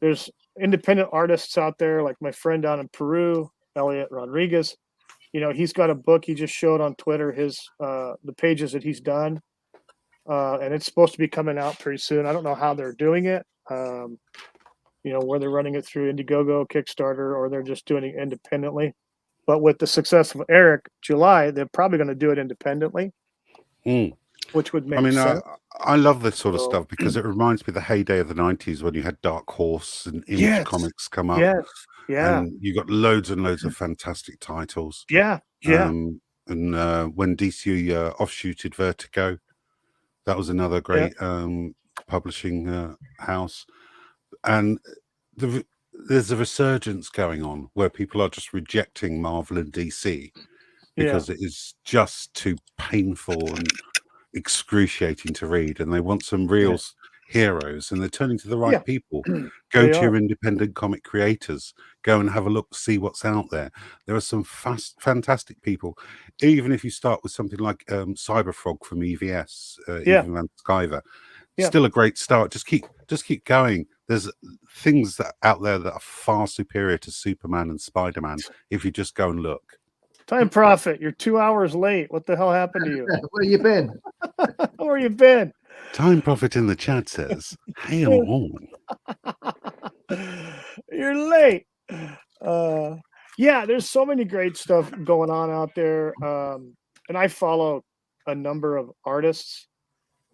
there's independent artists out there like my friend down in Peru, Elliot Rodriguez. He's got a book he just showed on Twitter, his the pages that he's done, and it's supposed to be coming out pretty soon. I don't know how they're doing it, where they're running it through Indiegogo, Kickstarter, or they're just doing it independently. But with the success of Eric July, they're probably going to do it independently, which would make sense. I love this sort of stuff because it reminds me of the heyday of the 90s when you had Dark Horse and Image Comics come up. Yes. Yeah. And you got loads and loads of fantastic titles. Yeah. Yeah. And when DC offshooted Vertigo, that was another great publishing house. And there's a resurgence going on where people are just rejecting Marvel and DC because it is just too painful and excruciating to read, and they want some real heroes, and they're turning to the right people. Go to your independent comic creators, go and have a look, see what's out there. There are some fantastic people, even if you start with something like Cyberfrog from EVS, even Van Skyver. Still a great start. Just keep going. There's things that out there that are far superior to Superman and Spider-Man if you just go and look. Time Prophet, you're 2 hours late. What the hell happened to you? Where you been? Where you been? Time Prophet in the chat says, "Hey on." You're late. There's so many great stuff going on out there. And I follow a number of artists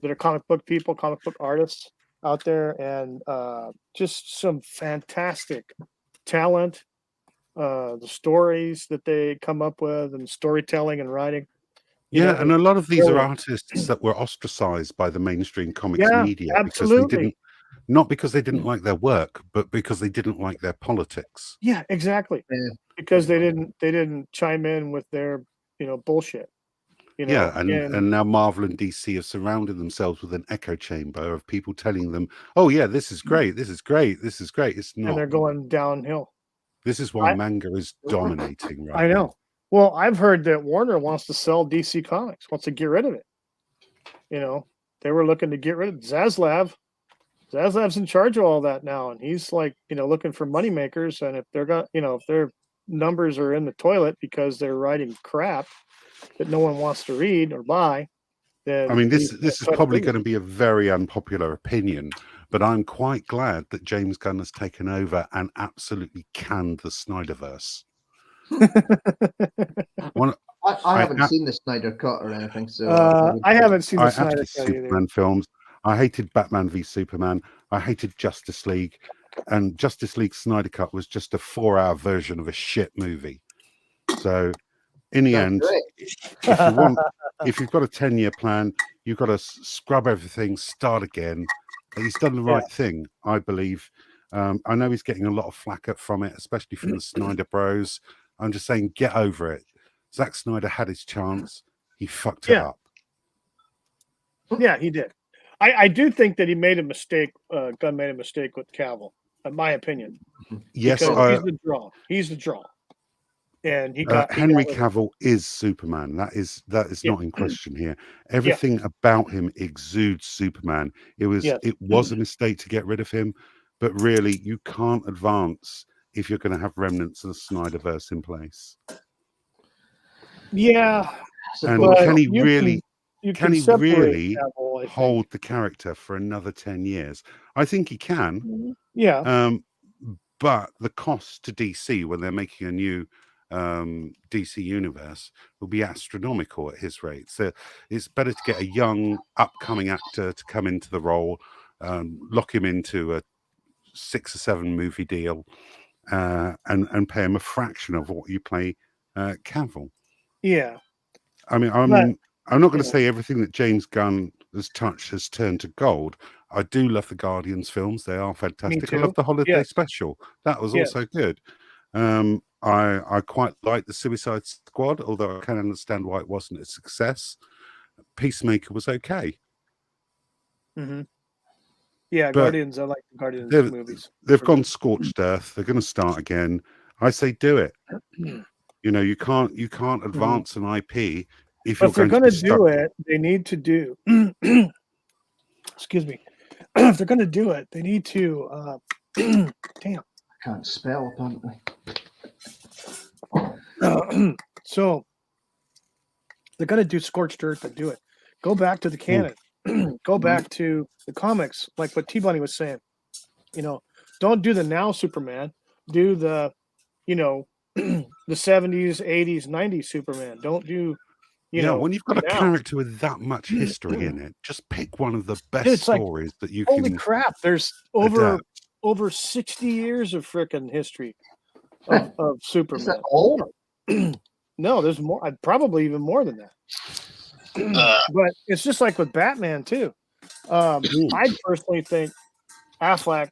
that are comic book people, comic book artists out there, and just some fantastic talent. The stories that they come up with, and storytelling and writing. And a lot of these are artists that were ostracized by the mainstream comics media because they didn't, not because they didn't like their work, but because they didn't like their politics. Yeah, exactly. Because they didn't chime in with their bullshit. And now Marvel and DC have surrounded themselves with an echo chamber of people telling them, "Oh yeah, this is great, this is great, this is great." It's not. And they're going downhill. This is why manga is dominating right I know. now. Well, I've heard that Warner wants to sell DC Comics, wants to get rid of it. They were looking to get rid of Zaslav. Zaslav's in charge of all that now, and he's like, looking for money makers. And if they're numbers are in the toilet because they're writing crap that no one wants to read or buy, then I mean, this is probably going to be a very unpopular opinion, but I'm quite glad that James Gunn has taken over and absolutely canned the Snyderverse. I haven't seen the Snyder Cut or anything, so I haven't seen the I Snyder hated Cut Superman either. films. I hated Batman v Superman. I hated Justice League, and Justice League Snyder Cut was just a 4-hour version of a shit movie. So, in the end, if you've got a 10-year plan, you've got to scrub everything, start again. He's done the right thing, I believe. I know he's getting a lot of flack from it, especially from the Snyder Bros. I'm just saying, get over it. Zack Snyder had his chance. He fucked it up. Yeah, he did. I do think that he made a mistake. Gunn made a mistake with Cavill, in my opinion. Yes, because he's the draw. He's the draw, and Henry Cavill is Superman. That is not in question here. Everything about him exudes Superman. It was a mistake to get rid of him, but really, you can't advance if you're going to have remnants of the Snyderverse in place. Yeah, and can he really? Can he really Cavill, hold the character for another 10 years? I think he can. Yeah. But the cost to DC when they're making a new DC universe will be astronomical at his rate. So it's better to get a young, upcoming actor to come into the role, lock him into a 6 or 7 movie deal, and pay him a fraction of what you pay Cavill. Yeah. I mean, I'm not going to say everything that James Gunn has touched has turned to gold. I do love the Guardians films. They are fantastic. I love the holiday special. That was also good. I quite like the Suicide Squad, although I can understand why it wasn't a success. Peacemaker was okay. Mm-hmm. Yeah, but Guardians. I like the Guardians movies. They've gone scorched earth. They're going to start again. I say do it. You know, you can't advance an IP if you're they're going to do it. They need to do. Excuse me. If they're going to do it, they need to. Damn, I can't spell apparently. So they're going to do scorched earth and do it. Go back to the canon. Go back to the comics, like what T-Bunny was saying. You know, don't do the now Superman. Do the, the 70s, 80s, 90s Superman. Don't do. When you've got a character with that much history in it, just pick one of the best stories that you can. Holy crap! There's over 60 years of freaking history of Superman. Is that all? No, there's more. Probably even more than that. But it's just like with Batman too. I personally think Affleck.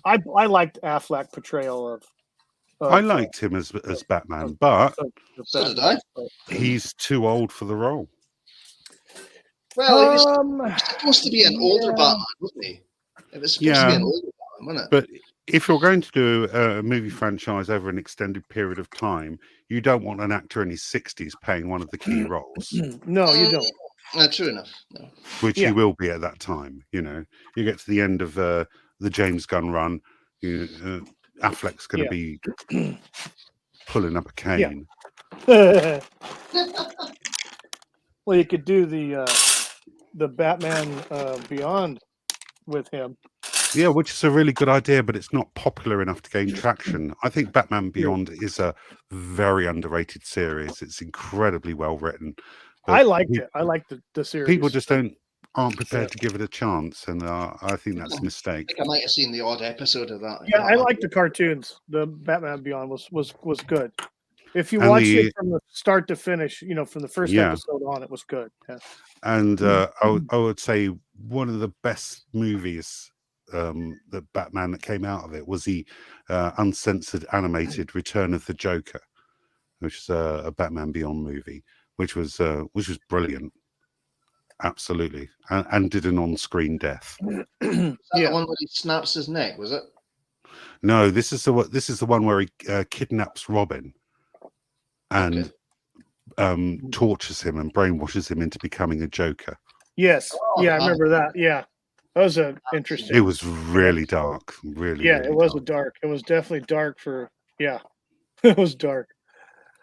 I liked Affleck portrayal of. I liked him as Batman, but so did I. He's too old for the role. Well, he was supposed to be an older Batman, wasn't he? It was supposed to be an older Batman, wasn't it? But if you're going to do a movie franchise over an extended period of time, you don't want an actor in his 60s playing one of the key roles. No, you don't. True enough. No. Which he will be at that time. You know, you get to the end of the James Gunn run. Affleck's going to be pulling up a cane. Well, you could do the Batman Beyond with him. Yeah, which is a really good idea, but it's not popular enough to gain traction. I think Batman Beyond is a very underrated series. It's incredibly well written. I liked it. I liked the series. People just aren't prepared to give it a chance, and I think that's a mistake. I think I might have seen the odd episode of that. Yeah, I like the cartoons. The Batman Beyond was good. If you watch it from the start to finish, from the first episode on, it was good. Yeah. And I would say one of the best movies that Batman that came out of it was the uncensored animated Return of the Joker, which is a Batman Beyond movie, which was brilliant. Absolutely, and did an on-screen death. Is that the one where he snaps his neck? Was it? No, this is the one where he kidnaps Robin and tortures him and brainwashes him into becoming a Joker. Yes, I remember that. Yeah, that was interesting. It was really dark. Really, it was dark. It was definitely dark for It was dark.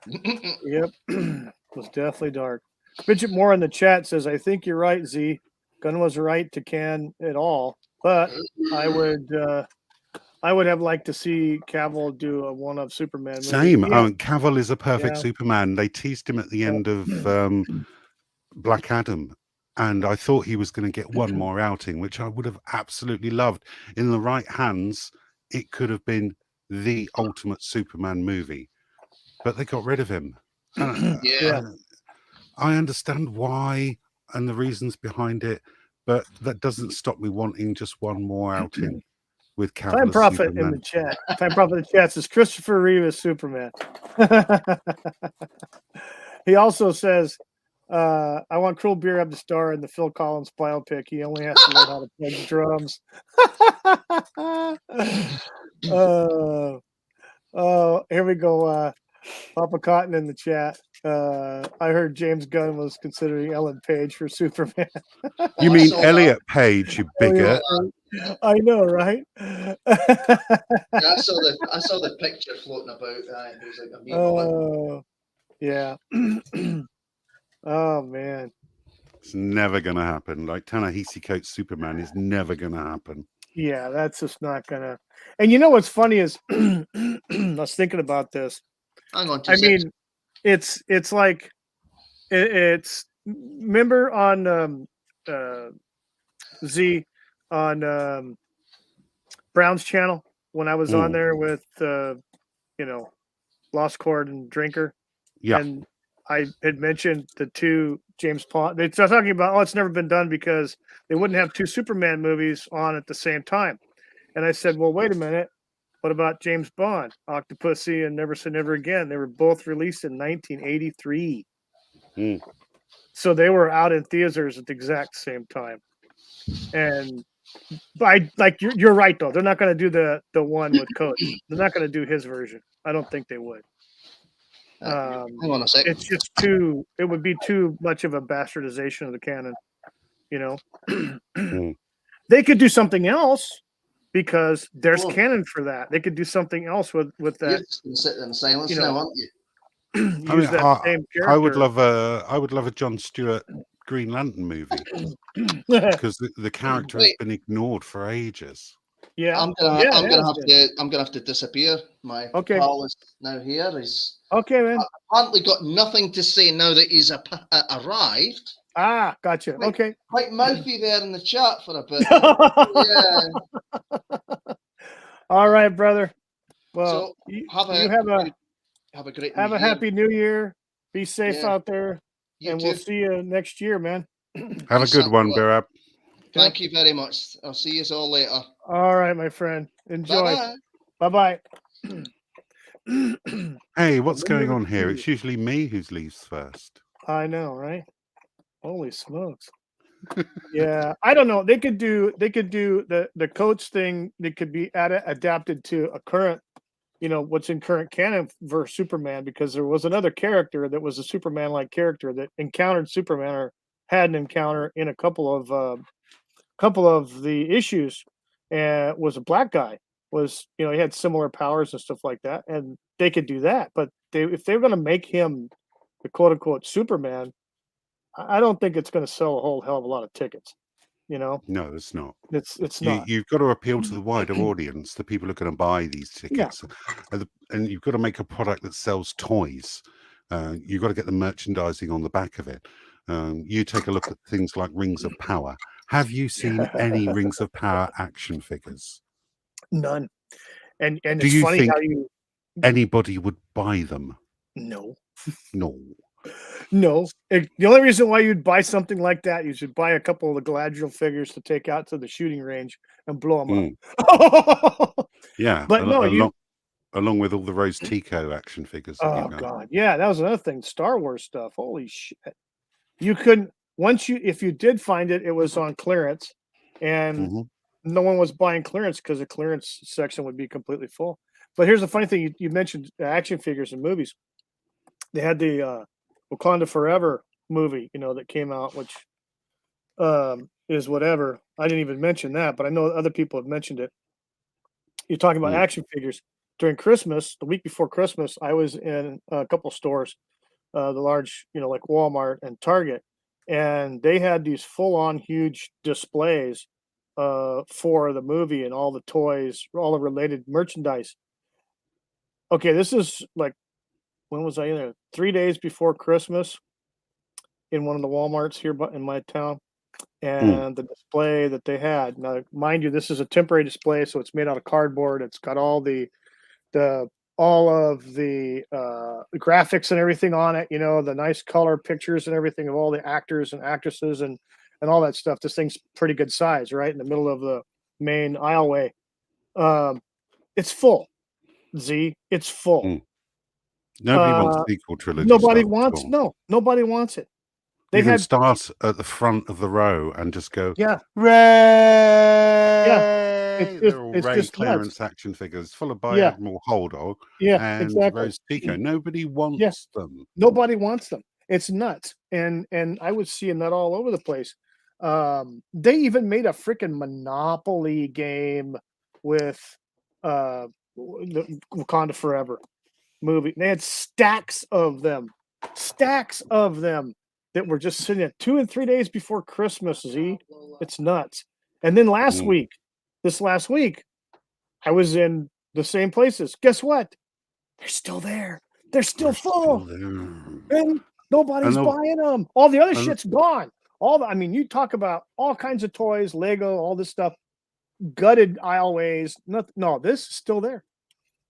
Yep. It was definitely dark. Bridget Moore in the chat says, I think you're right, Z. Gunn was right to can it all, but I would have liked to see Cavill do a one-up Superman movie. Same. Yeah. Cavill is a perfect Yeah. Superman. They teased him at the end of Black Adam, and I thought he was going to get one more outing, which I would have absolutely loved. In the right hands, it could have been the ultimate Superman movie, but they got rid of him. Yeah. I understand why and the reasons behind it, but that doesn't stop me wanting just one more outing with Cavill Time as Prophet Superman. in the chat. Time Prophet in the chat says Christopher Reeve is Superman. He also says, I want Cruel Beer Up to star in the Phil Collins biopic. He only has to learn how to play the drums. Here we go. Papa Cotton in the chat. I heard James Gunn was considering Ellen Page for Superman. You mean Elliot Page, you bigot? I know, right? Yeah, I saw the picture floating about. It was like a meme. Yeah. Oh man. It's never going to happen. Like Ta-Nehisi Coates' Superman is never going to happen. Yeah, that's just not gonna. And you know what's funny is, I was thinking about this. Hang on. I mean, it's like it's remember on Z on Brown's channel when I was on there with Lost Chord and Drinker. Yeah. And I had mentioned the two James Bond. They're talking about, it's never been done because they wouldn't have two Superman movies on at the same time. And I said, well, wait a minute. What about James Bond, Octopussy, and Never Say Never Again? They were both released in 1983. So they were out in theaters at the exact same time. And you're right though. They're not going to do the one with Coach. They're not going to do his version. I don't think they would. Hang on a second. It's just it would be too much of a bastardization of the canon, They could do something else because there's canon for that. They could do something else with that. You're just gonna sit there in silence now, aren't you? Use that same character. I would love a John Stewart Green Lantern movie because the character has been ignored for ages. Yeah, I'm gonna have to disappear. My pal is now here. He's man. Apparently got nothing to say now that he's arrived. Ah, gotcha. Quite mouthy there in the chat for a bit. Yeah. All right, brother. Well, so have a great have a happy New Year. Be safe out there, and we'll see you next year, man. Have a good one, Bear. Thank you very much. I'll see you all later. All right, my friend. Enjoy. Bye-bye. Hey, what's going on here? It's usually me who leaves first. I know, right? Holy smokes. Yeah, I don't know. They could do the coach thing. They could be adapted to a current, what's in current canon for Superman, because there was another character that was a Superman-like character that encountered Superman or had an encounter in a couple of the issues, and was a black guy. He had similar powers and stuff like that, and they could do that. But if they're going to make him the quote unquote Superman, I don't think it's going to sell a whole hell of a lot of tickets. No, it's not. It's not. You've got to appeal to the wider audience, the people who are going to buy these tickets, and you've got to make a product that sells toys. You've got to get the merchandising on the back of it. You take a look at things like Rings of Power. Have you seen any Rings of Power action figures? None. And do it's you funny think how anybody would buy them? No. No. The only reason why you'd buy something like that, you should buy a couple of the Galadriel figures to take out to the shooting range and blow them up. Yeah, but along with all the Rose Tico action figures. Oh God, yeah, that was another thing. Star Wars stuff. Holy shit! You couldn't if you did find it, it was on clearance, and no one was buying clearance because the clearance section would be completely full. But here's the funny thing: you mentioned action figures and movies. They had the Wakanda Forever movie, that came out, which is whatever. I didn't even mention that, but I know other people have mentioned it. You're talking about action figures. during Christmas, the week before Christmas, I was in a couple stores, the large, like Walmart and Target, and they had these full-on huge displays for the movie and all the toys, all the related merchandise. Okay, this is like, when was I in there? 3 days before Christmas in one of the Walmarts here in my town. And the display that they had. Now, mind you, this is a temporary display, so it's made out of cardboard. It's got all the all of the graphics and everything on it. The nice color pictures and everything of all the actors and actresses and all that stuff. This thing's pretty good size, right in the middle of the main aisleway. It's full. Z, it's full. Nobody wants sequel trilogy. Nobody wants it. They can start at the front of the row and just go, Ray! Yeah. They're all Ray just clearance nuts. action figures, followed by Admiral Holdog and Rose Tico. Nobody wants them. Nobody wants them. It's nuts. And I was seeing that all over the place. They even made a freaking Monopoly game with the Wakanda Forever movie. They had stacks of them. That were just sitting at 2 and 3 days before Christmas, Z. It's nuts. And then this last week, I was in the same places. Guess what? They're still there. They're still full. And nobody's buying them. All the other shit's gone. You talk about all kinds of toys, Lego, all this stuff, gutted aisleways. No, this is still there.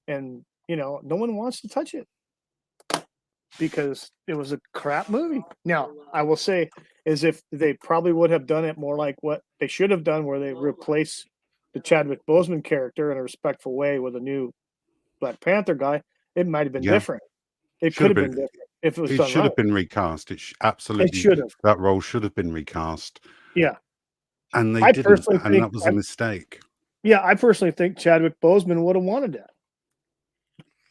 And, no one wants to touch it, because it was a crap movie. Now, I will say, as if they probably would have done it more like what they should have done, where they replace the Chadwick Boseman character in a respectful way with a new Black Panther guy, it might have been different. It could have been different if it was done right. It should have been recast. Absolutely should have. That role should have been recast. Yeah. And they didn't, and that was a mistake. Yeah, I personally think Chadwick Boseman would have wanted that.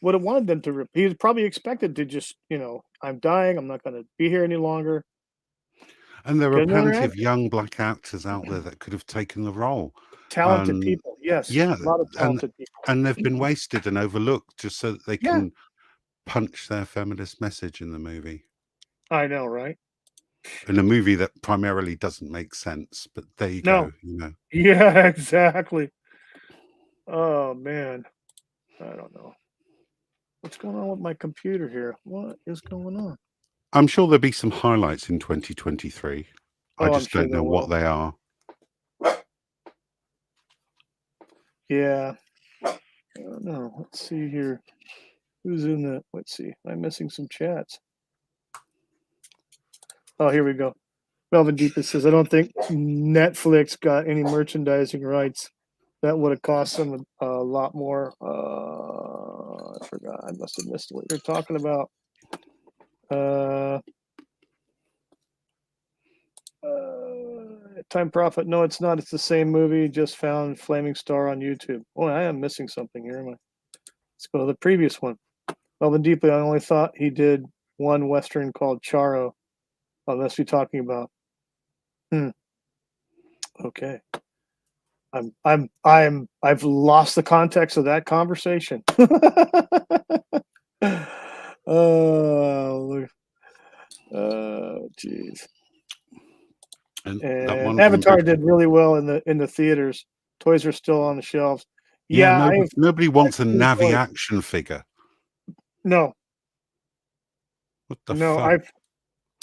Would have wanted them to. He was probably expected to just, I'm dying. I'm not going to be here any longer. And there are plenty of young black actors out there that could have taken the role. Talented people, yes. Yeah, a lot of talented people. And they've been wasted and overlooked just so that they can punch their feminist message in the movie. I know, right? In a movie that primarily doesn't make sense, but there you go. Yeah, exactly. Oh man, I don't know. What's going on with my computer here? What is going on? I'm sure there'll be some highlights in 2023. I just don't know what they are. Yeah. I don't know. Let's see here. Who's in the... Let's see. I'm missing some chats. Oh, here we go. Melvin Deepest says, I don't think Netflix got any merchandising rights. That would have cost them a lot more. I forgot. I must have missed what they're talking about. Time Profit. No, it's not. It's the same movie. Just found Flaming Star on YouTube. Oh, I am missing something here. Let's go to the previous one. Melvin Deeply. I only thought he did one Western called Charo. Unless you're talking about. Okay. I've lost the context of that conversation. Oh, jeez. And Avatar did really well in the theaters. Toys are still on the shelves. Yeah, nobody wants a Navi action figure. No. What the fuck?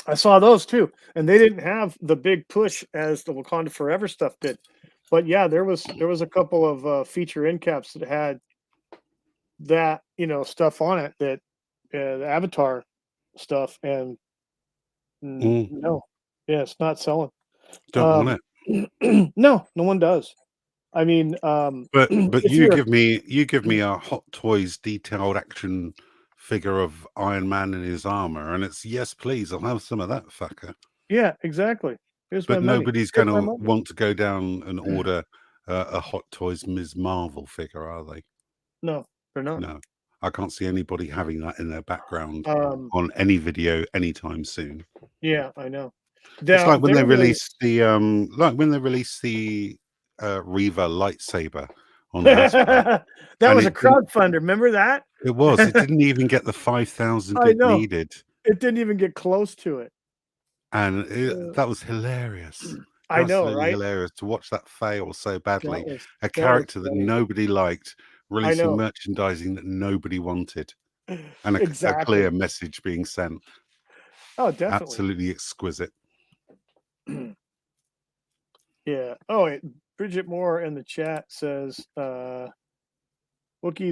I saw those too, and they didn't have the big push as the Wakanda Forever stuff did. But yeah, there was a couple of feature end caps that had that stuff on it, that the Avatar stuff, and no, it's not selling. Don't want it. No one does. I mean, but you give me a Hot Toys detailed action figure of Iron Man in his armor, and it's yes, please, I'll have some of that fucker. Yeah, exactly. But nobody's going to want to go down and order a Hot Toys Ms. Marvel figure, are they? No, they're not. No, I can't see anybody having that in their background on any video anytime soon. Yeah, I know. It's like when they released the Reva lightsaber on Hasbro. That And was a it didn't- crowdfunder. Remember that? It was. It didn't even get the 5,000 I it know. needed. It didn't even get close to it. And that was hilarious. I know, Absolutely right? hilarious to watch that fail so badly. That was A character that funny. nobody liked, I releasing know. merchandising that nobody wanted, and a Exactly. clear message being sent. Oh, definitely. Absolutely exquisite. Yeah. Oh, wait. Bridget Moore in the chat says, Wookiee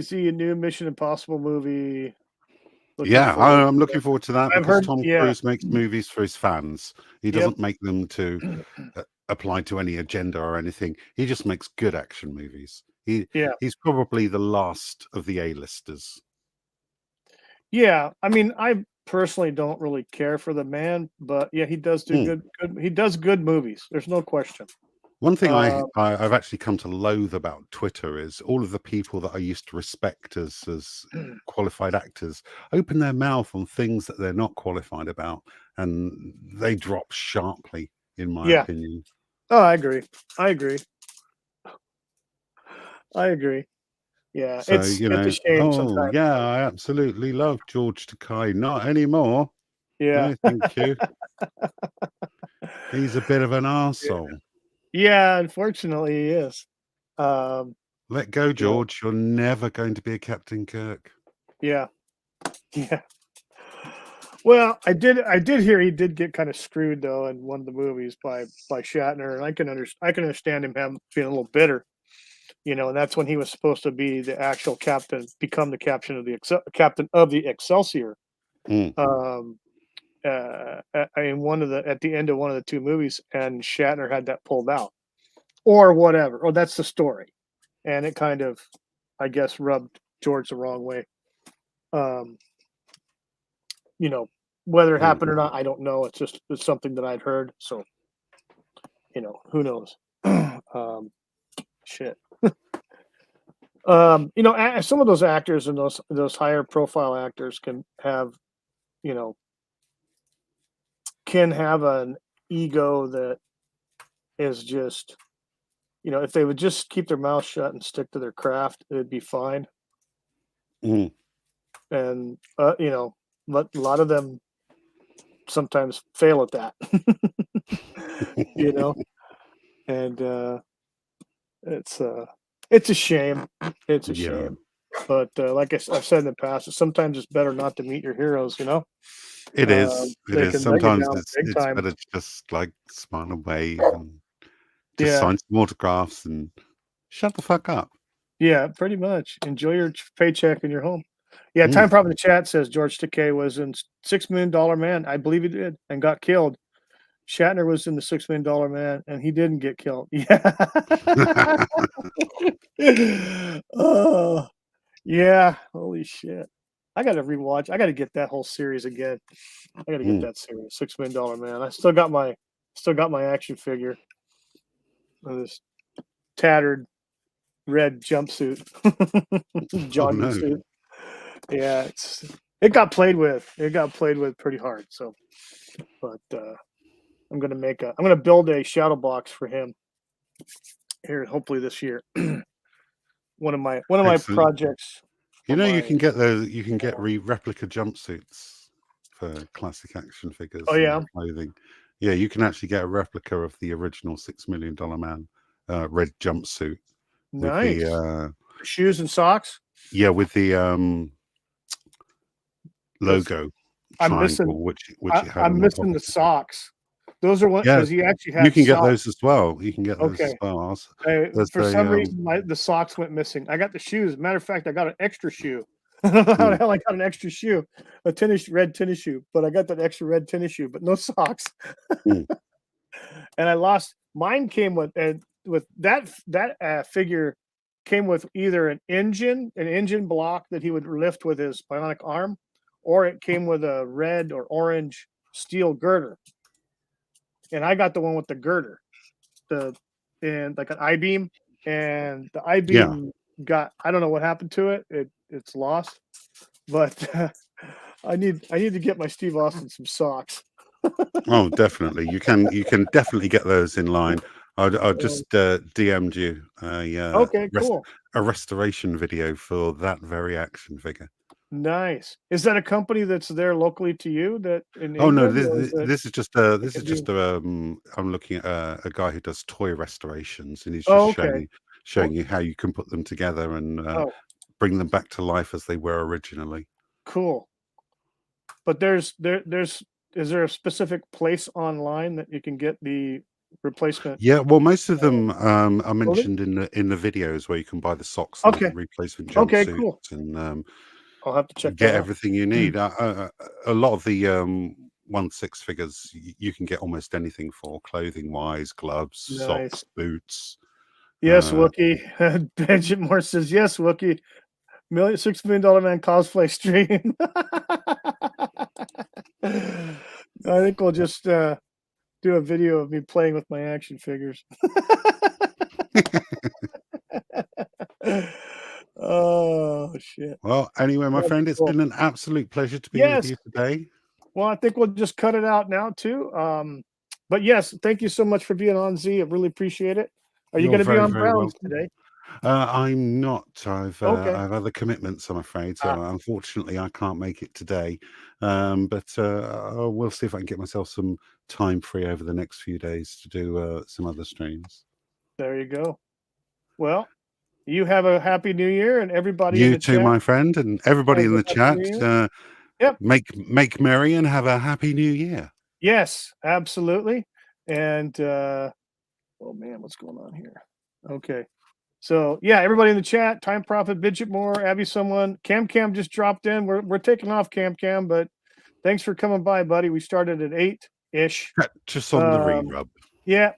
see a new Mission Impossible movie. Yeah, forward I'm to looking it. forward to that I've because heard, Tom yeah. Cruise makes movies for his fans. He Yep. doesn't make them to apply to any agenda or anything. He just makes good action movies. He's probably the last of the A-listers. Yeah, I mean, I personally don't really care for the man, but yeah, he does do good. He does good movies. There's no question. One thing I've actually come to loathe about Twitter is all of the people that I used to respect as qualified actors open their mouth on things that they're not qualified about, and they drop sharply, in my opinion. Oh, I agree. Yeah, So, it's a shame sometimes. yeah, I absolutely love George Takei. Not anymore. Yeah. No, thank you. He's a bit of an arsehole. Yeah, unfortunately he is. Let go, George. You're never going to be a Captain Kirk. Yeah. Well, I did hear he did get kind of screwed though in one of the movies by Shatner, and I can understand him being a little bitter, and that's when he was supposed to be the actual captain, become the captain of the Excelsior. In at the end of one of the two movies, and Shatner had that pulled out, or whatever. Or that's the story, and it kind of, I guess, rubbed George the wrong way. Whether it happened or not, I don't know. It's something that I'd heard. So, who knows? Shit. Some of those actors and those higher profile actors can have an ego that is just, if they would just keep their mouth shut and stick to their craft, it'd be fine. And but a lot of them sometimes fail at that. And it's a shame. It's a shame. But like I've said in the past, sometimes it's better not to meet your heroes. It is. It is. Sometimes it's time. better to just like smile and wave and just sign some autographs and shut the fuck up. Yeah, pretty much. Enjoy your paycheck and your home. Yeah, Time Prop in the chat says George Takei was in $6 Million Man. I believe he did, and got killed. Shatner was in the $6 Million Man, and he didn't get killed. Yeah. Oh, yeah. Holy shit. I got to rewatch. I got to get that whole series again. I got to get that series, $6 Million Man. I still got my action figure of this tattered red jumpsuit, jogging suit. Yeah, it got played with. It got played with pretty hard. So, but I'm gonna build a shadow box for him here, hopefully this year. one of my projects. You can get those. You can get replica jumpsuits for classic action figures. Oh yeah, clothing. Yeah, you can actually get a replica of the original $6 Million Man red jumpsuit. Nice. With the shoes and socks. Yeah, with the logo triangle, I'm missing the socks. Those are what, because he actually has. You can get those as well. You can get those as well. For some reason, the socks went missing. I got the shoes. Matter of fact, I got an extra shoe. I don't know how the hell I got an extra shoe, a red tennis shoe, but I got that extra red tennis shoe, but no socks. And I lost. Mine came with that figure came with either an engine block that he would lift with his bionic arm, or it came with a red or orange steel girder. And I got the one with the girder, and like an I-beam, and the I-beam got, I don't know what happened to it. It's lost, but I need to get my Steve Austin some socks. Oh, definitely. You can definitely get those in line. I just DM'd you Okay, cool. a restoration video for that very action figure. Nice. Is that a company that's there locally to you that in Oh no, England? this is just I'm looking at a guy who does toy restorations, and he's just Oh, okay. showing you how you can put them together and Oh, bring them back to life as they were originally. cool. But is there a specific place online that you can get the replacement? Yeah, well, most of them are clothing? mentioned in the videos where you can buy the socks and Okay. the replacement Okay, jumpsuits cool. and I'll have to check get that out. everything you need. A lot of the 1/6 figures you can get almost anything for, clothing wise, gloves, Nice. socks, boots. Yes, Wookie. Benjamin Moore says, yes, Wookie. $6 million man cosplay stream. I think we'll just do a video of me playing with my action figures. Oh shit. Well, anyway, my That'd be friend, it's cool. been an absolute pleasure to be with Yes. you today. Well, I think we'll just cut it out now too. But yes, thank you so much for being on, Z. I really appreciate it. Are you You're going to be very, on very Browns welcome. today? I'm not. Okay. I've other commitments, I'm afraid. So unfortunately, I can't make it today. But we'll see if I can get myself some time free over the next few days to do some other streams. There you go. Well, you have a happy new year, and everybody in You the too, chat. my friend, and everybody Have in a the happy chat. new year. Yep. Make merry and have a happy new year. Yes, absolutely. And oh man, what's going on here? Okay. So yeah, everybody in the chat, Time Prophet, Bidget Moore, Abby someone, Cam just dropped in. We're taking off, Cam, but thanks for coming by, buddy. We started at 8-ish. Just on the re-rub. Yeah,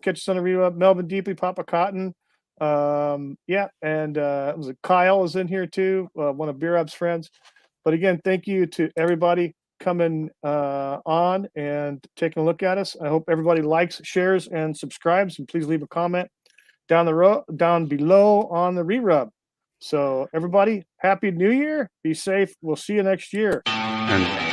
catch us on the re-rub. Melvin Deeply, Papa Cotton. Yeah, and it was Kyle is in here too, one of Beer Up's friends. But again, thank you to everybody coming on and taking a look at us. I hope everybody likes, shares, and subscribes, and please leave a comment down below on the re-rub. So everybody, happy new year. Be safe. We'll see you next year. And